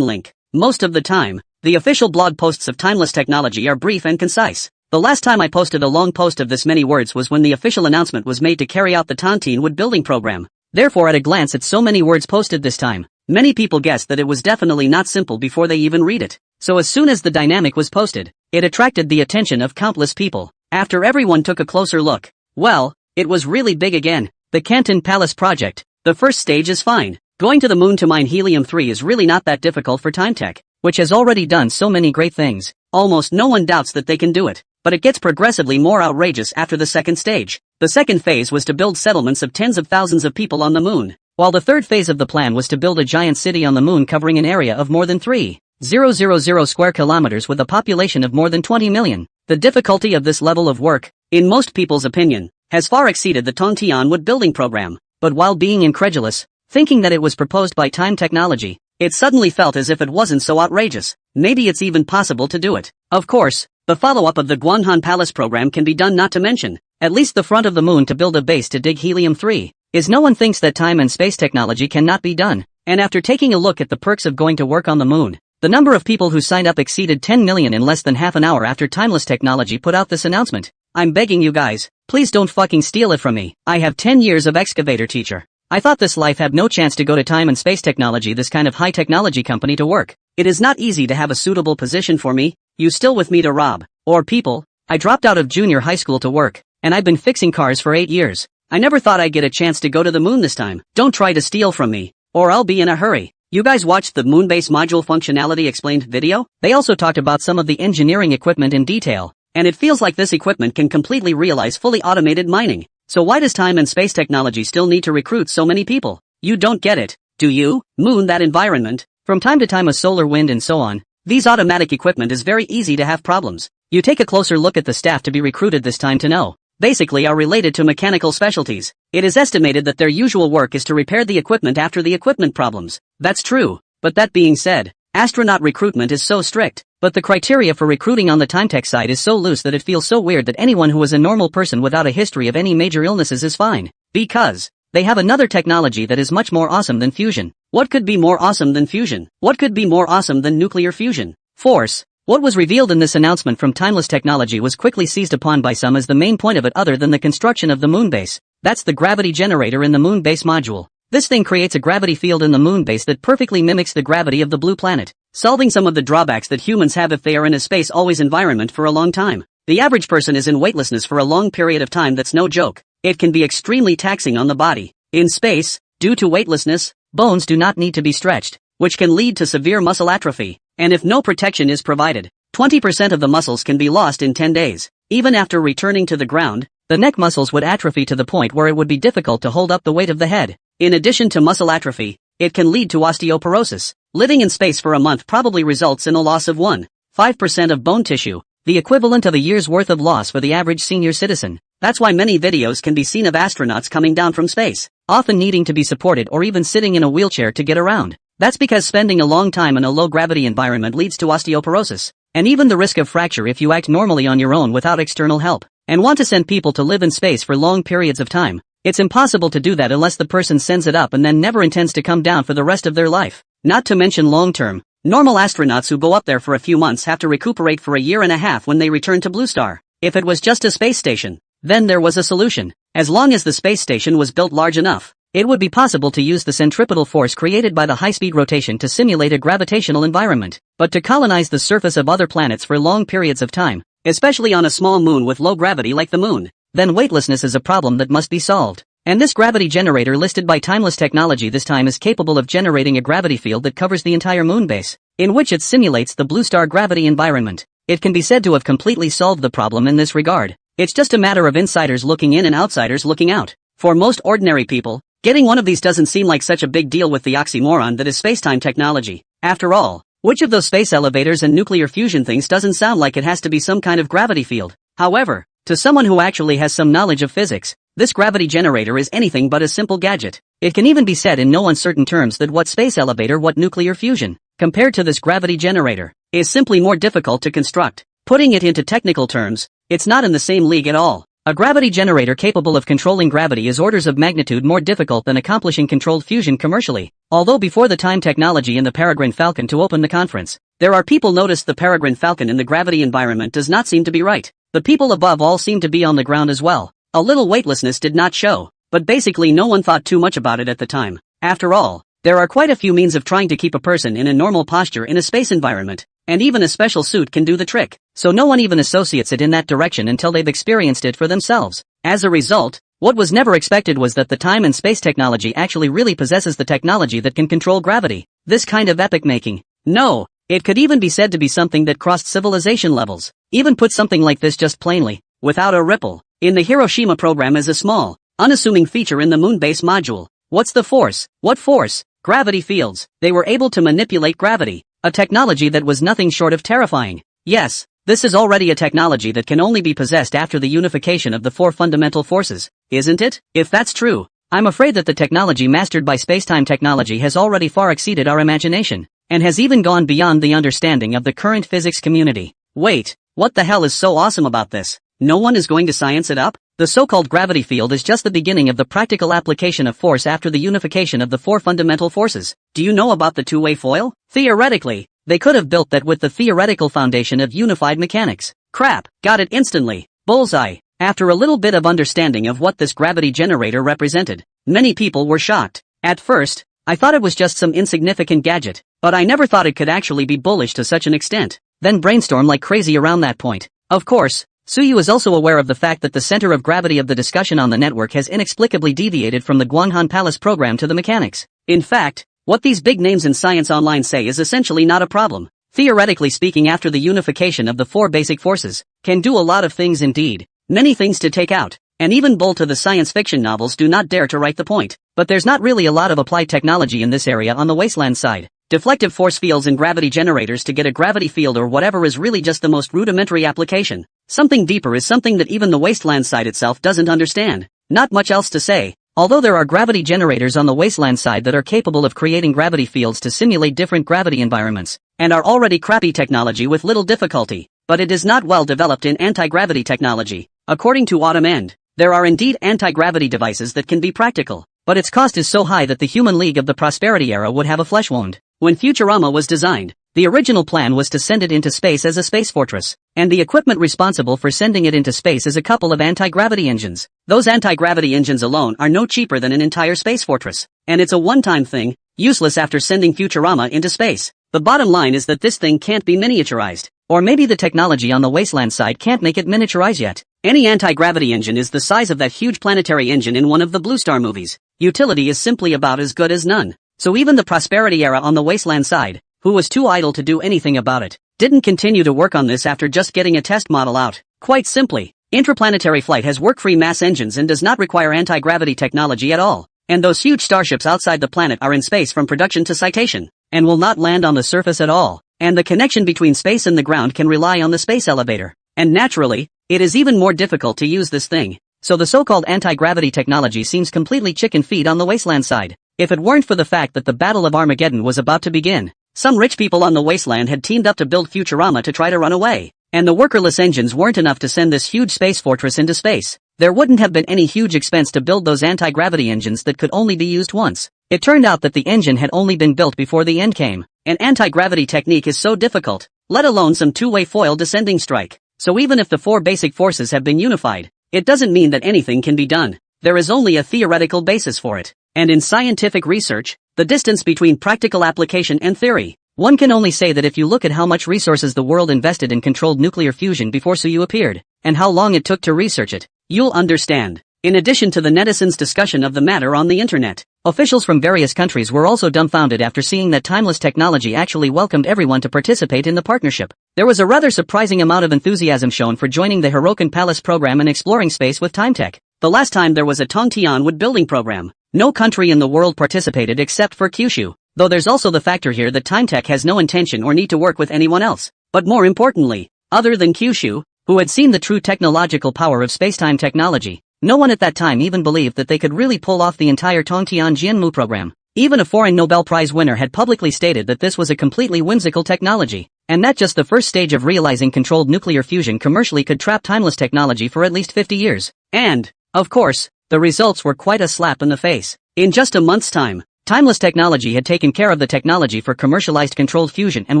link. Most of the time, the official blog posts of Timeless Technology are brief and concise. The last time I posted a long post of this many words was when the official announcement was made to carry out the Tontine Wood building program. Therefore, at a glance at so many words posted this time, many people guessed that it was definitely not simple before they even read it. So as soon as the dynamic was posted, it attracted the attention of countless people. After everyone took a closer look, well, it was really big again. The Canton Palace project. The first stage is fine. Going to the moon to mine helium-3 is really not that difficult for TimeTech, which has already done so many great things. Almost no one doubts that they can do it. But it gets progressively more outrageous after the second stage. The second phase was to build settlements of tens of thousands of people on the moon, while the third phase of the plan was to build a giant city on the moon covering an area of more than 3,000 square kilometers with a population of more than 20 million. The difficulty of this level of work, in most people's opinion, has far exceeded the Tongtianwood building program. But while being incredulous, thinking that it was proposed by Time Technology, it suddenly felt as if it wasn't so outrageous. Maybe it's even possible to do it. Of course, the follow-up of the Guanghan Palace program can be done, not to mention, at least the front of the moon to build a base to dig helium-3. No one thinks that time and space technology cannot be done. And after taking a look at the perks of going to work on the moon, the number of people who signed up exceeded 10 million in less than half an hour after Timeless Technology put out this announcement. I'm begging you guys, please don't fucking steal it from me. I have 10 years of excavator teacher. I thought this life had no chance to go to time and space technology, this kind of high technology company, to work. It is not easy to have a suitable position for me. You still with me to rob? Or people? I dropped out of junior high school to work, and I've been fixing cars for 8 years. I never thought I'd get a chance to go to the moon this time. Don't try to steal from me, or I'll be in a hurry. You guys watched the Moonbase module functionality explained video? They also talked about some of the engineering equipment in detail, and it feels like this equipment can completely realize fully automated mining. So why does time and space technology still need to recruit so many people? You don't get it, do you? Moon, that environment, from time to time a solar wind and so on. These automatic equipment is very easy to have problems. You take a closer look at the staff to be recruited this time to know. Basically are related to mechanical specialties. It is estimated that their usual work is to repair the equipment after the equipment problems. That's true, but that being said, astronaut recruitment is so strict, but the criteria for recruiting on the TimeTech side is so loose that it feels so weird that anyone who is a normal person without a history of any major illnesses is fine. Because they have another technology that is much more awesome than fusion. What could be more awesome than fusion? What could be more awesome than nuclear fusion? Force. What was revealed in this announcement from Timeless Technology was quickly seized upon by some as the main point of it, other than the construction of the moon base. That's the gravity generator in the moon base module. This thing creates a gravity field in the moon base that perfectly mimics the gravity of the blue planet, solving some of the drawbacks that humans have if they are in a space-always environment for a long time. The average person is in weightlessness for a long period of time. That's no joke. It can be extremely taxing on the body. In space, due to weightlessness, bones do not need to be stretched, which can lead to severe muscle atrophy. And if no protection is provided, 20% of the muscles can be lost in 10 days. Even after returning to the ground, the neck muscles would atrophy to the point where it would be difficult to hold up the weight of the head. In addition to muscle atrophy, it can lead to osteoporosis. Living in space for a month probably results in a loss of 1.5% of bone tissue, the equivalent of a year's worth of loss for the average senior citizen. That's why many videos can be seen of astronauts coming down from space, often needing to be supported or even sitting in a wheelchair to get around. That's because spending a long time in a low-gravity environment leads to osteoporosis, and even the risk of fracture if you act normally on your own without external help, and want to send people to live in space for long periods of time. It's impossible to do that unless the person sends it up and then never intends to come down for the rest of their life. Not to mention long-term. Normal astronauts who go up there for a few months have to recuperate for a year and a half when they return to Blue Star. If it was just a space station, then there was a solution. As long as the space station was built large enough, it would be possible to use the centripetal force created by the high-speed rotation to simulate a gravitational environment. But to colonize the surface of other planets for long periods of time, especially on a small moon with low gravity like the moon, then weightlessness is a problem that must be solved. And this gravity generator listed by Timeless Technology this time is capable of generating a gravity field that covers the entire moon base, in which it simulates the Blue Star gravity environment. It can be said to have completely solved the problem in this regard. It's just a matter of insiders looking in and outsiders looking out. For most ordinary people, getting one of these doesn't seem like such a big deal with the oxymoron that is spacetime technology. After all, which of those space elevators and nuclear fusion things doesn't sound like it has to be some kind of gravity field? However, to someone who actually has some knowledge of physics, this gravity generator is anything but a simple gadget. It can even be said in no uncertain terms that what space elevator, what nuclear fusion, compared to this gravity generator, is simply more difficult to construct. Putting it into technical terms, it's not in the same league at all. A gravity generator capable of controlling gravity is orders of magnitude more difficult than accomplishing controlled fusion commercially. Although before the time technology in the Peregrine Falcon to open the conference, there are people noticed the Peregrine Falcon in the gravity environment does not seem to be right. The people above all seem to be on the ground as well. A little weightlessness did not show. but basically no one thought too much about it at the time. After all, there are quite a few means of trying to keep a person in a normal posture in a space environment, and even a special suit can do the trick, so no one even associates it in that direction until they've experienced it for themselves. As a result, what was never expected was that the time and space technology actually really possesses the technology that can control gravity. This kind of epic-making. No, it could even be said to be something that crossed civilization levels. Even put something like this just plainly, without a ripple, in the Hiroshima program as a small, unassuming feature in the moon base module. What's the force? What force? Gravity fields. They were able to manipulate gravity, a technology that was nothing short of terrifying. Yes, this is already a technology that can only be possessed after the unification of the four fundamental forces, isn't it? If that's true, I'm afraid that the technology mastered by spacetime technology has already far exceeded our imagination, and has even gone beyond the understanding of the current physics community. Wait, what the hell is so awesome about this? No one is going to science it up? The so-called gravity field is just the beginning of the practical application of force after the unification of the four fundamental forces. Do you know about the two-way foil? Theoretically, they could have built that with the theoretical foundation of unified mechanics. Crap, got it instantly. Bullseye. After a little bit of understanding of what this gravity generator represented, many people were shocked. At first, I thought it was just some insignificant gadget, but I never thought it could actually be bullish to such an extent. Then brainstorm like crazy around that point. Of course, Suyu is also aware of the fact that the center of gravity of the discussion on the network has inexplicably deviated from the Guanghan Palace program to the mechanics. In fact, what these big names in Science Online say is essentially not a problem. Theoretically speaking, after the unification of the four basic forces, can do a lot of things indeed. Many things to take out, and even bold to the science fiction novels do not dare to write the point. But there's not really a lot of applied technology in this area on the wasteland side. Deflective force fields and gravity generators to get a gravity field or whatever is really just the most rudimentary application. Something deeper is something that even the wasteland side itself doesn't understand. Not much else to say. Although there are gravity generators on the wasteland side that are capable of creating gravity fields to simulate different gravity environments, and are already crappy technology with little difficulty, but it is not well developed in anti-gravity technology. According to Autumn End, there are indeed anti-gravity devices that can be practical, but its cost is so high that the human league of the prosperity era would have a flesh wound. When Futurama was designed, the original plan was to send it into space as a space fortress, and the equipment responsible for sending it into space is a couple of anti-gravity engines. Those anti-gravity engines alone are no cheaper than an entire space fortress, and it's a one-time thing, useless after sending Futurama into space. The bottom line is that this thing can't be miniaturized, or maybe the technology on the wasteland side can't make it miniaturized yet. Any anti-gravity engine is the size of that huge planetary engine in one of the Blue Star movies. Utility is simply about as good as none. So even the prosperity era on the wasteland side, who was too idle to do anything about it, didn't continue to work on this after just getting a test model out. Quite simply, interplanetary flight has work-free mass engines and does not require anti-gravity technology at all. And those huge starships outside the planet are in space from production to citation, and will not land on the surface at all. And the connection between space and the ground can rely on the space elevator. And naturally, it is even more difficult to use this thing. So the so-called anti-gravity technology seems completely chicken feed on the wasteland side. If it weren't for the fact that the Battle of Armageddon was about to begin, some rich people on the wasteland had teamed up to build Futurama to try to run away, and the workerless engines weren't enough to send this huge space fortress into space. There wouldn't have been any huge expense to build those anti-gravity engines that could only be used once. It turned out that the engine had only been built before the end came. An anti-gravity technique is so difficult, let alone some two-way foil descending strike. So even if the four basic forces have been unified, it doesn't mean that anything can be done. There is only a theoretical basis for it. And in scientific research, the distance between practical application and theory, one can only say that if you look at how much resources the world invested in controlled nuclear fusion before Suyu appeared, and how long it took to research it, you'll understand. In addition to the netizens' discussion of the matter on the internet, officials from various countries were also dumbfounded after seeing that timeless technology actually welcomed everyone to participate in the partnership. There was a rather surprising amount of enthusiasm shown for joining the Hirokan Palace program and exploring space with time tech. The last time there was a Tongtian wood building program, no country in the world participated except for Kyushu, though there's also the factor here that time tech has no intention or need to work with anyone else. But more importantly, other than Kyushu, who had seen the true technological power of spacetime technology, no one at that time even believed that they could really pull off the entire Tongtian Jianmu program. Even a foreign Nobel Prize winner had publicly stated that this was a completely whimsical technology, and that just the first stage of realizing controlled nuclear fusion commercially could trap timeless technology for at least 50 years. And, of course, the results were quite a slap in the face. In just a month's time, timeless technology had taken care of the technology for commercialized controlled fusion and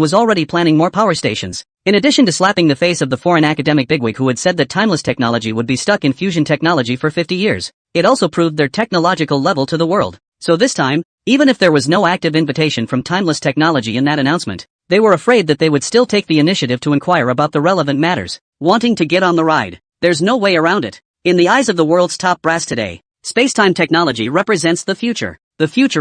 was already planning more power stations. In addition to slapping the face of the foreign academic bigwig who had said that timeless technology would be stuck in fusion technology for 50 years, it also proved their technological level to the world. So this time, even if there was no active invitation from Timeless Technology in that announcement, they were afraid that they would still take the initiative to inquire about the relevant matters, wanting to get on the ride. There's no way around it. In the eyes of the world's top brass today, spacetime technology represents the future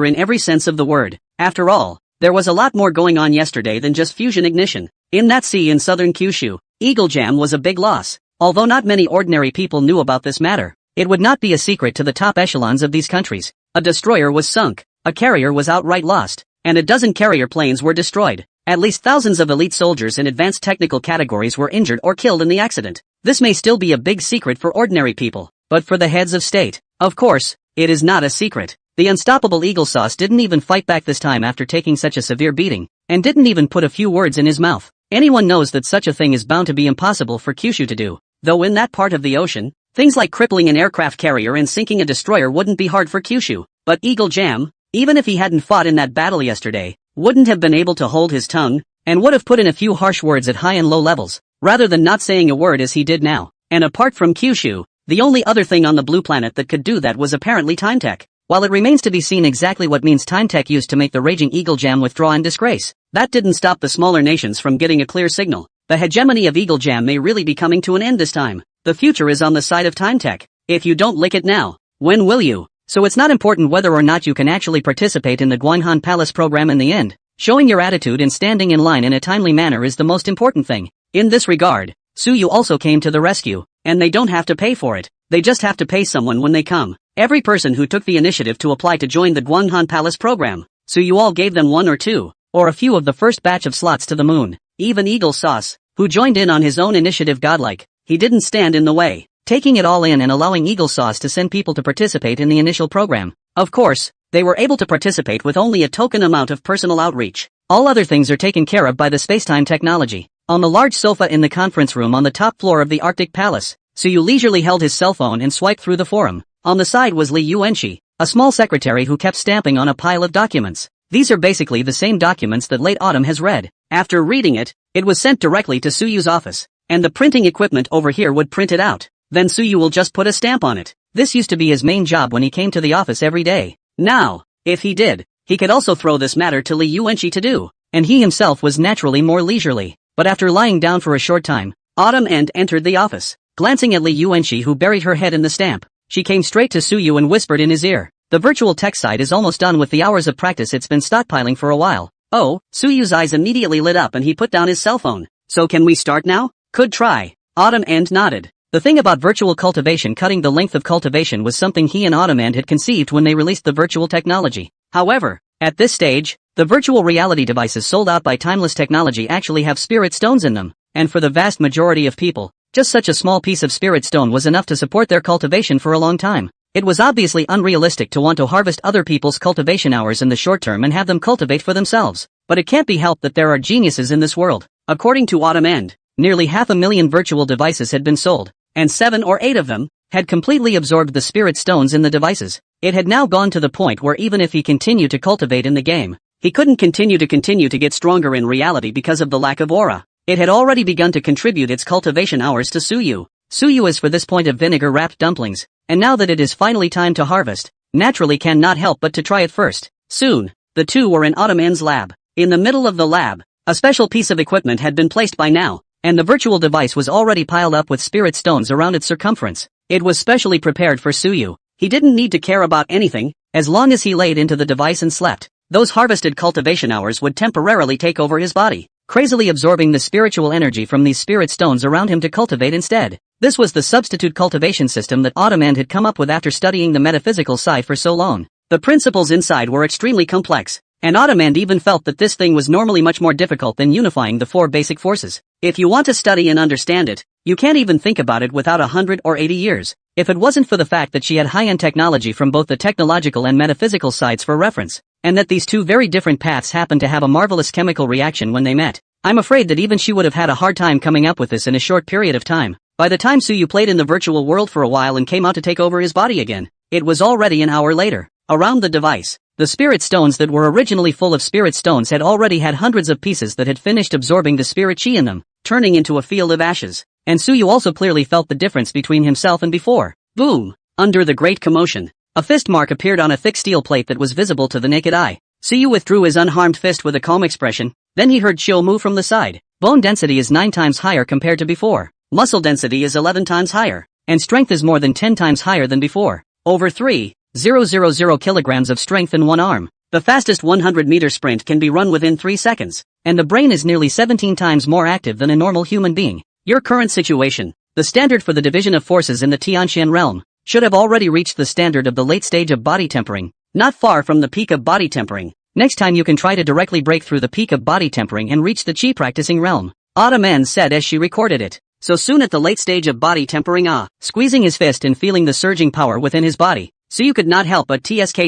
in every sense of the word. After all, there was a lot more going on yesterday than just fusion ignition. In that sea in southern Kyushu, Eagle Jam was a big loss. Although not many ordinary people knew about this matter, it would not be a secret to the top echelons of these countries. A destroyer was sunk, a carrier was outright lost, and a dozen carrier planes were destroyed. At least thousands of elite soldiers in advanced technical categories were injured or killed in the accident. This may still be a big secret for ordinary people, but for the heads of state, of course, it is not a secret. The unstoppable Eagle Sauce didn't even fight back this time after taking such a severe beating, and didn't even put a few words in his mouth. Anyone knows that such a thing is bound to be impossible for Kyushu to do, though in that part of the ocean, things like crippling an aircraft carrier and sinking a destroyer wouldn't be hard for Kyushu. But Eagle Jam, even if he hadn't fought in that battle yesterday, wouldn't have been able to hold his tongue, and would have put in a few harsh words at high and low levels, rather than not saying a word as he did now. And apart from Kyushu, the only other thing on the blue planet that could do that was apparently Time Tech. While it remains to be seen exactly what means Time Tech used to make the raging Eagle Jam withdraw in disgrace, that didn't stop the smaller nations from getting a clear signal. The hegemony of Eagle Jam may really be coming to an end this time. The future is on the side of Time Tech. If you don't lick it now, when will you? So it's not important whether or not you can actually participate in the Guanghan Palace program in the end. Showing your attitude and standing in line in a timely manner is the most important thing. In this regard, Suyu also came to the rescue, and they don't have to pay for it. They just have to pay someone when they come. Every person who took the initiative to apply to join the Guanghan Palace program, Suyu all gave them one or two, or a few of the first batch of slots to the moon. Even Eagle Sauce, who joined in on his own initiative godlike, he didn't stand in the way, taking it all in and allowing Eagle Sauce to send people to participate in the initial program. Of course, they were able to participate with only a token amount of personal outreach. All other things are taken care of by the spacetime technology. On the large sofa in the conference room on the top floor of the Arctic Palace, Suyu leisurely held his cell phone and swiped through the forum. On the side was Li Yuanxi, a small secretary who kept stamping on a pile of documents. These are basically the same documents that late Autumn has read. After reading it, it was sent directly to Suyu's office, and the printing equipment over here would print it out. Then Suyu will just put a stamp on it. This used to be his main job when he came to the office every day. Now, if he did, he could also throw this matter to Li Yuanxi to do, and he himself was naturally more leisurely. But after lying down for a short time, Autumn entered the office. Glancing at Li Yuanxi, who buried her head in the stamp, she came straight to Suyu and whispered in his ear, "The virtual tech site is almost done with the hours of practice it's been stockpiling for a while." Oh, Suyu's eyes immediately lit up and he put down his cell phone. "So can we start now?" "Could try." Autumn nodded. The thing about virtual cultivation cutting the length of cultivation was something he and Autumn had conceived when they released the virtual technology. However, at this stage, the virtual reality devices sold out by Timeless Technology actually have spirit stones in them, and for the vast majority of people, just such a small piece of spirit stone was enough to support their cultivation for a long time. It was obviously unrealistic to want to harvest other people's cultivation hours in the short term and have them cultivate for themselves. But it can't be helped that there are geniuses in this world. According to Autumn nearly 500,000 virtual devices had been sold, and 7 or 8 of them had completely absorbed the spirit stones in the devices. It had now gone to the point where even if he continued to cultivate in the game, he couldn't continue to get stronger in reality because of the lack of aura. It had already begun to contribute its cultivation hours to Suyu. Suyu is for this point of vinegar-wrapped dumplings, and now that it is finally time to harvest, naturally cannot help but to try it first. Soon, the two were in Autumn's lab. In the middle of the lab, a special piece of equipment had been placed by now, and the virtual device was already piled up with spirit stones around its circumference. It was specially prepared for Suyu. He didn't need to care about anything, as long as he laid into the device and slept. Those harvested cultivation hours would temporarily take over his body, crazily absorbing the spiritual energy from these spirit stones around him to cultivate instead. This was the substitute cultivation system that Autumn had come up with after studying the metaphysical side for so long. The principles inside were extremely complex, and Autumn even felt that this thing was normally much more difficult than unifying the 4 basic forces. If you want to study and understand it, you can't even think about it without 100 or 80 years. If it wasn't for the fact that she had high-end technology from both the technological and metaphysical sides for reference, and that these two very different paths happened to have a marvelous chemical reaction when they met, I'm afraid that even she would have had a hard time coming up with this in a short period of time. By the time Suyu played in the virtual world for a while and came out to take over his body again, it was already an hour later. Around the device, the spirit stones that were originally full of spirit stones had already had hundreds of pieces that had finished absorbing the spirit chi in them, turning into a field of ashes. And Suyu also clearly felt the difference between himself and before. Boom! Under the great commotion, a fist mark appeared on a thick steel plate that was visible to the naked eye. Suyu withdrew his unharmed fist with a calm expression, then he heard Chiu move from the side. Bone density is 9 times higher compared to before. Muscle density is 11 times higher. And strength is more than 10 times higher than before. Over 3,000 kilograms of strength in one arm. The fastest 100-meter sprint can be run within 3 seconds. And the brain is nearly 17 times more active than a normal human being. Your current situation, the standard for the division of forces in the Tianqian realm, should have already reached the standard of the late stage of body tempering. Not far from the peak of body tempering. Next time you can try to directly break through the peak of body tempering and reach the chi practicing realm. Autumn said as she recorded it. So soon at the late stage of body tempering squeezing his fist and feeling the surging power within his body. So you could not help but tsk.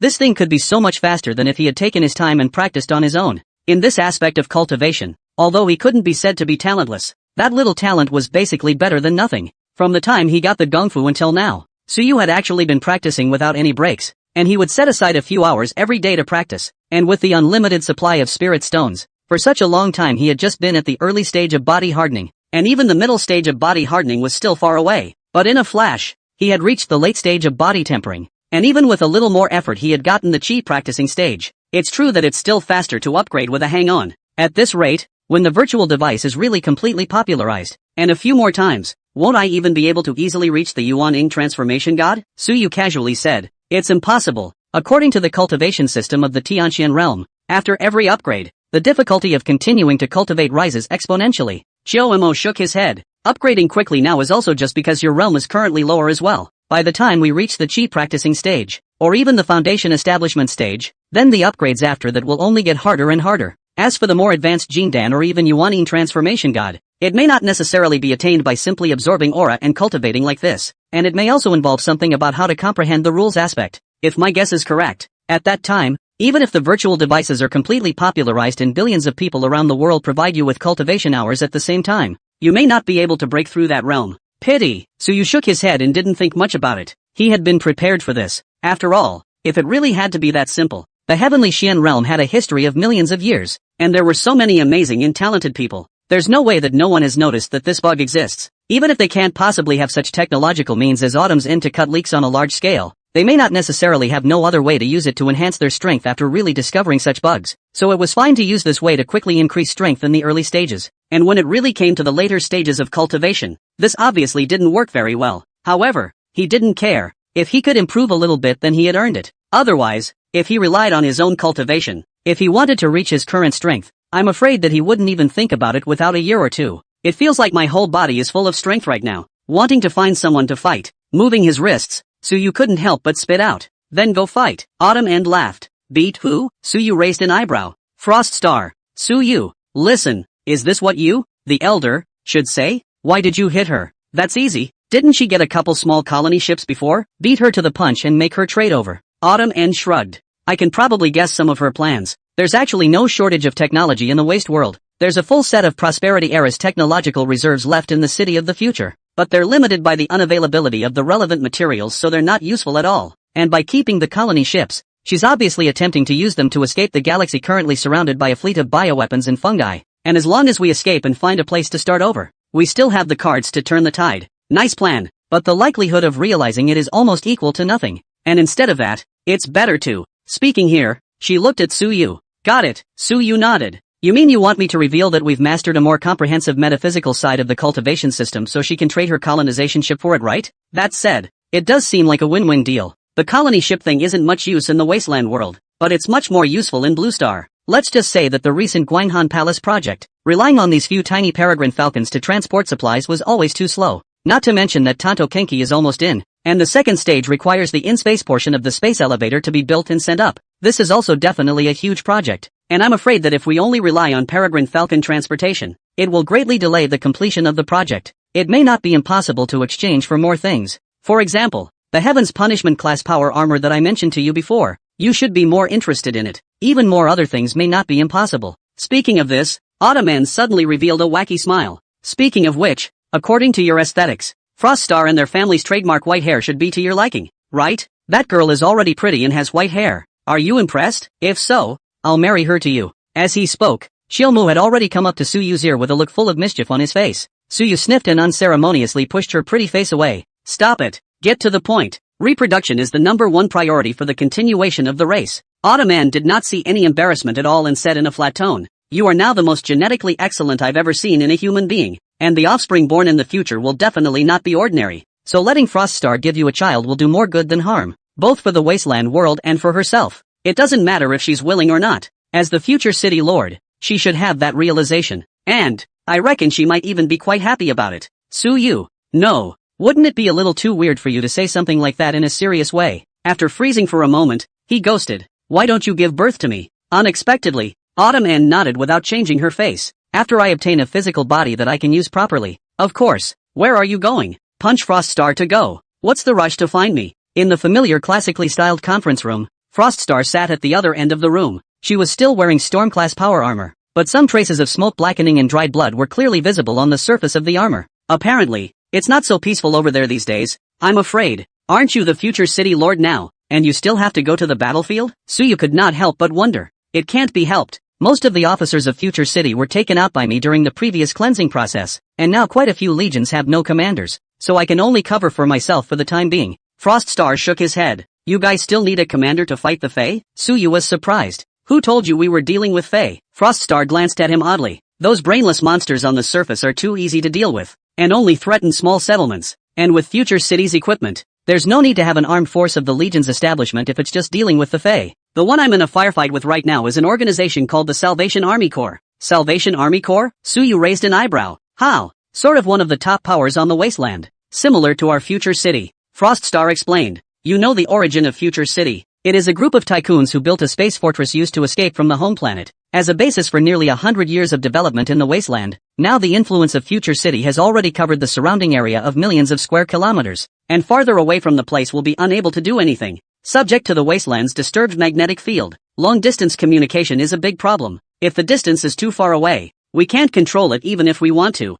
This thing could be so much faster than if he had taken his time and practiced on his own. In this aspect of cultivation, although he couldn't be said to be talentless, that little talent was basically better than nothing. From the time he got the Gung Fu until now, Suyu had actually been practicing without any breaks, and he would set aside a few hours every day to practice, and with the unlimited supply of spirit stones, for such a long time he had just been at the early stage of body hardening, and even the middle stage of body hardening was still far away, but in a flash, he had reached the late stage of body tempering, and even with a little more effort he had gotten the chi practicing stage. It's true that it's still faster to upgrade with a hang-on. At this rate, when the virtual device is really completely popularized, and a few more times, won't I even be able to easily reach the Yuan Ing transformation god? Suyu casually said. It's impossible. According to the cultivation system of the Tianqian realm, after every upgrade, the difficulty of continuing to cultivate rises exponentially. Chiu shook his head. Upgrading quickly now is also just because your realm is currently lower as well. By the time we reach the chi practicing stage, or even the foundation establishment stage, then the upgrades after that will only get harder and harder. As for the more advanced Jindan or even Yuan Ing transformation god, it may not necessarily be attained by simply absorbing aura and cultivating like this, and it may also involve something about how to comprehend the rules aspect. If my guess is correct, at that time, even if the virtual devices are completely popularized and billions of people around the world provide you with cultivation hours at the same time, you may not be able to break through that realm. Pity. Suyu shook his head and didn't think much about it. He had been prepared for this. After all, if it really had to be that simple, the heavenly Xian realm had a history of millions of years, and there were so many amazing and talented people. There's no way that no one has noticed that this bug exists. Even if they can't possibly have such technological means as Autumn's to cut leaks on a large scale, they may not necessarily have no other way to use it to enhance their strength after really discovering such bugs. So it was fine to use this way to quickly increase strength in the early stages. And when it really came to the later stages of cultivation, this obviously didn't work very well. However, he didn't care. If he could improve a little bit then he had earned it. Otherwise, if he relied on his own cultivation, if he wanted to reach his current strength, I'm afraid that he wouldn't even think about it without a year or two. It feels like my whole body is full of strength right now. Wanting to find someone to fight, moving his wrists, Suyu couldn't help but spit out. Then go fight. Autumn laughed. Beat who? Suyu raised an eyebrow. Frost Star. Suyu, listen, is this what you, the elder, should say? Why did you hit her? That's easy. Didn't she get a couple small colony ships before? Beat her to the punch and make her trade over. Autumn shrugged. I can probably guess some of her plans. There's actually no shortage of technology in the waste world. There's a full set of Prosperity Era's technological reserves left in the city of the future. But they're limited by the unavailability of the relevant materials, so they're not useful at all. And by keeping the colony ships, she's obviously attempting to use them to escape the galaxy currently surrounded by a fleet of bioweapons and fungi. And as long as we escape and find a place to start over, we still have the cards to turn the tide. Nice plan, but the likelihood of realizing it is almost equal to nothing. And instead of that, it's better to. Speaking here, she looked at Suyu. Got it, Suyu nodded. You mean you want me to reveal that we've mastered a more comprehensive metaphysical side of the cultivation system so she can trade her colonization ship for it, right? That said, it does seem like a win-win deal. The colony ship thing isn't much use in the wasteland world, but it's much more useful in Blue Star. Let's just say that the recent Guanghan Palace project, relying on these few tiny peregrine falcons to transport supplies was always too slow. Not to mention that Tanto Kenki is almost in, and the second stage requires the in-space portion of the space elevator to be built and sent up. This is also definitely a huge project, and I'm afraid that if we only rely on peregrine falcon transportation, it will greatly delay the completion of the project. It may not be impossible to exchange for more things. For example, the Heaven's Punishment class power armor that I mentioned to you before. You should be more interested in it. Even more other things may not be impossible. Speaking of this, Autumn suddenly revealed a wacky smile. Speaking of which, according to your aesthetics, Frost Star and their family's trademark white hair should be to your liking, right? That girl is already pretty and has white hair. Are you impressed? If so, I'll marry her to you. As he spoke, Shilmu had already come up to Suyu's ear with a look full of mischief on his face. Suyu sniffed and unceremoniously pushed her pretty face away. Stop it. Get to the point. Reproduction is the #1 priority for the continuation of the race. Ottoman did not see any embarrassment at all and said in a flat tone, "You are now the most genetically excellent I've ever seen in a human being, and the offspring born in the future will definitely not be ordinary. So letting Froststar give you a child will do more good than harm, both for the wasteland world and for herself. It doesn't matter if she's willing or not. As the future city lord, she should have that realization. And I reckon she might even be quite happy about it." Sue Yu. No. Wouldn't it be a little too weird for you to say something like that in a serious way? After freezing for a moment, he ghosted. "Why don't you give birth to me?" Unexpectedly, Autumn nodded without changing her face. "After I obtain a physical body that I can use properly. Of course. Where are you going?" "Punch Froststar to go. What's the rush to find me?" In the familiar classically styled conference room, Froststar sat at the other end of the room. She was still wearing Storm-class power armor, but some traces of smoke blackening and dried blood were clearly visible on the surface of the armor. "Apparently, it's not so peaceful over there these days, I'm afraid. Aren't you the future city lord now, and you still have to go to the battlefield?" Suyu could not help but wonder. "It can't be helped. Most of the officers of Future City were taken out by me during the previous cleansing process, and now quite a few legions have no commanders, so I can only cover for myself for the time being." Froststar shook his head. "You guys still need a commander to fight the Fae?" Suyu was surprised. "Who told you we were dealing with Fae?" Froststar glanced at him oddly. "Those brainless monsters on the surface are too easy to deal with, and only threaten small settlements. And with Future City's equipment, there's no need to have an armed force of the Legion's establishment if it's just dealing with the Fae. The one I'm in a firefight with right now is an organization called the Salvation Army Corps." Salvation Army Corps? Suyu raised an eyebrow. "How?" "Sort of one of the top powers on the wasteland. Similar to our Future City." Froststar explained. "You know the origin of Future City. It is a group of tycoons who built a space fortress used to escape from the home planet. As a basis for nearly 100 years of development in the wasteland, now the influence of Future City has already covered the surrounding area of millions of square kilometers, and farther away from the place will be unable to do anything. Subject to the wasteland's disturbed magnetic field, long-distance communication is a big problem. If the distance is too far away, we can't control it even if we want to.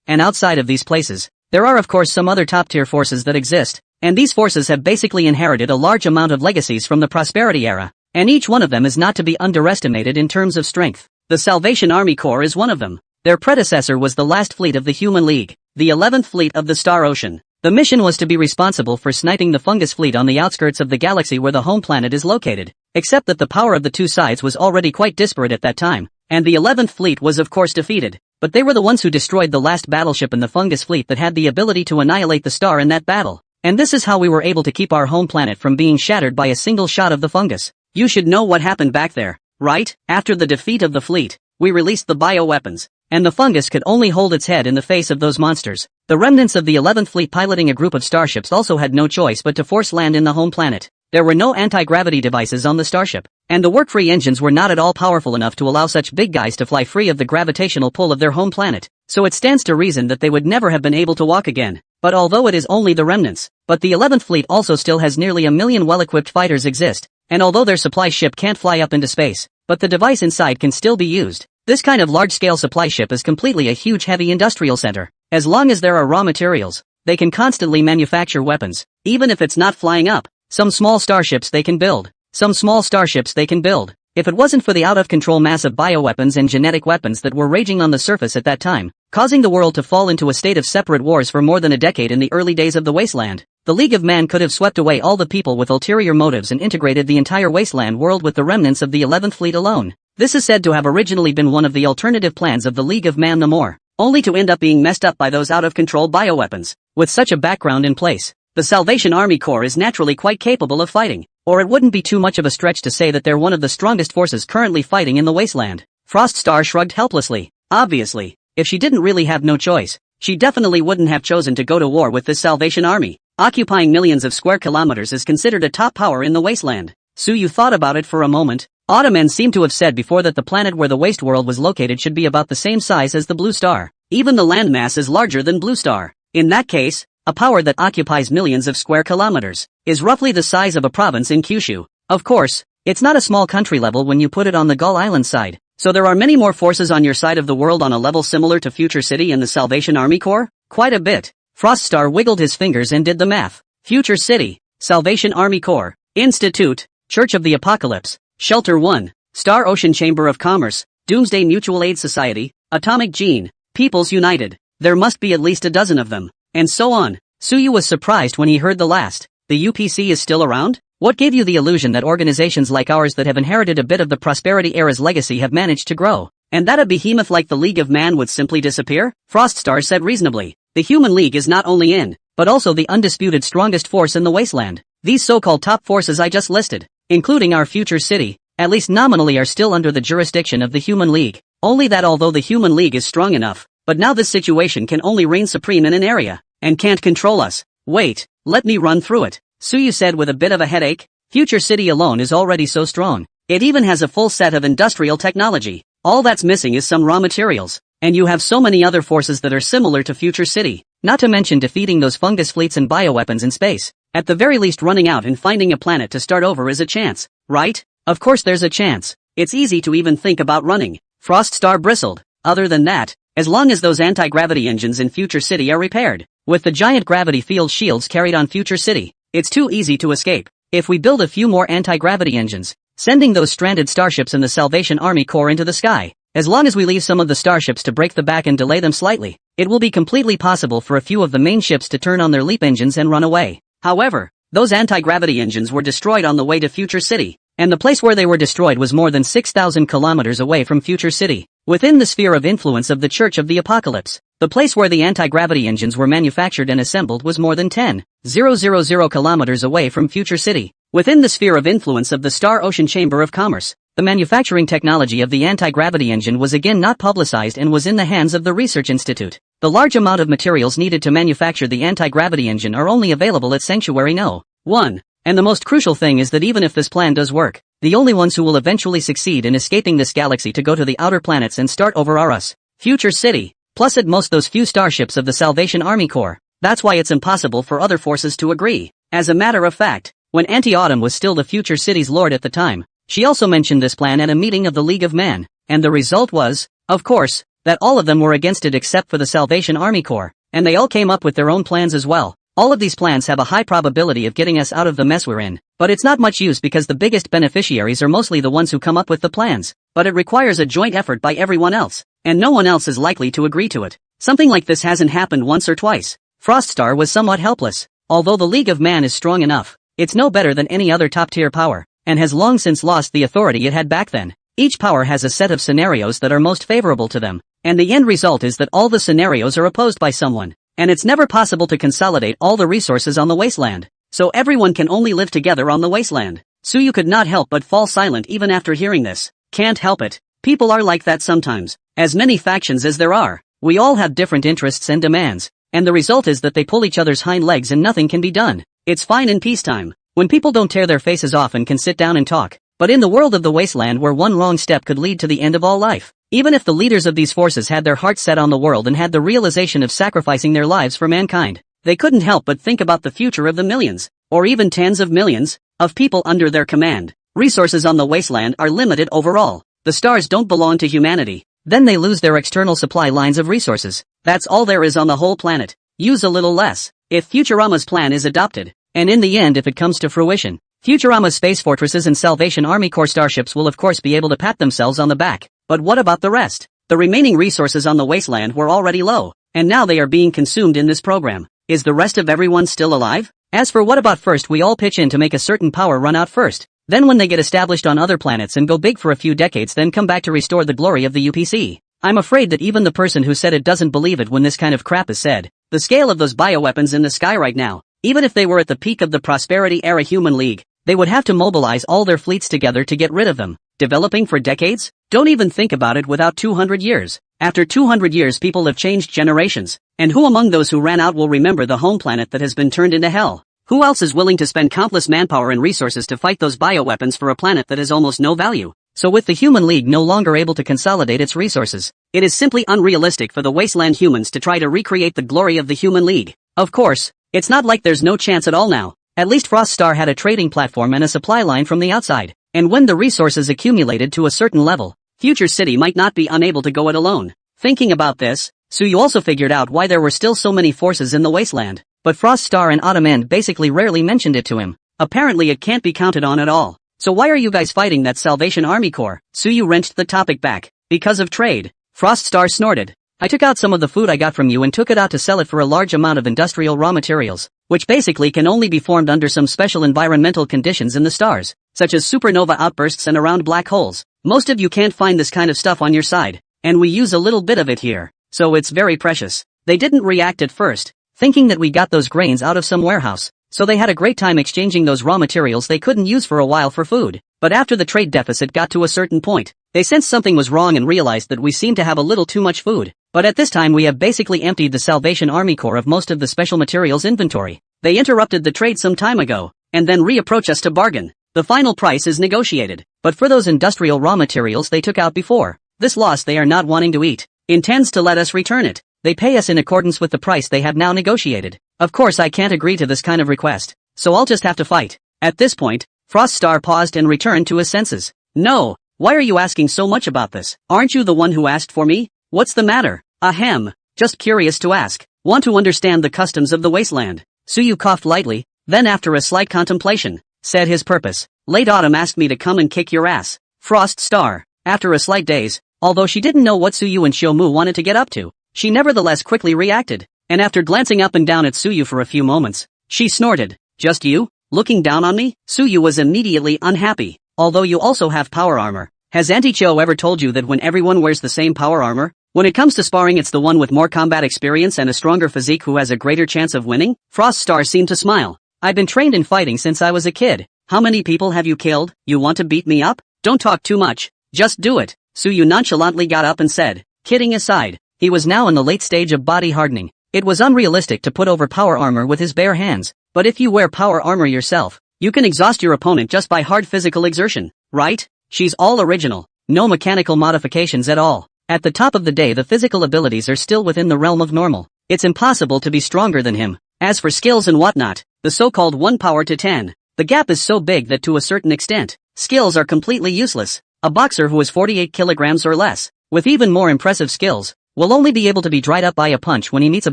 And outside of these places, there are of course some other top-tier forces that exist, and these forces have basically inherited a large amount of legacies from the Prosperity era, and each one of them is not to be underestimated in terms of strength. The Salvation Army Corps is one of them. Their predecessor was the last fleet of the Human League, the 11th Fleet of the Star Ocean. The mission was to be responsible for sniping the fungus fleet on the outskirts of the galaxy where the home planet is located, except that the power of the two sides was already quite disparate at that time, and the 11th Fleet was of course defeated, but they were the ones who destroyed the last battleship in the fungus fleet that had the ability to annihilate the star in that battle. And this is how we were able to keep our home planet from being shattered by a single shot of the fungus. You should know what happened back there, right? After the defeat of the fleet, we released the bioweapons, and the fungus could only hold its head in the face of those monsters. The remnants of the 11th Fleet piloting a group of starships also had no choice but to force land in the home planet. There were no anti-gravity devices on the starship, and the work-free engines were not at all powerful enough to allow such big guys to fly free of the gravitational pull of their home planet, so it stands to reason that they would never have been able to walk again. But although it is only the remnants, but the 11th Fleet also still has nearly 1 million well-equipped fighters exist, and although their supply ship can't fly up into space, but the device inside can still be used. This kind of large-scale supply ship is completely a huge heavy industrial center. As long as there are raw materials, they can constantly manufacture weapons, even if it's not flying up. Some small starships they can build. If it wasn't for the out-of-control mass of bioweapons and genetic weapons that were raging on the surface at that time, causing the world to fall into a state of separate wars for more than a decade in the early days of the wasteland, the League of Man could have swept away all the people with ulterior motives and integrated the entire wasteland world with the remnants of the 11th Fleet alone. This is said to have originally been one of the alternative plans of the League of Man Namor, only to end up being messed up by those out-of-control bioweapons. With such a background in place, the Salvation Army Corps is naturally quite capable of fighting, or it wouldn't be too much of a stretch to say that they're one of the strongest forces currently fighting in the wasteland. Froststar shrugged helplessly. Obviously, if she didn't really have no choice, she definitely wouldn't have chosen to go to war with this Salvation Army. Occupying millions of square kilometers is considered a top power in the wasteland. Suyu thought about it for a moment. Ottoman seemed to have said before that the planet where the waste world was located should be about the same size as the Blue Star. Even the landmass is larger than Blue Star. In that case, a power that occupies millions of square kilometers is roughly the size of a province in Kyushu. Of course, it's not a small country level when you put it on the Gull Island side, so there are many more forces on your side of the world on a level similar to Future City and the Salvation Army Corps? Quite a bit. Froststar wiggled his fingers and did the math. Future City, Salvation Army Corps, Institute, Church of the Apocalypse, Shelter 1, Star Ocean Chamber of Commerce, Doomsday Mutual Aid Society, Atomic Gene, Peoples United. There must be at least a dozen of them. and so on. Suyu was surprised when he heard the last. The UPC is still around? What gave you the illusion that organizations like ours that have inherited a bit of the Prosperity Era's legacy have managed to grow, and that a behemoth like the League of Man would simply disappear? Froststar said reasonably. The Human League is not only in, but also the undisputed strongest force in the wasteland. These so-called top forces I just listed, including our future city, at least nominally are still under the jurisdiction of the Human League. Only that although the Human League is strong enough, but now this situation can only reign supreme in an area, and can't control us. Wait, let me run through it. Suyu said with a bit of a headache. Future City alone is already so strong. It even has a full set of industrial technology. All that's missing is some raw materials. And you have so many other forces that are similar to Future City. Not to mention defeating those fungus fleets and bioweapons in space. At the very least running out and finding a planet to start over is a chance, right? Of course there's a chance. It's easy to even think about running. Froststar bristled. Other than that, as long as those anti-gravity engines in Future City are repaired, with the giant gravity field shields carried on Future City, it's too easy to escape. If we build a few more anti-gravity engines, sending those stranded starships in the Salvation Army Corps into the sky, as long as we leave some of the starships to break the back and delay them slightly, it will be completely possible for a few of the main ships to turn on their leap engines and run away. However, those anti-gravity engines were destroyed on the way to Future City, and the place where they were destroyed was more than 6,000 kilometers away from Future City, within the sphere of influence of the Church of the Apocalypse. The place where the anti-gravity engines were manufactured and assembled was more than 10,000 kilometers away from Future City, within the sphere of influence of the Star Ocean Chamber of Commerce. The manufacturing technology of the anti-gravity engine was again not publicized and was in the hands of the Research Institute. The large amount of materials needed to manufacture the anti-gravity engine are only available at Sanctuary No. 1. And the most crucial thing is that even if this plan does work, the only ones who will eventually succeed in escaping this galaxy to go to the outer planets and start over are us. Future City. Plus at most those few starships of the Salvation Army Corps. That's why it's impossible for other forces to agree. As a matter of fact, when Auntie Autumn was still the Future City's lord at the time, she also mentioned this plan at a meeting of the League of Man, and the result was, of course, that all of them were against it except for the Salvation Army Corps, and they all came up with their own plans as well. All of these plans have a high probability of getting us out of the mess we're in, but it's not much use because the biggest beneficiaries are mostly the ones who come up with the plans, but it requires a joint effort by everyone else, and no one else is likely to agree to it. Something like this hasn't happened once or twice. Froststar was somewhat helpless. Although the League of Man is strong enough, it's no better than any other top-tier power, and has long since lost the authority it had back then. Each power has a set of scenarios that are most favorable to them, and the end result is that all the scenarios are opposed by someone, and it's never possible to consolidate all the resources on the wasteland, so everyone can only live together on the wasteland. Suyu could not help but fall silent even after hearing this. Can't help it. People are like that sometimes. As many factions as there are, we all have different interests and demands, and the result is that they pull each other's hind legs and nothing can be done. It's fine in peacetime, when people don't tear their faces off and can sit down and talk, but in the world of the wasteland where one wrong step could lead to the end of all life, even if the leaders of these forces had their hearts set on the world and had the realization of sacrificing their lives for mankind, they couldn't help but think about the future of the millions, or even tens of millions, of people under their command. Resources on the wasteland are limited overall. The stars don't belong to humanity. Then they lose their external supply lines of resources. That's all there is on the whole planet. Use a little less. If Futurama's plan is adopted, and in the end if it comes to fruition, Futurama's space fortresses and Salvation Army Corps starships will of course be able to pat themselves on the back. But what about the rest? The remaining resources on the wasteland were already low, and now they are being consumed in this program. Is the rest of everyone still alive? As for what about first we all pitch in to make a certain power run out first, then when they get established on other planets and go big for a few decades then come back to restore the glory of the UPC. I'm afraid that even the person who said it doesn't believe it when this kind of crap is said. The scale of those bioweapons in the sky right now, even if they were at the peak of the Prosperity Era Human League, they would have to mobilize all their fleets together to get rid of them. Developing for decades? Don't even think about it without 200 years. After 200 years people have changed generations, and who among those who ran out will remember the home planet that has been turned into hell? Who else is willing to spend countless manpower and resources to fight those bioweapons for a planet that has almost no value? So with the Human League no longer able to consolidate its resources, it is simply unrealistic for the wasteland humans to try to recreate the glory of the Human League. Of course, it's not like there's no chance at all now. At least Froststar had a trading platform and a supply line from the outside, and when the resources accumulated to a certain level, Future City might not be unable to go it alone. Thinking about this, Suyu also figured out why there were still so many forces in the wasteland. But Froststar and Autumn End basically rarely mentioned it to him. Apparently it can't be counted on at all. So why are you guys fighting that Salvation Army Corps? Suyu wrenched the topic back. Because of trade. Froststar snorted. I took out some of the food I got from you and took it out to sell it for a large amount of industrial raw materials, which basically can only be formed under some special environmental conditions in the stars, such as supernova outbursts and around black holes. Most of you can't find this kind of stuff on your side, and we use a little bit of it here, so it's very precious. They didn't react at first, thinking that we got those grains out of some warehouse, so they had a great time exchanging those raw materials they couldn't use for a while for food. But after the trade deficit got to a certain point, they sensed something was wrong and realized that we seemed to have a little too much food. But at this time we have basically emptied the Salvation Army Corps of most of the special materials inventory. They interrupted the trade some time ago, and then reapproach us to bargain. The final price is negotiated, but for those industrial raw materials they took out before, this loss they are not wanting to eat, intends to let us return it. They pay us in accordance with the price they have now negotiated. Of course I can't agree to this kind of request, so I'll just have to fight. At this point, Froststar paused and returned to his senses. No, why are you asking so much about this? Aren't you the one who asked for me? What's the matter? Ahem, just curious to ask. Want to understand the customs of the wasteland. Suyu coughed lightly, then after a slight contemplation, said his purpose. Late Autumn asked me to come and kick your ass. Froststar, after a slight daze, although she didn't know what Suyu and Shiomu wanted to get up to, she nevertheless quickly reacted, and after glancing up and down at Suyu for a few moments, she snorted. Just you? Looking down on me? Suyu was immediately unhappy. Although you also have power armor. Has Auntie Cho ever told you that when everyone wears the same power armor, when it comes to sparring it's the one with more combat experience and a stronger physique who has a greater chance of winning? Froststar seemed to smile. I've been trained in fighting since I was a kid. How many people have you killed? You want to beat me up? Don't talk too much. Just do it. Suyu nonchalantly got up and said. Kidding aside, he was now in the late stage of body hardening. It was unrealistic to put over power armor with his bare hands, but if you wear power armor yourself, you can exhaust your opponent just by hard physical exertion, right? She's all original, no mechanical modifications at all. At the top of the day the physical abilities are still within the realm of normal. It's impossible to be stronger than him. As for skills and whatnot, the so-called 1 power to 10, the gap is so big that to a certain extent, skills are completely useless. A boxer who is 48 kilograms or less, with even more impressive skills, will only be able to be dried up by a punch when he meets a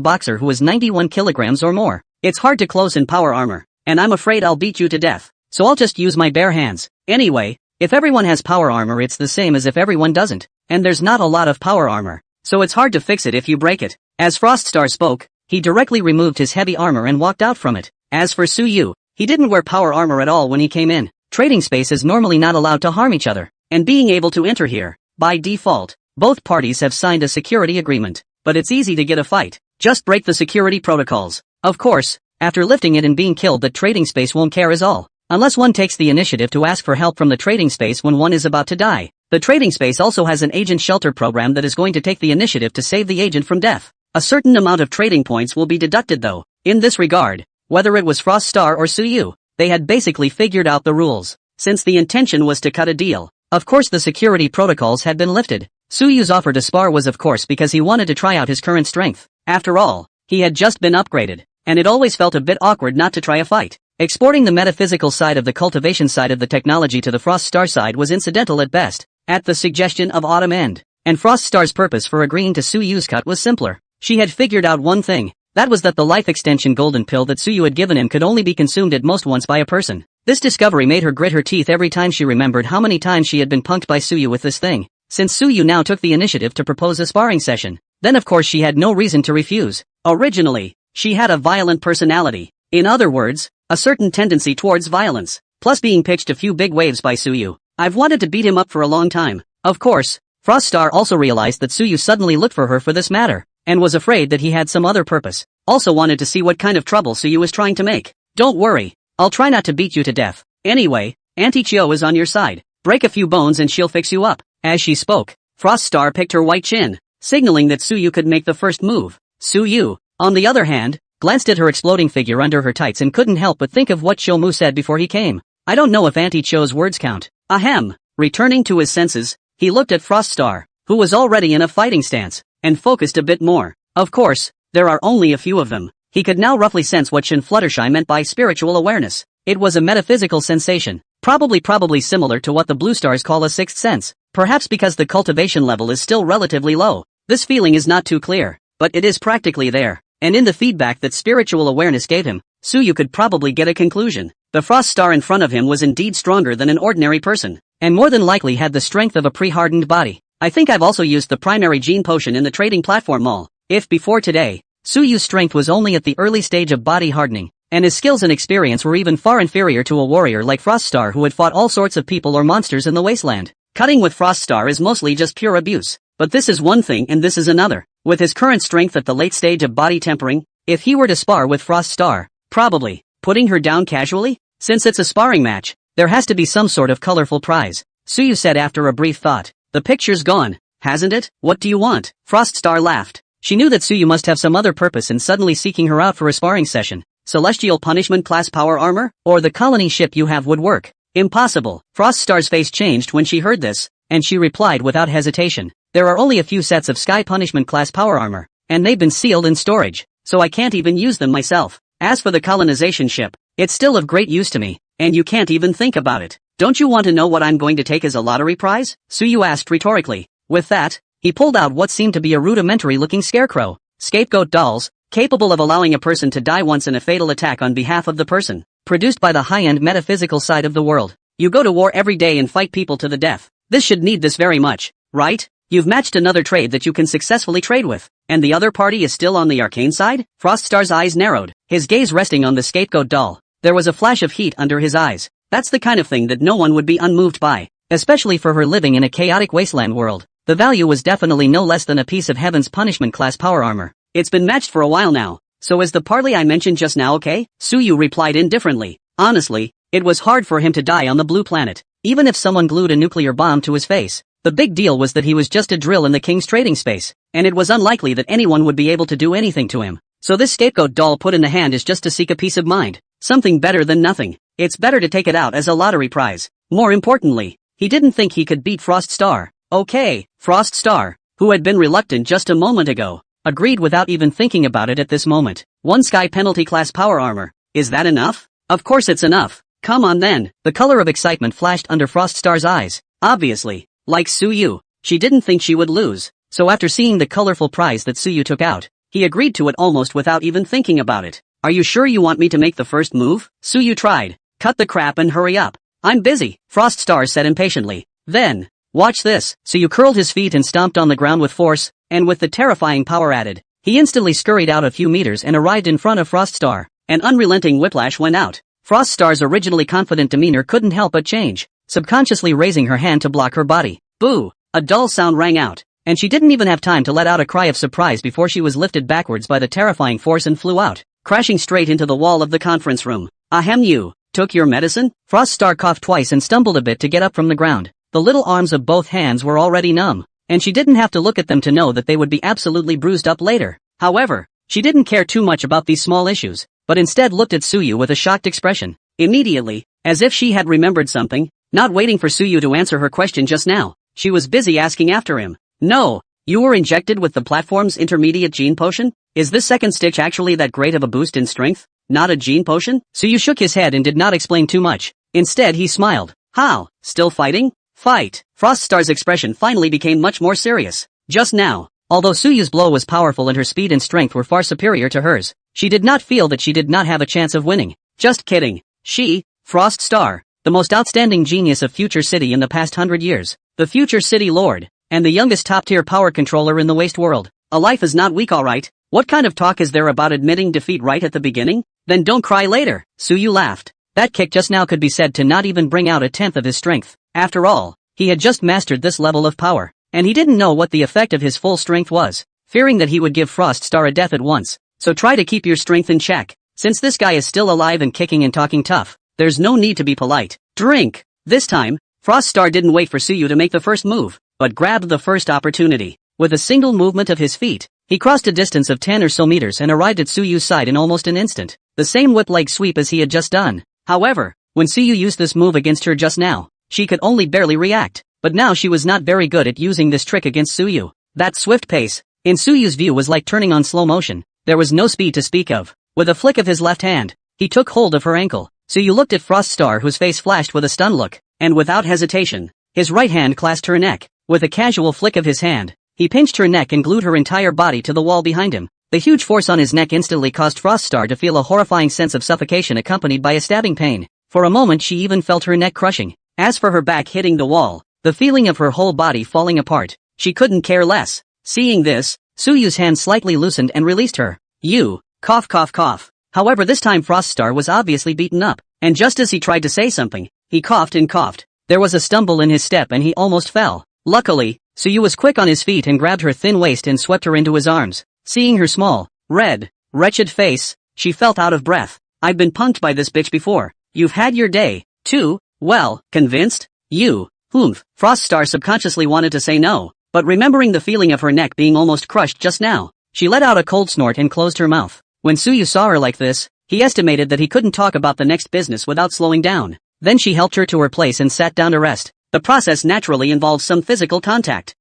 boxer who is 91 kilograms or more. It's hard to close in power armor, and I'm afraid I'll beat you to death, so I'll just use my bare hands. Anyway, if everyone has power armor it's the same as if everyone doesn't, and there's not a lot of power armor, so it's hard to fix it if you break it. As Froststar spoke, he directly removed his heavy armor and walked out from it. As for Suyu, he didn't wear power armor at all when he came in. Trading space is normally not allowed to harm each other, and being able to enter here, by default, both parties have signed a security agreement, but it's easy to get a fight. Just break the security protocols. Of course, after lifting it and being killed the trading space won't care is all, unless one takes the initiative to ask for help from the trading space when one is about to die. The trading space also has an agent shelter program that is going to take the initiative to save the agent from death. A certain amount of trading points will be deducted though. In this regard, whether it was Froststar or Suyu, they had basically figured out the rules, since the intention was to cut a deal. Of course the security protocols had been lifted. Suyu's offer to spar was of course because he wanted to try out his current strength. After all, he had just been upgraded, and it always felt a bit awkward not to try a fight. Exporting the metaphysical side of the cultivation side of the technology to the Froststar side was incidental at best, at the suggestion of Autumn and Froststar's purpose for agreeing to Suyu's cut was simpler. She had figured out one thing, that was that the life extension golden pill that Suyu had given him could only be consumed at most once by a person. This discovery made her grit her teeth every time she remembered how many times she had been punked by Suyu with this thing. Since Suyu now took the initiative to propose a sparring session, then of course she had no reason to refuse. Originally, she had a violent personality. In other words, a certain tendency towards violence, plus being pitched a few big waves by Suyu. I've wanted to beat him up for a long time. Of course, Froststar also realized that Suyu suddenly looked for her for this matter, and was afraid that he had some other purpose. Also wanted to see what kind of trouble Suyu was trying to make. Don't worry, I'll try not to beat you to death. Anyway, Auntie Chio is on your side. Break a few bones and she'll fix you up. As she spoke, Froststar picked her white chin, signaling that Suyu could make the first move. Suyu, on the other hand, glanced at her exploding figure under her tights and couldn't help but think of what Shomu said before he came. I don't know if Auntie Cho's words count. Ahem. Returning to his senses, he looked at Froststar, who was already in a fighting stance, and focused a bit more. Of course, there are only a few of them. He could now roughly sense what Shin Fluttershy meant by spiritual awareness. It was a metaphysical sensation, probably similar to what the Blue Stars call a sixth sense. Perhaps because the cultivation level is still relatively low, this feeling is not too clear, but it is practically there, and in the feedback that spiritual awareness gave him, Suyu could probably get a conclusion. The Froststar in front of him was indeed stronger than an ordinary person, and more than likely had the strength of a pre-hardened body. I think I've also used the primary gene potion in the trading platform mall. If before today, Suyu's strength was only at the early stage of body hardening, and his skills and experience were even far inferior to a warrior like Froststar who had fought all sorts of people or monsters in the wasteland. Cutting with Froststar is mostly just pure abuse. But this is one thing and this is another. With his current strength at the late stage of body tempering, if he were to spar with Froststar, probably, putting her down casually? Since it's a sparring match, there has to be some sort of colorful prize, Suyu said after a brief thought. The picture's gone, hasn't it? What do you want? Froststar laughed. She knew that Suyu must have some other purpose in suddenly seeking her out for a sparring session. Celestial Punishment class power armor? Or the colony ship you have would work. Impossible. Froststar's face changed when she heard this, and she replied without hesitation. There are only a few sets of Sky Punishment class power armor, and they've been sealed in storage, so I can't even use them myself. As for the colonization ship, it's still of great use to me, and you can't even think about it. Don't you want to know what I'm going to take as a lottery prize? Suyu asked rhetorically. With that, he pulled out what seemed to be a rudimentary-looking scarecrow. Scapegoat dolls, capable of allowing a person to die once in a fatal attack on behalf of the person. Produced by the high-end metaphysical side of the world. You go to war every day and fight people to the death. This should need this very much, right? You've matched another trade that you can successfully trade with. And the other party is still on the arcane side? Froststar's eyes narrowed, his gaze resting on the scapegoat doll. There was a flash of heat under his eyes. That's the kind of thing that no one would be unmoved by. Especially for her living in a chaotic wasteland world. The value was definitely no less than a piece of Heaven's Punishment class power armor. It's been matched for a while now. So is the parley I mentioned just now okay? Suyu replied indifferently. Honestly, it was hard for him to die on the blue planet, even if someone glued a nuclear bomb to his face. The big deal was that he was just a drill in the king's trading space, and it was unlikely that anyone would be able to do anything to him. So this scapegoat doll put in the hand is just to seek a peace of mind. Something better than nothing. It's better to take it out as a lottery prize. More importantly, he didn't think he could beat Froststar. Okay, Froststar, who had been reluctant just a moment ago, agreed without even thinking about it at this moment. One Sky Penalty class power armor. Is that enough? Of course it's enough. Come on then. The color of excitement flashed under Froststar's eyes. Obviously, like Suyu, she didn't think she would lose. So after seeing the colorful prize that Suyu took out, he agreed to it almost without even thinking about it. Are you sure you want me to make the first move? Suyu tried. Cut the crap and hurry up. I'm busy, Froststar said impatiently. Then, watch this. Suyu curled his feet and stomped on the ground with force, and with the terrifying power added, he instantly scurried out a few meters and arrived in front of Froststar. An unrelenting whiplash went out. Froststar's originally confident demeanor couldn't help but change, subconsciously raising her hand to block her body. Boo! A dull sound rang out, and she didn't even have time to let out a cry of surprise before she was lifted backwards by the terrifying force and flew out, crashing straight into the wall of the conference room. Ahem, you took your medicine? Froststar coughed twice and stumbled a bit to get up from the ground. The little arms of both hands were already numb, and she didn't have to look at them to know that they would be absolutely bruised up later. However, she didn't care too much about these small issues, but instead looked at Suyu with a shocked expression. Immediately, as if she had remembered something, not waiting for Suyu to answer her question just now, she was busy asking after him. No, you were injected with the platform's intermediate gene potion? Is this second stitch actually that great of a boost in strength? Not a gene potion? Suyu shook his head and did not explain too much. Instead he smiled. How? Still fighting? Fight. Froststar's expression finally became much more serious. Just now, although Suyu's blow was powerful and her speed and strength were far superior to hers, she did not feel that she did not have a chance of winning. Just kidding. She, Froststar, the most outstanding genius of Future City in the past 100 years, the Future City Lord, and the youngest top-tier power controller in the waste world. A life is not weak, alright? What kind of talk is there about admitting defeat right at the beginning? Then don't cry later. Suyu laughed. That kick just now could be said to not even bring out a tenth of his strength. After all, he had just mastered this level of power, and he didn't know what the effect of his full strength was, fearing that he would give Froststar a death at once. So try to keep your strength in check. Since this guy is still alive and kicking and talking tough, there's no need to be polite. Drink! This time, Froststar didn't wait for Suyu to make the first move, but grabbed the first opportunity. With a single movement of his feet, he crossed a distance of 10 or so meters and arrived at Suyu's side in almost an instant. The same whip leg sweep as he had just done. However, when Suyu used this move against her just now, she could only barely react. But now she was not very good at using this trick against Suyu. That swift pace, in Suyu's view, was like turning on slow motion. There was no speed to speak of. With a flick of his left hand, he took hold of her ankle. Suyu looked at Froststar, whose face flashed with a stunned look, and without hesitation, his right hand clasped her neck. With a casual flick of his hand, he pinched her neck and glued her entire body to the wall behind him. The huge force on his neck instantly caused Froststar to feel a horrifying sense of suffocation accompanied by a stabbing pain. For a moment she even felt her neck crushing. As for her back hitting the wall, the feeling of her whole body falling apart, she couldn't care less. Seeing this, Suyu's hand slightly loosened and released her. You, cough cough cough. However, this time Froststar was obviously beaten up, and just as he tried to say something, he coughed and coughed. There was a stumble in his step and he almost fell. Luckily, Suyu was quick on his feet and grabbed her thin waist and swept her into his arms. Seeing her small, red, wretched face, she felt out of breath. I've been punked by this bitch before. You've had your day, too. Well, convinced? You, Froststar subconsciously wanted to say no, but remembering the feeling of her neck being almost crushed just now, she let out a cold snort and closed her mouth. When Suyu saw her like this, he estimated that he couldn't talk about the next business without slowing down. Then she helped her to her place and sat down to rest. The process naturally involves some physical contact.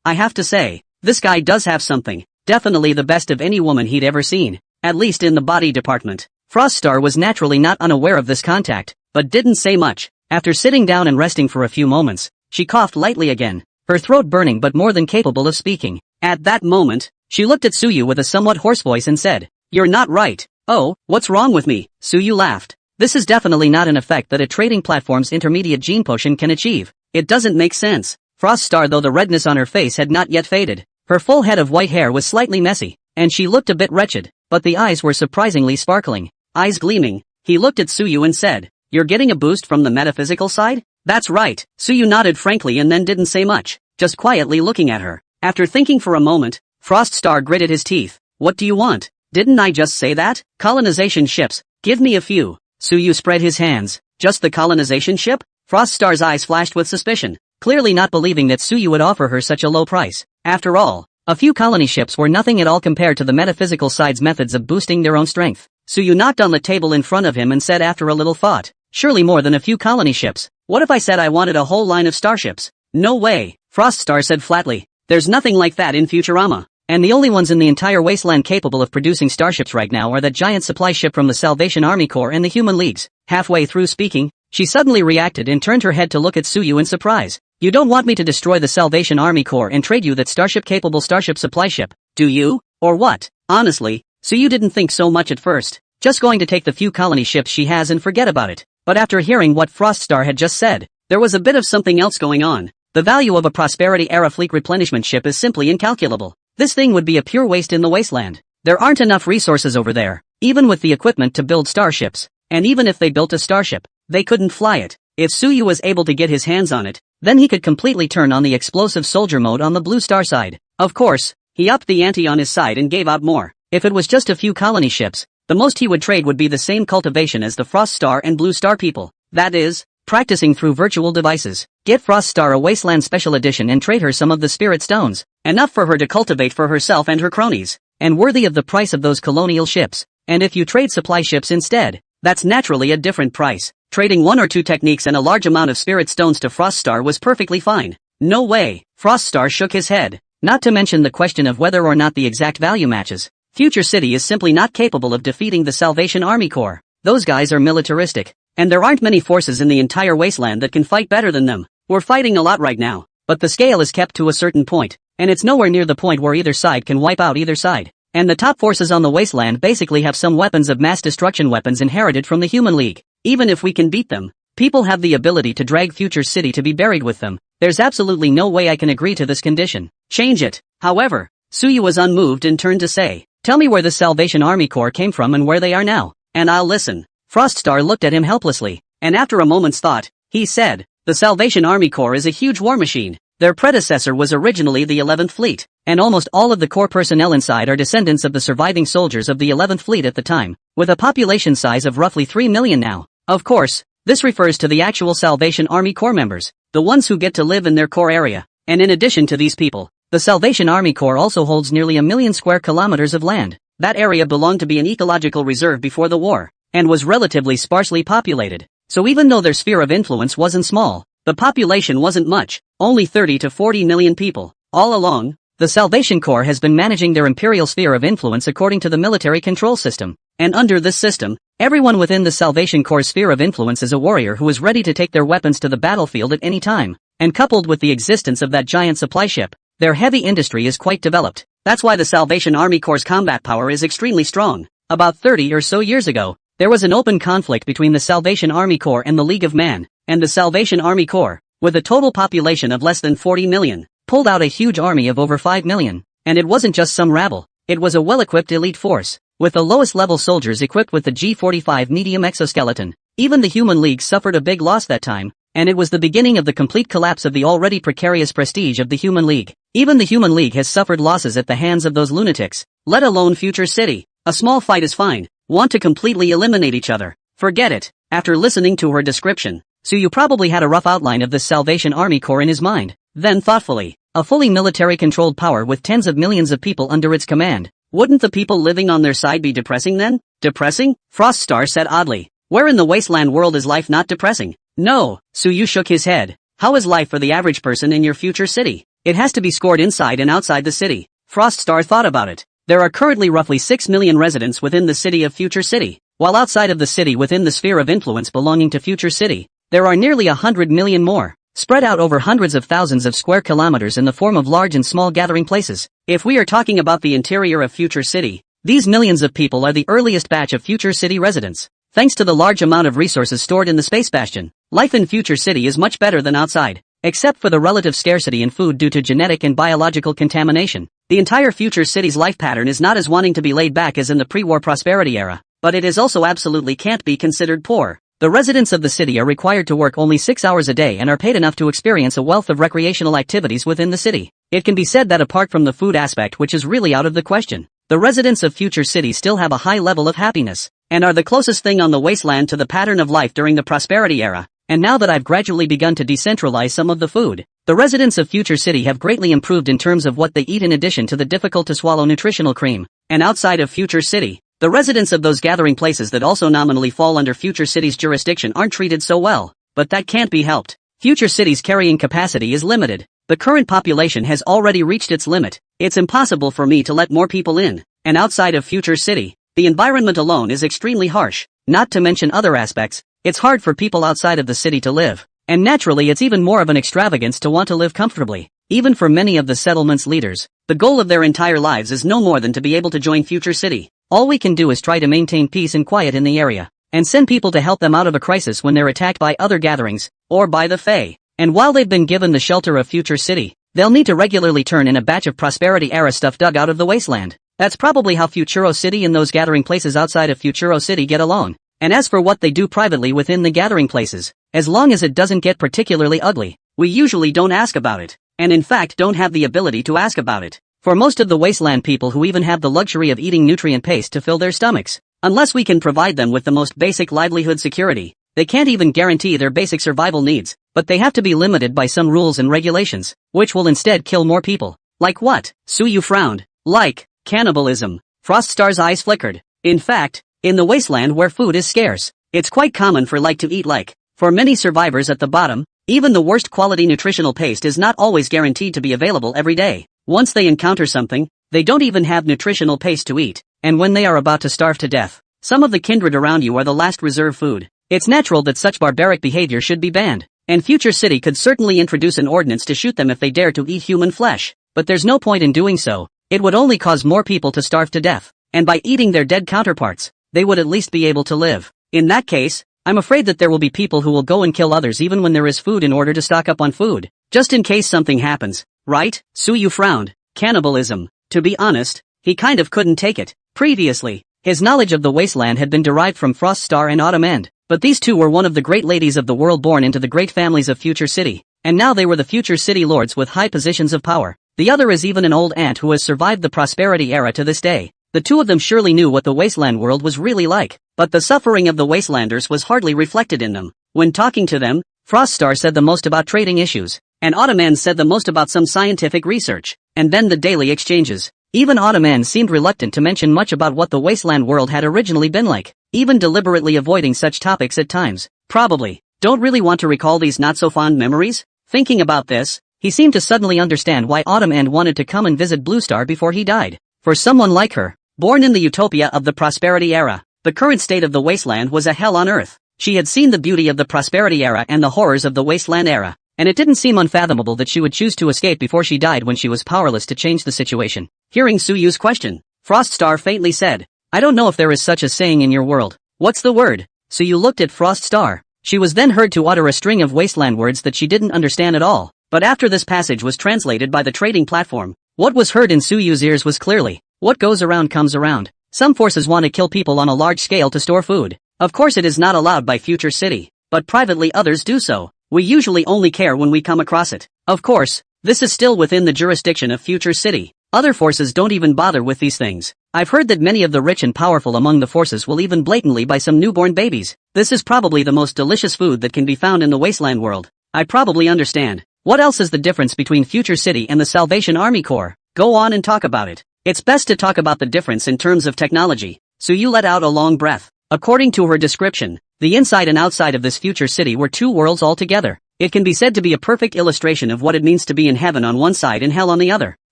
I have to say, this guy does have something. Definitely the best of any woman he'd ever seen, at least in the body department. Froststar was naturally not unaware of this contact, but didn't say much. After sitting down and resting for a few moments, she coughed lightly again, her throat burning but more than capable of speaking. At that moment, she looked at Suyu with a somewhat hoarse voice and said, "You're not right." "Oh, what's wrong with me?" Suyu laughed. This is definitely not an effect that a trading platform's intermediate gene potion can achieve. It doesn't make sense. Froststar, though the redness on her face had not yet faded, her full head of white hair was slightly messy, and she looked a bit wretched, but the eyes were surprisingly sparkling. Eyes gleaming, he looked at Suyu and said, "You're getting a boost from the metaphysical side?" "That's right." Suyu nodded frankly and then didn't say much, just quietly looking at her. After thinking for a moment, Froststar gritted his teeth. "What do you want? Didn't I just say that? Colonization ships, give me a few." Suyu spread his hands. "Just the colonization ship?" Froststar's eyes flashed with suspicion, clearly not believing that Suyu would offer her such a low price. After all, a few colony ships were nothing at all compared to the metaphysical side's methods of boosting their own strength. Suyu knocked on the table in front of him and said after a little thought, "Surely more than a few colony ships. What if I said I wanted a whole line of starships?" "No way," Froststar said flatly. "There's nothing like that in Futurama. And the only ones in the entire wasteland capable of producing starships right now are that giant supply ship from the Salvation Army Corps and the Human Leagues." Halfway through speaking, she suddenly reacted and turned her head to look at Suyu in surprise. "You don't want me to destroy the Salvation Army Corps and trade you that starship-capable starship supply ship, do you? Or what?" Honestly, Suyu didn't think so much at first, just going to take the few colony ships she has and forget about it. But after hearing what Froststar had just said, there was a bit of something else going on. The value of a Prosperity-era fleet replenishment ship is simply incalculable. This thing would be a pure waste in the wasteland. There aren't enough resources over there, even with the equipment to build starships. And even if they built a starship, they couldn't fly it. If Suyu was able to get his hands on it, then he could completely turn on the explosive soldier mode on the Blue Star side. Of course, he upped the ante on his side and gave out more. If it was just a few colony ships, the most he would trade would be the same cultivation as the Frost Star and Blue Star people. That is, practicing through virtual devices. Get Froststar a Wasteland Special Edition and trade her some of the Spirit Stones, enough for her to cultivate for herself and her cronies, and worthy of the price of those colonial ships. And if you trade supply ships instead, that's naturally a different price. Trading 1 or 2 techniques and a large amount of Spirit Stones to Froststar was perfectly fine. No way. Froststar shook his head. Not to mention the question of whether or not the exact value matches. Future City is simply not capable of defeating the Salvation Army Corps. Those guys are militaristic. And there aren't many forces in the entire wasteland that can fight better than them. We're fighting a lot right now, but the scale is kept to a certain point, and it's nowhere near the point where either side can wipe out either side. And the top forces on the wasteland basically have some weapons of mass destruction weapons inherited from the Human League. Even if we can beat them, people have the ability to drag Future City to be buried with them. There's absolutely no way I can agree to this condition. Change it. However, Suyu was unmoved and turned to say, "Tell me where the Salvation Army Corps came from and where they are now, and I'll listen." Froststar looked at him helplessly, and after a moment's thought, he said, "The Salvation Army Corps is a huge war machine. Their predecessor was originally the 11th Fleet, and almost all of the Corps personnel inside are descendants of the surviving soldiers of the 11th Fleet at the time, with a population size of roughly 3 million now. Of course, this refers to the actual Salvation Army Corps members, the ones who get to live in their core area. And in addition to these people, the Salvation Army Corps also holds nearly 1 million square kilometers of land. That area belonged to be an ecological reserve before the war, and was relatively sparsely populated. So even though their sphere of influence wasn't small, the population wasn't much, only 30 to 40 million people. All along, the Salvation Corps has been managing their imperial sphere of influence according to the military control system. And under this system, everyone within the Salvation Corps' sphere of influence is a warrior who is ready to take their weapons to the battlefield at any time. And coupled with the existence of that giant supply ship, their heavy industry is quite developed. That's why the Salvation Army Corps' combat power is extremely strong. About 30 or so years ago, there was an open conflict between the Salvation Army Corps and the League of Man, and the Salvation Army Corps, with a total population of less than 40 million, pulled out a huge army of over 5 million. And it wasn't just some rabble. It was a well-equipped elite force, with the lowest-level soldiers equipped with the G-45 medium exoskeleton. Even the Human League suffered a big loss that time, and it was the beginning of the complete collapse of the already precarious prestige of the Human League. Even the Human League has suffered losses at the hands of those lunatics, let alone Future City. A small fight is fine. Want to completely eliminate each other? Forget it. After listening to her description, Suyu probably had a rough outline of this Salvation Army Corps in his mind. Then thoughtfully, a fully military-controlled power with tens of millions of people under its command. Wouldn't the people living on their side be depressing then? Depressing? Froststar said oddly. Where in the wasteland world is life not depressing? No, Suyu shook his head. How is life for the average person in your future city? It has to be scored inside and outside the city. Froststar thought about it. There are currently roughly 6 million residents within the city of Future City, while outside of the city within the sphere of influence belonging to Future City, there are nearly 100 million more, spread out over hundreds of thousands of square kilometers in the form of large and small gathering places. If we are talking about the interior of Future City, these millions of people are the earliest batch of Future City residents. Thanks to the large amount of resources stored in the Space Bastion, life in Future City is much better than outside. Except for the relative scarcity in food due to genetic and biological contamination, the entire Future City's life pattern is not as wanting to be laid back as in the pre-war prosperity era, but it is also absolutely can't be considered poor. The residents of the city are required to work only 6 hours a day and are paid enough to experience a wealth of recreational activities within the city. It can be said that apart from the food aspect, which is really out of the question, the residents of Future City still have a high level of happiness, and are the closest thing on the wasteland to the pattern of life during the prosperity era. And now that I've gradually begun to decentralize some of the food, the residents of Future City have greatly improved in terms of what they eat in addition to the difficult-to-swallow nutritional cream. And outside of Future City, the residents of those gathering places that also nominally fall under Future City's jurisdiction aren't treated so well. But that can't be helped. Future City's carrying capacity is limited. The current population has already reached its limit. It's impossible for me to let more people in. And outside of Future City, the environment alone is extremely harsh. Not to mention other aspects. It's hard for people outside of the city to live, and naturally it's even more of an extravagance to want to live comfortably. Even for many of the settlement's leaders, the goal of their entire lives is no more than to be able to join Future City. All we can do is try to maintain peace and quiet in the area, and send people to help them out of a crisis when they're attacked by other gatherings, or by the Fae. And while they've been given the shelter of Future City, they'll need to regularly turn in a batch of prosperity-era stuff dug out of the wasteland. That's probably how Futuro City and those gathering places outside of Futuro City get along. And as for what they do privately within the gathering places, as long as it doesn't get particularly ugly, we usually don't ask about it, and in fact don't have the ability to ask about it. For most of the wasteland people who even have the luxury of eating nutrient paste to fill their stomachs, unless we can provide them with the most basic livelihood security, they can't even guarantee their basic survival needs, but they have to be limited by some rules and regulations, which will instead kill more people. Like what? Suyu frowned. Like cannibalism. Froststar's eyes flickered. In fact, in the wasteland where food is scarce, it's quite common for like to eat like. For many survivors at the bottom, even the worst quality nutritional paste is not always guaranteed to be available every day. Once they encounter something, they don't even have nutritional paste to eat, and when they are about to starve to death, some of the kindred around you are the last reserve food. It's natural that such barbaric behavior should be banned, and Future City could certainly introduce an ordinance to shoot them if they dare to eat human flesh, but there's no point in doing so. It would only cause more people to starve to death, and by eating their dead counterparts, they would at least be able to live. In that case, I'm afraid that there will be people who will go and kill others even when there is food in order to stock up on food, just in case something happens, right? Suyu frowned. Cannibalism. To be honest, he kind of couldn't take it. Previously, his knowledge of the wasteland had been derived from Froststar and Autumn End, but these two were one of the great ladies of the world born into the great families of Future City, and now they were the Future City lords with high positions of power. The other is even an old aunt who has survived the prosperity era to this day. The two of them surely knew what the wasteland world was really like, but the suffering of the wastelanders was hardly reflected in them. When talking to them, Froststar said the most about trading issues, and Autumn End said the most about some scientific research, and then the daily exchanges. Even Autumn End seemed reluctant to mention much about what the wasteland world had originally been like, even deliberately avoiding such topics at times. Probably, don't really want to recall these not-so-fond memories? Thinking about this, he seemed to suddenly understand why Autumn End wanted to come and visit Bluestar before he died. For someone like her, born in the utopia of the prosperity era, the current state of the wasteland was a hell on earth. She had seen the beauty of the prosperity era and the horrors of the wasteland era, and it didn't seem unfathomable that she would choose to escape before she died when she was powerless to change the situation. Hearing Suyu's question, Froststar faintly said, I don't know if there is such a saying in your world. What's the word? Suyu looked at Froststar. She was then heard to utter a string of wasteland words that she didn't understand at all. But after this passage was translated by the trading platform, what was heard in Suyu's ears was clearly, what goes around comes around. Some forces want to kill people on a large scale to store food. Of course it is not allowed by Future City, but privately others do so. We usually only care when we come across it. Of course, this is still within the jurisdiction of Future City. Other forces don't even bother with these things. I've heard that many of the rich and powerful among the forces will even blatantly buy some newborn babies. This is probably the most delicious food that can be found in the wasteland world. I probably understand. What else is the difference between Future City and the Salvation Army Corps? Go on and talk about it. It's best to talk about the difference in terms of technology. Suyu let out a long breath. According to her description, the inside and outside of this future city were two worlds altogether. It can be said to be a perfect illustration of what it means to be in heaven on one side and hell on the other.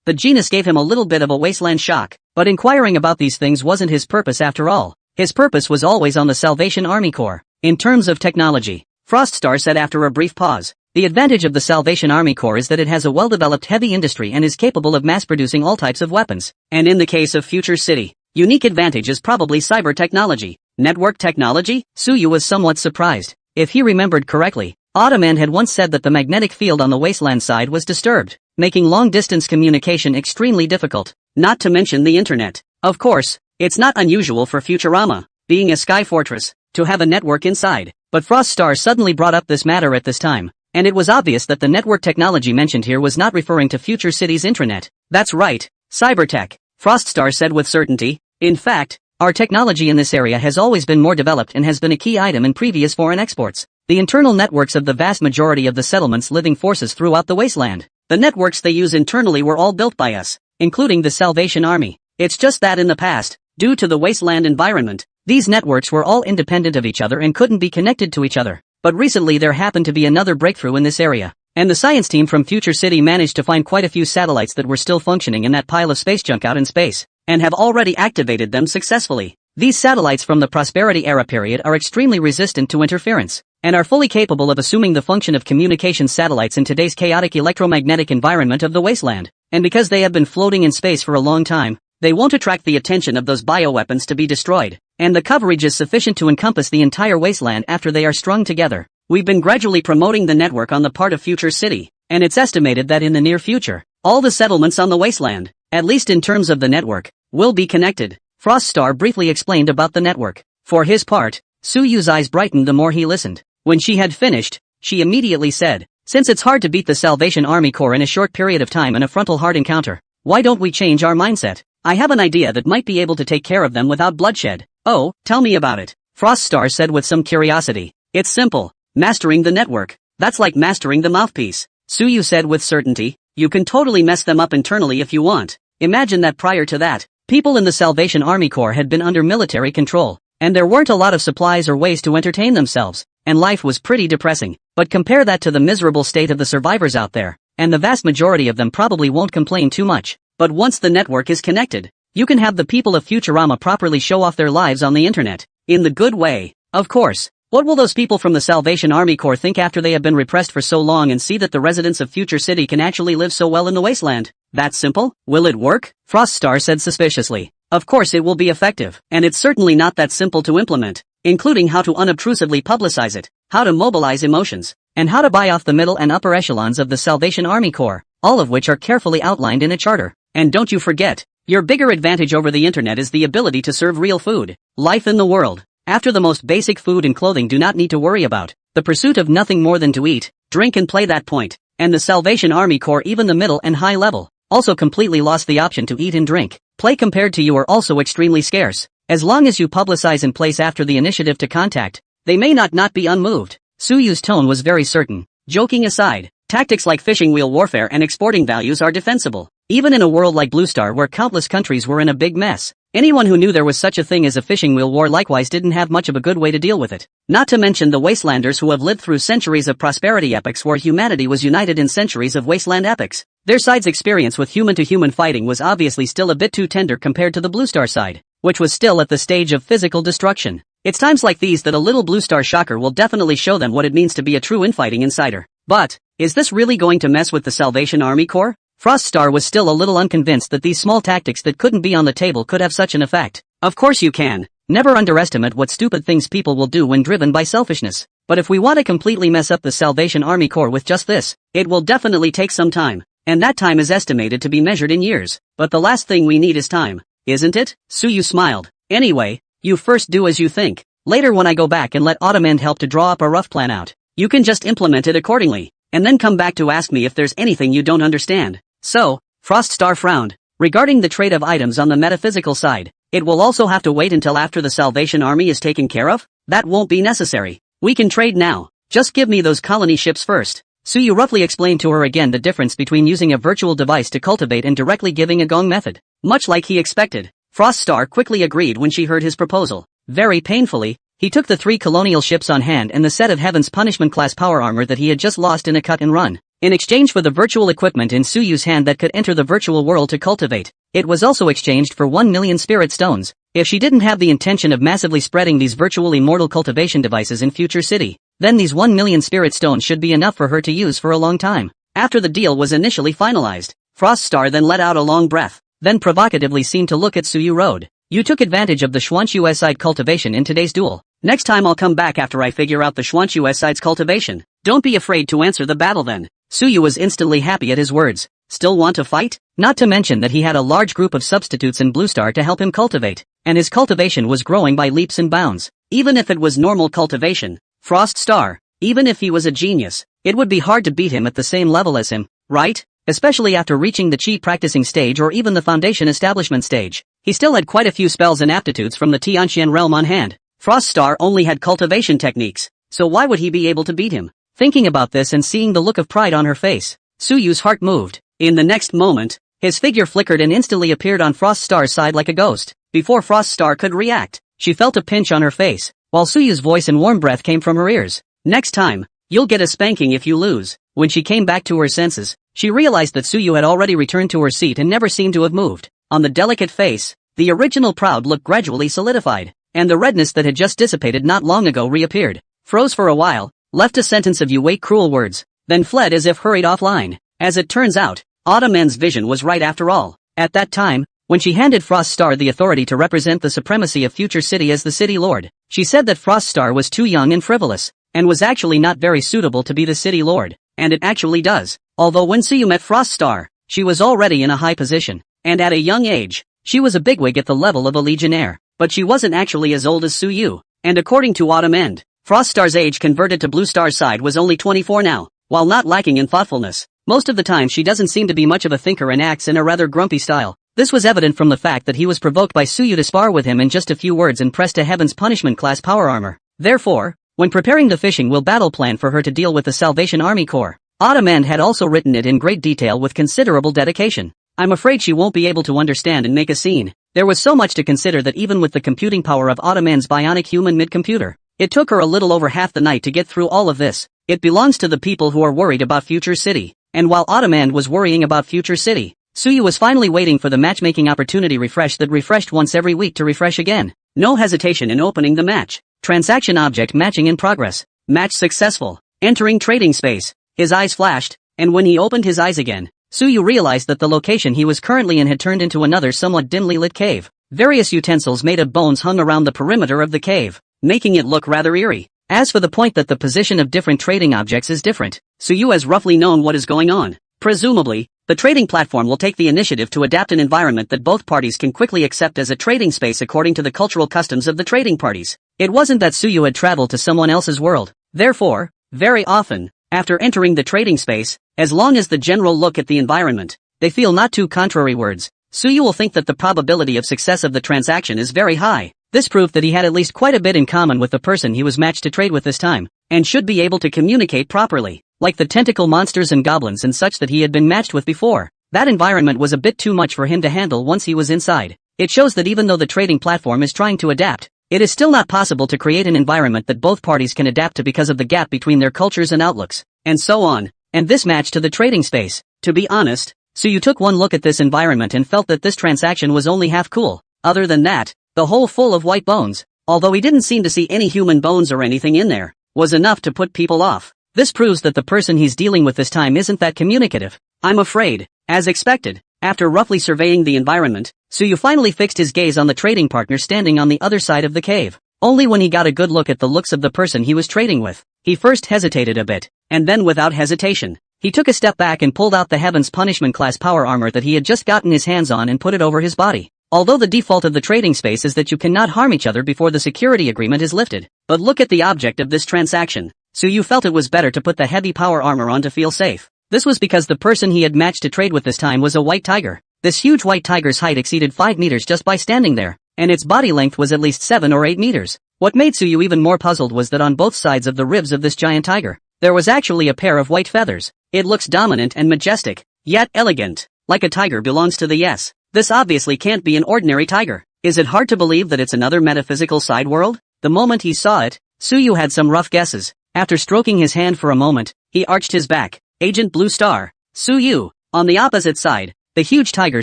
The genus gave him a little bit of a wasteland shock, but inquiring about these things wasn't his purpose after all. His purpose was always on the Salvation Army Corps. In terms of technology, Froststar said after a brief pause, the advantage of the Salvation Army Corps is that it has a well-developed heavy industry and is capable of mass-producing all types of weapons. And in the case of Future City, unique advantage is probably cyber technology. Network technology? Suyu was somewhat surprised. If he remembered correctly, Ottoman had once said that the magnetic field on the wasteland side was disturbed, making long-distance communication extremely difficult, not to mention the internet. Of course, it's not unusual for Futurama, being a sky fortress, to have a network inside, but Froststar suddenly brought up this matter at this time, and it was obvious that the network technology mentioned here was not referring to Future City's intranet. That's right, cybertech, Froststar said with certainty. In fact, our technology in this area has always been more developed and has been a key item in previous foreign exports. The internal networks of the vast majority of the settlements living forces throughout the wasteland. The networks they use internally were all built by us, including the Salvation Army. It's just that in the past, due to the wasteland environment, these networks were all independent of each other and couldn't be connected to each other. But recently there happened to be another breakthrough in this area, and the science team from Future City managed to find quite a few satellites that were still functioning in that pile of space junk out in space, and have already activated them successfully. These satellites from the Prosperity Era period are extremely resistant to interference, and are fully capable of assuming the function of communication satellites in today's chaotic electromagnetic environment of the wasteland. And because they have been floating in space for a long time, they won't attract the attention of those bioweapons to be destroyed, and the coverage is sufficient to encompass the entire wasteland after they are strung together. We've been gradually promoting the network on the part of Future City, and it's estimated that in the near future, all the settlements on the wasteland, at least in terms of the network, will be connected. Froststar briefly explained about the network. For his part, Suyu's eyes brightened the more he listened. When she had finished, she immediately said, since it's hard to beat the Salvation Army Corps in a short period of time in a frontal hard encounter, why don't we change our mindset? I have an idea that might be able to take care of them without bloodshed. Oh, tell me about it, Froststar said with some curiosity. It's simple. Mastering the network. That's like mastering the mouthpiece. Suyu said with certainty. You can totally mess them up internally if you want. Imagine that prior to that, people in the Salvation Army Corps had been under military control, and there weren't a lot of supplies or ways to entertain themselves, and life was pretty depressing. But compare that to the miserable state of the survivors out there, and the vast majority of them probably won't complain too much. But once the network is connected, you can have the people of Futurama properly show off their lives on the internet, in the good way. Of course, what will those people from the Salvation Army Corps think after they have been repressed for so long and see that the residents of Future City can actually live so well in the wasteland? That simple? Will it work? Froststar said suspiciously. Of course it will be effective, and it's certainly not that simple to implement, including how to unobtrusively publicize it, how to mobilize emotions, and how to buy off the middle and upper echelons of the Salvation Army Corps, all of which are carefully outlined in a charter. And don't you forget, your bigger advantage over the internet is the ability to serve real food, life in the world. After the most basic food and clothing do not need to worry about, the pursuit of nothing more than to eat, drink and play that point, and the Salvation Army Corps even the middle and high level, also completely lost the option to eat and drink. Play compared to you are also extremely scarce. As long as you publicize and place after the initiative to contact, they may not be unmoved. Suyu's tone was very certain. Joking aside, tactics like fishing wheel warfare and exporting values are defensible, even in a world like Blue Star where countless countries were in a big mess. Anyone who knew there was such a thing as a fishing wheel war likewise didn't have much of a good way to deal with it. Not to mention the wastelanders who have lived through centuries of prosperity epics where humanity was united in centuries of wasteland epics. Their side's experience with human-to-human fighting was obviously still a bit too tender compared to the Blue Star side, which was still at the stage of physical destruction. It's times like these that a little Blue Star shocker will definitely show them what it means to be a true infighting insider. But, is this really going to mess with the Salvation Army Corps? Froststar was still a little unconvinced that these small tactics that couldn't be on the table could have such an effect. Of course you can. Never underestimate what stupid things people will do when driven by selfishness. But if we want to completely mess up the Salvation Army core with just this, it will definitely take some time. And that time is estimated to be measured in years. But the last thing we need is time, isn't it? Suyu smiled. Anyway, you first do as you think. Later when I go back and let Autumn help to draw up a rough plan out, you can just implement it accordingly, and then come back to ask me if there's anything you don't understand. So, Froststar frowned. Regarding the trade of items on the metaphysical side, it will also have to wait until after the Salvation Army is taken care of? That won't be necessary. We can trade now. Just give me those colony ships first. Suyu roughly explained to her again the difference between using a virtual device to cultivate and directly giving a gong method. Much like he expected, Froststar quickly agreed when she heard his proposal. Very painfully, he took the 3 colonial ships on hand and the set of Heaven's Punishment class power armor that he had just lost in a cut and run, in exchange for the virtual equipment in Suyu's hand that could enter the virtual world to cultivate. It was also exchanged for 1 million spirit stones, if she didn't have the intention of massively spreading these virtual immortal cultivation devices in Future City. Then these 1 million spirit stones should be enough for her to use for a long time. After the deal was initially finalized, Froststar then let out a long breath, then provocatively seemed to look at Suyu Road. You took advantage of the Xuanchu side cultivation in today's duel. Next time I'll come back after I figure out the Xuanchu side's cultivation. Don't be afraid to answer the battle then. Suyu was instantly happy at his words. Still want to fight? Not to mention that he had a large group of substitutes in Blue Star to help him cultivate, and his cultivation was growing by leaps and bounds. Even if it was normal cultivation, Froststar, even if he was a genius, it would be hard to beat him at the same level as him, right? Especially after reaching the Qi practicing stage or even the foundation establishment stage. He still had quite a few spells and aptitudes from the Tianqian realm on hand. Froststar only had cultivation techniques, so why would he be able to beat him? Thinking about this and seeing the look of pride on her face, Suyu's heart moved. In the next moment, his figure flickered and instantly appeared on Froststar's side like a ghost. Before Froststar could react, she felt a pinch on her face, while Suyu's voice and warm breath came from her ears. Next time, you'll get a spanking if you lose. When she came back to her senses, she realized that Suyu had already returned to her seat and never seemed to have moved. On the delicate face, the original proud look gradually solidified, and the redness that had just dissipated not long ago reappeared, froze for a while, left a sentence of "you wait" cruel words, then fled as if hurried offline. As it turns out, Autumn's vision was right after all. At that time, when she handed Froststar the authority to represent the supremacy of Future City as the city lord, she said that Froststar was too young and frivolous, and was actually not very suitable to be the city lord, and it actually does. Although when Suyu met Froststar, she was already in a high position, and at a young age, she was a bigwig at the level of a legionnaire, but she wasn't actually as old as Suyu, and according to Autumn, Froststar's age converted to Blue Star's side was only 24 now. While not lacking in thoughtfulness, most of the time she doesn't seem to be much of a thinker and acts in a rather grumpy style. This was evident from the fact that he was provoked by Suyu to spar with him in just a few words and pressed a Heaven's Punishment class power armor. Therefore, when preparing the fishing will battle plan for her to deal with the Salvation Army Corps, Autumn had also written it in great detail with considerable dedication. I'm afraid she won't be able to understand and make a scene. There was so much to consider that even with the computing power of Autumn's bionic human mid-computer, it took her a little over half the night to get through all of this. It belongs to the people who are worried about Future City, and while Autumn was worrying about Future City, Suyu was finally waiting for the matchmaking opportunity refresh that refreshed once every week to refresh again. No hesitation in opening the match. Transaction object matching in progress. Match successful. Entering trading space. His eyes flashed, and when he opened his eyes again, Suyu realized that the location he was currently in had turned into another somewhat dimly lit cave. Various utensils made of bones hung around the perimeter of the cave, making it look rather eerie. As for the point that the position of different trading objects is different, Suyu has roughly known what is going on. Presumably, the trading platform will take the initiative to adapt an environment that both parties can quickly accept as a trading space according to the cultural customs of the trading parties. It wasn't that Suyu had traveled to someone else's world. Therefore, very often, after entering the trading space, as long as the general look at the environment, they feel not too contrary words, Suyu will think that the probability of success of the transaction is very high. This proved that he had at least quite a bit in common with the person he was matched to trade with this time, and should be able to communicate properly, like the tentacle monsters and goblins and such that he had been matched with before. That environment was a bit too much for him to handle once he was inside. It shows that even though the trading platform is trying to adapt, it is still not possible to create an environment that both parties can adapt to because of the gap between their cultures and outlooks, and so on. And this match to the trading space. To be honest, Suyu took one look at this environment and felt that this transaction was only half cool. Other than that, the hole full of white bones, although he didn't seem to see any human bones or anything in there, was enough to put people off. This proves that the person he's dealing with this time isn't that communicative. I'm afraid, as expected, after roughly surveying the environment, Suyu finally fixed his gaze on the trading partner standing on the other side of the cave. Only when he got a good look at the looks of the person he was trading with, He first hesitated a bit, and then without hesitation, he took a step back and pulled out the Heaven's Punishment class power armor that he had just gotten his hands on and put it over his body. Although the default of the trading space is that you cannot harm each other before the security agreement is lifted. But look at the object of this transaction. Suyu felt it was better to put the heavy power armor on to feel safe. This was because the person he had matched to trade with this time was a white tiger. This huge white tiger's height exceeded 5 meters just by standing there, and its body length was at least 7 or 8 meters. What made Suyu even more puzzled was that on both sides of the ribs of this giant tiger, there was actually a pair of white feathers. It looks dominant and majestic, yet elegant, like a tiger belongs to the yes. This obviously can't be an ordinary tiger. Is it hard to believe that it's another metaphysical side world? The moment he saw it, Suyu had some rough guesses. After stroking his hand for a moment, he arched his back. Agent Blue Star, Suyu. On the opposite side, the huge tiger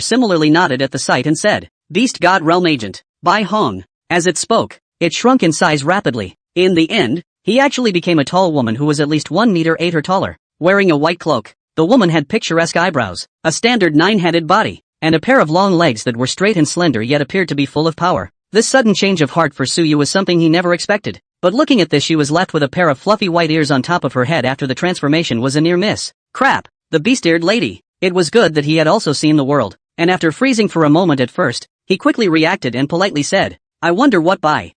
similarly nodded at the sight and said, Beast God Realm Agent, Bai Hong. As it spoke, it shrunk in size rapidly. In the end, he actually became a tall woman who was at least 1 meter 8 or taller, wearing a white cloak. The woman had picturesque eyebrows, a standard 9-headed body, and a pair of long legs that were straight and slender yet appeared to be full of power. This sudden change of heart for Suyu was something he never expected. But looking at this, she was left with a pair of fluffy white ears on top of her head after the transformation was a near miss. Crap, the beast-eared lady. It was good that he had also seen the world, and after freezing for a moment at first, he quickly reacted and politely said, I wonder what buy.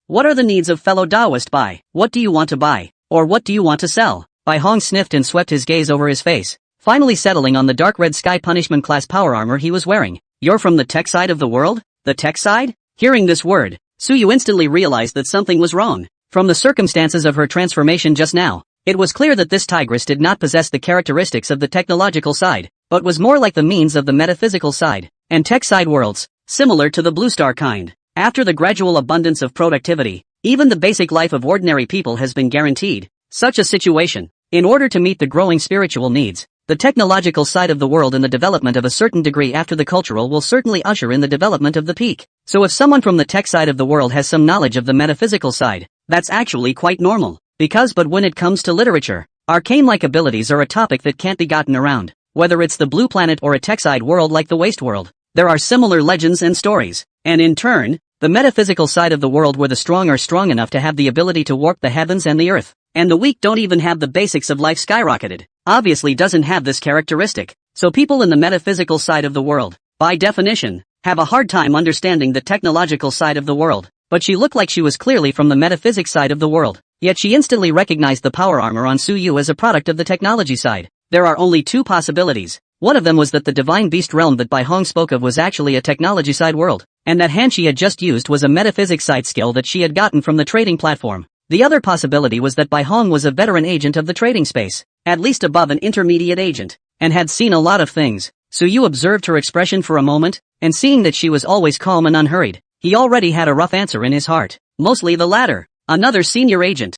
What are the needs of fellow Taoist Bai? What do you want to buy? Or what do you want to sell? Bai Hong sniffed and swept his gaze over his face, finally settling on the dark red sky punishment class power armor he was wearing. You're from the tech side of the world? The tech side? Hearing this word, Suyu instantly realized that something was wrong. From the circumstances of her transformation just now, it was clear that this tigress did not possess the characteristics of the technological side, but was more like the means of the metaphysical side, and tech side worlds, similar to the Blue Star kind. After the gradual abundance of productivity, even the basic life of ordinary people has been guaranteed. Such a situation, in order to meet the growing spiritual needs, the technological side of the world and the development of a certain degree after the cultural will certainly usher in the development of the peak. So if someone from the tech side of the world has some knowledge of the metaphysical side, that's actually quite normal. But when it comes to literature, arcane-like abilities are a topic that can't be gotten around. Whether it's the blue planet or a tech side world like the waste world, there are similar legends and stories. And in turn, the metaphysical side of the world where the strong are strong enough to have the ability to warp the heavens and the earth, and the weak don't even have the basics of life skyrocketed, obviously doesn't have this characteristic. So people in the metaphysical side of the world, by definition, have a hard time understanding the technological side of the world. But she looked like she was clearly from the metaphysics side of the world, yet she instantly recognized the power armor on Suyu as a product of the technology side. There are only two possibilities. One of them was that the divine beast realm that Bai Hong spoke of was actually a technology side world, and that hand she had just used was a metaphysics side skill that she had gotten from the trading platform. The other possibility was that Bai Hong was a veteran agent of the trading space, at least above an intermediate agent, and had seen a lot of things. Suyu observed her expression for a moment, and seeing that she was always calm and unhurried, he already had a rough answer in his heart. Mostly the latter. Another senior agent.